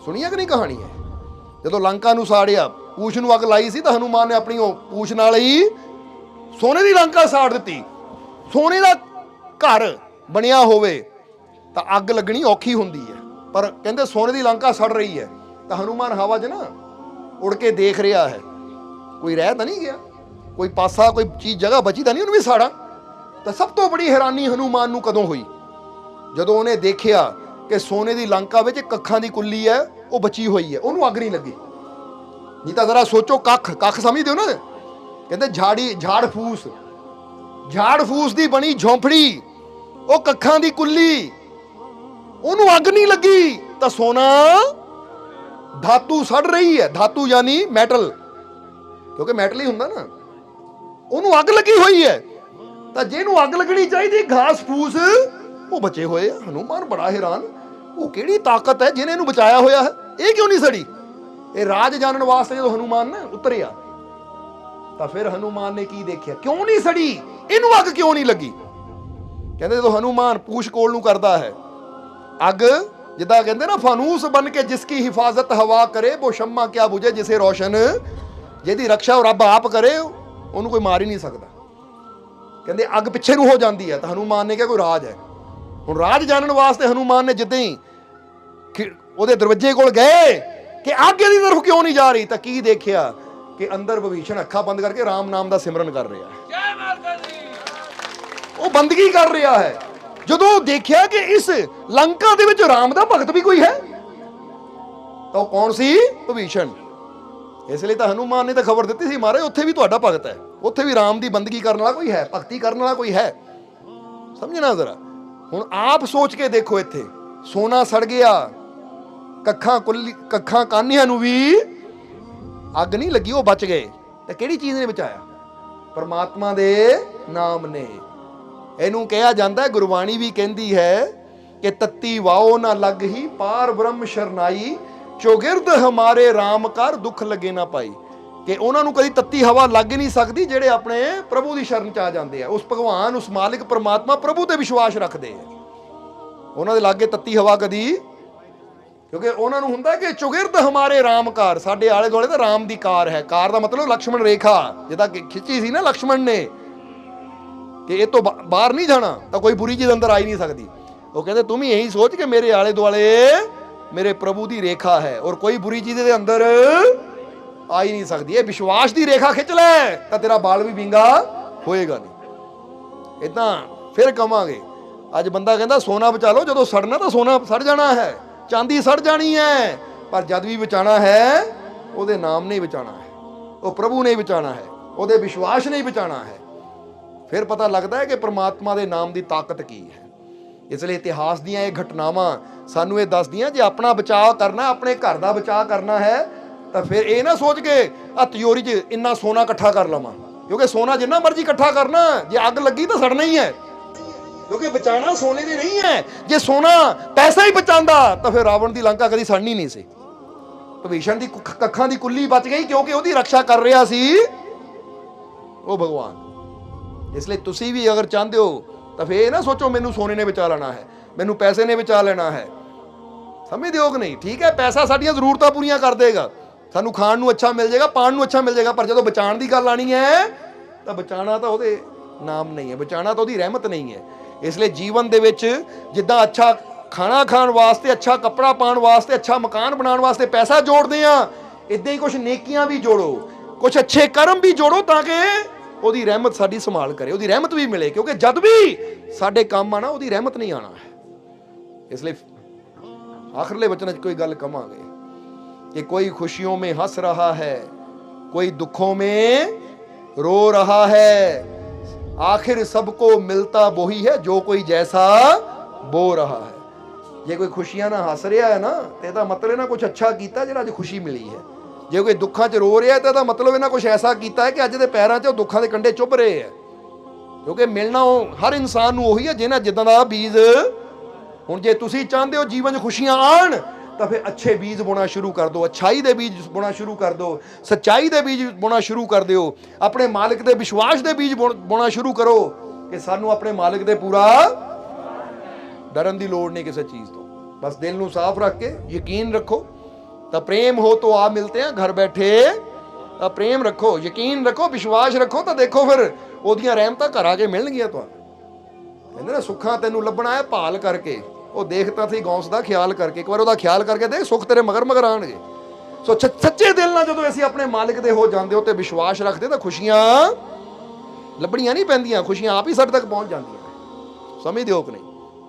सुनी है कि नहीं कहानी है? जो लंका नूं साड़िया, पूछ नूं अग लाई सी, तो हनुमान ने अपनी पूछ नाल ही सोने की लंका साड़ दी। सोने का घर बनिया होवे तो अग लगनी औखी हुंदी है, पर कहते सोने की लंका सड़ रही है तो हनुमान हवा च ना उड़ के देख रहा है, कोई रह तो नहीं गया, कोई पासा कोई चीज़ जगह बची तो नहीं उन्हें भी साड़ा। तो सब तो बड़ी हैरानी हनुमान नूं कदों हुई, जदों उन्हें देखिया कि सोने की लंका विच कखां दी कुल्ली है वो बची हुई है, उन्होंने अग नहीं लगी। नहीं तो जरा सोचो, कख समझते हो ना, कहते झाड़ फूस दी बनी झोंपड़ी, वो कखां दी कुल्ली, उन्होंने अग नहीं लगी, तो सोना धातु सड़ रही है, धातु यानी मैटल, क्योंकि मैटल ही हुंदा ना, उन्होंने अग लगी हुई है। तो जिन्हों अग लगनी चाहिए घास फूस वो बचे हुए। हनुमान बड़ा हैरान, वो किहड़ी ताकत है जिन्हें इन्हूं बचाया होया है, ये क्यों नहीं सड़ी? ये राज जानने वास्ते जो हनुमान ना उतरिया, तो फिर हनुमान ने की देखिया, क्यों नहीं सड़ी, इन्हूं अग क्यों नहीं लगी? कहते जो हनुमान पूछ कोल नूं करदा है, अग जिदा कहते ना फानूस बन के जिसकी हिफाजत हवा करे, वो शम्मा क्या बुझे जिसे रोशन, जिहदी रक्षा रब आप करे, उन्होंने कोई मार ही नहीं सकता। ਕਹਿੰਦੇ ਅੱਗ ਪਿੱਛੇ ਨੂੰ ਹੋ ਜਾਂਦੀ ਹੈ ਤਾਂ ਹਨੂਮਾਨ ਨੇ ਕਿਹਾ ਕੋਈ ਰਾਜ ਹੈ। ਹੁਣ ਰਾਜ ਜਾਣਨ ਵਾਸਤੇ ਹਨੂਮਾਨ ਨੇ ਜਿੱਦਾਂ ਹੀ ਉਹਦੇ ਦਰਵਾਜ਼ੇ ਕੋਲ ਗਏ ਕਿ ਅੱਗ ਦੀ ਤਰਫ ਕਿਉਂ ਨਹੀਂ ਜਾ ਰਹੀ, ਤਾਂ ਕੀ ਦੇਖਿਆ ਕਿ ਅੰਦਰ ਵਿਭੀਸ਼ਣ ਅੱਖਾਂ ਬੰਦ ਕਰਕੇ ਰਾਮ ਨਾਮ ਦਾ ਸਿਮਰਨ ਕਰ ਰਿਹਾ ਹੈ। ਜੈ ਮਾਤਾ ਦੀ। ਉਹ ਬੰਦਗੀ ਕਰ ਰਿਹਾ ਹੈ। ਜਦੋਂ ਦੇਖਿਆ ਕਿ ਇਸ ਲੰਕਾ ਦੇ ਵਿੱਚ ਰਾਮ ਦਾ ਭਗਤ ਵੀ ਕੋਈ ਹੈ, ਤਾਂ ਉਹ ਕੌਣ ਸੀ? ਵਿਭੀਸ਼ਣ। ਇਸ ਲਈ ਤਾਂ ਹਨੂਮਾਨ ਨੇ ਤਾਂ ਖਬਰ ਦਿੱਤੀ ਸੀ, ਮਹਾਰਾਜ ਉੱਥੇ ਵੀ ਤੁਹਾਡਾ ਭਗਤ ਹੈ, ਉੱਥੇ ਵੀ ਰਾਮ ਦੀ ਬੰਦਗੀ ਕਰਨ ਵਾਲਾ ਕੋਈ ਹੈ, ਭਗਤੀ ਕਰਨ ਵਾਲਾ ਕੋਈ ਹੈ। ਸਮਝਣਾ ਜ਼ਰਾ। ਹੁਣ ਆਪ ਸੋਚ ਕੇ ਦੇਖੋ, ਇੱਥੇ ਸੋਨਾ ਸੜ ਗਿਆ, ਕੱਖਾਂ ਕਾਨੀਆਂ ਨੂੰ ਵੀ ਅੱਗ ਨਹੀਂ ਲੱਗੀ, ਉਹ ਬਚ ਗਏ। ਤੇ ਕਿਹੜੀ ਚੀਜ਼ ਨੇ ਬਚਾਇਆ? ਪਰਮਾਤਮਾ ਦੇ ਨਾਮ ਨੇ। ਇਹਨੂੰ ਕਿਹਾ ਜਾਂਦਾ, ਗੁਰਬਾਣੀ ਵੀ ਕਹਿੰਦੀ ਹੈ ਕਿ ਤੱਤੀ ਵਾਓ ਨਾ ਲੱਗ ਹੀ ਪਾਰ ਬ੍ਰਹਮ ਸ਼ਰਨਾਈ, ਚੌਗਿਰਦ ਹਮਾਰੇ ਰਾਮ ਕਰ ਦੁੱਖ ਲੱਗੇ ਨਾ ਪਾਈ। ਕਿ ਉਹਨਾਂ ਨੂੰ ਕਦੀ ਤੱਤੀ ਹਵਾ ਲੱਗ ਨਹੀਂ ਸਕਦੀ ਜਿਹੜੇ ਆਪਣੇ ਪ੍ਰਭੂ ਦੀ ਸ਼ਰਨ ਚ ਆ ਜਾਂਦੇ ਆ, ਉਸ ਭਗਵਾਨ, ਉਸ ਮਾਲਿਕ ਪਰਮਾਤਮਾ ਪ੍ਰਭੂ ਤੇ ਵਿਸ਼ਵਾਸ ਰੱਖਦੇ ਆ। ਉਹਨਾਂ ਦੇ ਲਾਗੇ ਤੱਤੀ ਹਵਾ ਕਦੀ, ਕਿਉਂਕਿ ਉਹਨਾਂ ਨੂੰ ਹੁੰਦਾ ਕਿ ਚੌਗਿਰਦ ਹਮਾਰੇ ਰਾਮ ਕਾਰ, ਸਾਡੇ ਆਲੇ ਦੁਆਲੇ ਤਾਂ ਰਾਮ ਦੀ ਕਾਰ ਹੈ। ਕਾਰ ਦਾ ਮਤਲਬ ਲਕਸ਼ਮਣ ਰੇਖਾ, ਜਿੱਦਾਂ ਖਿੱਚੀ ਸੀ ਨਾ ਲਕਸ਼ਮਣ ਨੇ ਕਿ ਇਹ ਤੋਂ ਬਾਹਰ ਨਹੀਂ ਜਾਣਾ, ਤਾਂ ਕੋਈ ਬੁਰੀ ਚੀਜ਼ ਅੰਦਰ ਆ ਹੀ ਨਹੀਂ ਸਕਦੀ। ਉਹ ਕਹਿੰਦੇ ਤੂੰ ਵੀ ਇਹੀ ਸੋਚ ਕਿ ਮੇਰੇ ਆਲੇ ਦੁਆਲੇ ਮੇਰੇ ਪ੍ਰਭੂ ਦੀ ਰੇਖਾ ਹੈ ਔਰ ਕੋਈ ਬੁਰੀ ਚੀਜ਼ ਦੇ ਅੰਦਰ ਆ ਹੀ ਨਹੀਂ ਸਕਦੀ। ਇਹ ਵਿਸ਼ਵਾਸ ਦੀ ਰੇਖਾ ਖਿੱਚ ਲੈ ਤਾਂ ਤੇਰਾ ਬਾਲ ਵੀ ਵਿੰਗਾ ਹੋਏਗਾ ਨਹੀਂ। ਇਦਾਂ ਫਿਰ ਕਵਾਂਗੇ। ਅੱਜ ਬੰਦਾ ਕਹਿੰਦਾ ਸੋਨਾ ਬਚਾ ਲਓ, ਜਦੋਂ ਸੜਨਾ ਤਾਂ ਸੋਨਾ ਸੜ ਜਾਣਾ ਹੈ, ਚਾਂਦੀ ਸੜ ਜਾਣੀ ਹੈ, ਪਰ ਜਦ ਵੀ ਬਚਾਣਾ ਹੈ ਉਹਦੇ ਨਾਮ ਨੇ ਬਚਾਣਾ ਹੈ, ਉਹ ਪ੍ਰਭੂ ਨੇ ਬਚਾਣਾ ਹੈ, ਉਹਦੇ ਵਿਸ਼ਵਾਸ ਨੇ ਬਚਾਣਾ ਹੈ। ਫਿਰ ਪਤਾ ਲੱਗਦਾ ਹੈ ਕਿ ਪ੍ਰਮਾਤਮਾ ਦੇ ਨਾਮ ਦੀ ਤਾਕਤ ਕੀ ਹੈ। ਇਸ ਲਈ ਇਤਿਹਾਸ ਦੀਆਂ ਇਹ ਘਟਨਾਵਾਂ ਸਾਨੂੰ ਇਹ ਦੱਸਦੀਆਂ, ਜੇ ਆਪਣਾ ਬਚਾਅ ਕਰਨਾ, ਆਪਣੇ ਘਰ ਦਾ ਬਚਾਅ ਕਰਨਾ ਹੈ, ਤਾਂ ਫਿਰ ਇਹ ਨਾ ਸੋਚ ਕੇ ਆ ਤਿਜੋਰੀ 'ਚ ਇੰਨਾ ਸੋਨਾ ਇਕੱਠਾ ਕਰ ਲਵਾਂ, ਕਿਉਂਕਿ ਸੋਨਾ ਜਿੰਨਾ ਮਰਜ਼ੀ ਇਕੱਠਾ ਕਰਨਾ, ਜੇ ਅੱਗ ਲੱਗੀ ਤਾਂ ਸੜਨਾ ਹੀ ਹੈ। ਕਿਉਂਕਿ ਬਚਾਣਾ ਸੋਨੇ ਦੀ ਨਹੀਂ ਹੈ। ਜੇ ਸੋਨਾ ਪੈਸਾ ਹੀ ਬਚਾਉਂਦਾ ਤਾਂ ਫਿਰ ਰਾਵਣ ਦੀ ਲੰਕਾ ਕਦੀ ਸੜਨੀ ਨਹੀਂ ਸੀ। ਵਿਭੀਸ਼ਣ ਦੀ ਕੱਖਾਂ ਦੀ ਕੁੱਲੀ ਬਚ ਗਈ ਕਿਉਂਕਿ ਉਹਦੀ ਰੱਖਿਆ ਕਰ ਰਿਹਾ ਸੀ ਉਹ ਭਗਵਾਨ। ਇਸ ਲਈ ਤੁਸੀਂ ਵੀ ਅਗਰ ਚਾਹੁੰਦੇ ਹੋ ਤਾਂ ਫਿਰ ਇਹ ਨਾ ਸੋਚੋ ਮੈਨੂੰ ਸੋਨੇ ਨੇ ਬਚਾ ਲੈਣਾ ਹੈ, ਮੈਨੂੰ ਪੈਸੇ ਨੇ ਬਚਾ ਲੈਣਾ ਹੈ। ਸਮਝਦੇ ਹੋ ਕਿ ਨਹੀਂ? ਠੀਕ ਹੈ, ਪੈਸਾ ਸਾਡੀਆਂ ਜ਼ਰੂਰਤਾਂ ਪੂਰੀਆਂ ਕਰ ਦੇਗਾ, ਸਾਨੂੰ ਖਾਣ ਨੂੰ ਅੱਛਾ ਮਿਲ ਜਾਏਗਾ, ਪਾਣ ਨੂੰ ਅੱਛਾ ਮਿਲ ਜਾਏਗਾ, ਪਰ ਜਦੋਂ ਬਚਾਉਣ ਦੀ ਗੱਲ ਆਣੀ ਹੈ ਤਾਂ ਬਚਾਉਣਾ ਤਾਂ ਉਹਦੇ ਨਾਮ ਨਹੀਂ ਹੈ, ਬਚਾਉਣਾ ਤਾਂ ਉਹਦੀ ਰਹਿਮਤ ਨਹੀਂ ਹੈ। ਇਸ ਲਈ ਜੀਵਨ ਦੇ ਵਿੱਚ ਜਿੱਦਾਂ ਅੱਛਾ ਖਾਣਾ ਖਾਣ ਵਾਸਤੇ, ਅੱਛਾ ਕੱਪੜਾ ਪਾਉਣ ਵਾਸਤੇ, ਅੱਛਾ ਮਕਾਨ ਬਣਾਉਣ ਵਾਸਤੇ ਪੈਸਾ ਜੋੜਦੇ ਆ, ਇਦਾਂ ਹੀ ਕੁਝ ਨੇਕੀਆਂ ਵੀ ਜੋੜੋ, ਕੁਝ ਅੱਛੇ ਕਰਮ ਵੀ ਜੋੜੋ, ਤਾਂ ਕਿ ਉਹਦੀ ਰਹਿਮਤ ਸਾਡੀ ਸੰਭਾਲ ਕਰੇ, ਉਹਦੀ ਰਹਿਮਤ ਵੀ ਮਿਲੇ। ਕਿਉਂਕਿ ਜਦ ਵੀ ਸਾਡੇ ਕੰਮ ਆਣਾ, ਉਹਦੀ ਰਹਿਮਤ ਨਹੀਂ ਆਣਾ ਹੈ। ਇਸ ਲਈ ਆਖਰਲੇ ਵਚਨਾਂ 'ਚ ਕੋਈ ਗੱਲ ਕਵਾਂਗੇ कि कोई खुशियों में हंस रहा है, कोई दुखों में रो रहा है, आखिर सबको मिलता वही है जो कोई जैसा बो रहा है। जे कोई खुशियां ना हस रहा है ना, तो ਇਹਦਾ मतलब ना कुछ अच्छा ਕੀਤਾ ਜਿਹੜਾ ਅੱਜ खुशी मिली है। ਜੇ ਕੋਈ ਦੁੱਖਾਂ 'ਚ ਰੋ ਰਿਹਾ ਤਾਂ ਇਹਦਾ मतलब ਇਹਨਾਂ ਕੁਝ ਐਸਾ ਕੀਤਾ ਹੈ ਕਿ ਅੱਜ ਦੇ ਪੈਰਾਂ 'ਚ ਉਹ ਦੁੱਖਾਂ ਦੇ ਕੰਢੇ ਚੁੱਭ ਰਹੇ ਹੈ। ਕਿਉਂਕਿ ਮਿਲਣਾ ਹਰ ਇਨਸਾਨ ਨੂੰ ਉਹੀ ਹੈ ਜਿਹਨਾਂ ਜਿੱਦਾਂ ਦਾ ਬੀਜ। ਹੁਣ ਜੇ ਤੁਸੀਂ ਚਾਹੁੰਦੇ ਹੋ ਜੀਵਨ 'ਚ ਖੁਸ਼ੀਆਂ ਆਣ, ਤਾਂ ਫਿਰ ਅੱਛੇ ਬੀਜ ਬੋਣਾ ਸ਼ੁਰੂ ਕਰ ਦਿਓ, ਅੱਛਾਈ ਦੇ ਬੀਜ ਬੋਣਾ ਸ਼ੁਰੂ ਕਰ ਦਿਓ, ਸੱਚਾਈ ਦੇ ਬੀਜ ਬੋਣਾ ਸ਼ੁਰੂ ਕਰ ਦਿਓ, ਆਪਣੇ ਮਾਲਕ ਦੇ ਵਿਸ਼ਵਾਸ ਦੇ ਬੀਜ ਬੋਣਾ ਸ਼ੁਰੂ ਕਰੋ ਕਿ ਸਾਨੂੰ ਆਪਣੇ ਮਾਲਕ ਦੇ ਪੂਰਾ ਡਰਨ ਦੀ ਲੋੜ ਨਹੀਂ ਕਿਸੇ ਚੀਜ਼ ਤੋਂ। ਬਸ ਦਿਲ ਨੂੰ ਸਾਫ਼ ਰੱਖ ਕੇ ਯਕੀਨ ਰੱਖੋ। ਤਾਂ ਪ੍ਰੇਮ ਹੋ ਤਾਂ ਆ ਮਿਲਤੇ ਆ, ਘਰ ਬੈਠੇ ਤਾਂ ਪ੍ਰੇਮ ਰੱਖੋ, ਯਕੀਨ ਰੱਖੋ, ਵਿਸ਼ਵਾਸ ਰੱਖੋ, ਤਾਂ ਦੇਖੋ ਫਿਰ ਉਹਦੀਆਂ ਰਹਿਮਤਾਂ ਘਰ ਆ ਕੇ ਮਿਲਣਗੀਆਂ ਤੁਹਾਨੂੰ। ਕਹਿੰਦੇ ਨਾ ਸੁੱਖਾਂ ਤੈਨੂੰ ਲੱਭਣਾ ਹੈ ਭਾਲ ਕਰਕੇ, ਉਹ ਦੇਖਤਾ ਸੀ ਗੌਂਸ ਦਾ ਖਿਆਲ ਕਰਕੇ। ਇੱਕ ਵਾਰ ਉਹਦਾ ਖਿਆਲ ਕਰਕੇ ਦੇਖ, ਸੁੱਖ ਤੇਰੇ ਮਗਰ ਮਗਰ ਆਣਗੇ। ਸੋ ਸੱਚੇ ਦਿਲ ਨਾਲ ਜਦੋਂ ਅਸੀਂ ਆਪਣੇ ਮਾਲਿਕ ਦੇ ਹੋ ਜਾਂਦੇ ਹੋ ਤੇ ਵਿਸ਼ਵਾਸ ਰੱਖਦੇ, ਤਾਂ ਖੁਸ਼ੀਆਂ ਲੱਭਣੀਆਂ ਨਹੀਂ ਪੈਂਦੀਆਂ, ਖੁਸ਼ੀਆਂ ਆਪ ਹੀ ਸਾਡੇ ਤੱਕ ਪਹੁੰਚ ਜਾਂਦੀਆਂ। ਸਮਝਦੇ ਹੋ ਕਿ ਨਹੀਂ?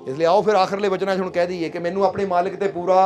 ਇਸ ਲਈ ਆਓ ਫਿਰ ਆਖਰਲੇ ਵਚਨਾਂ 'ਚ ਹੁਣ ਕਹਿ ਦਈਏ ਕਿ ਮੈਨੂੰ ਆਪਣੇ ਮਾਲਿਕ ਤੇ ਪੂਰਾ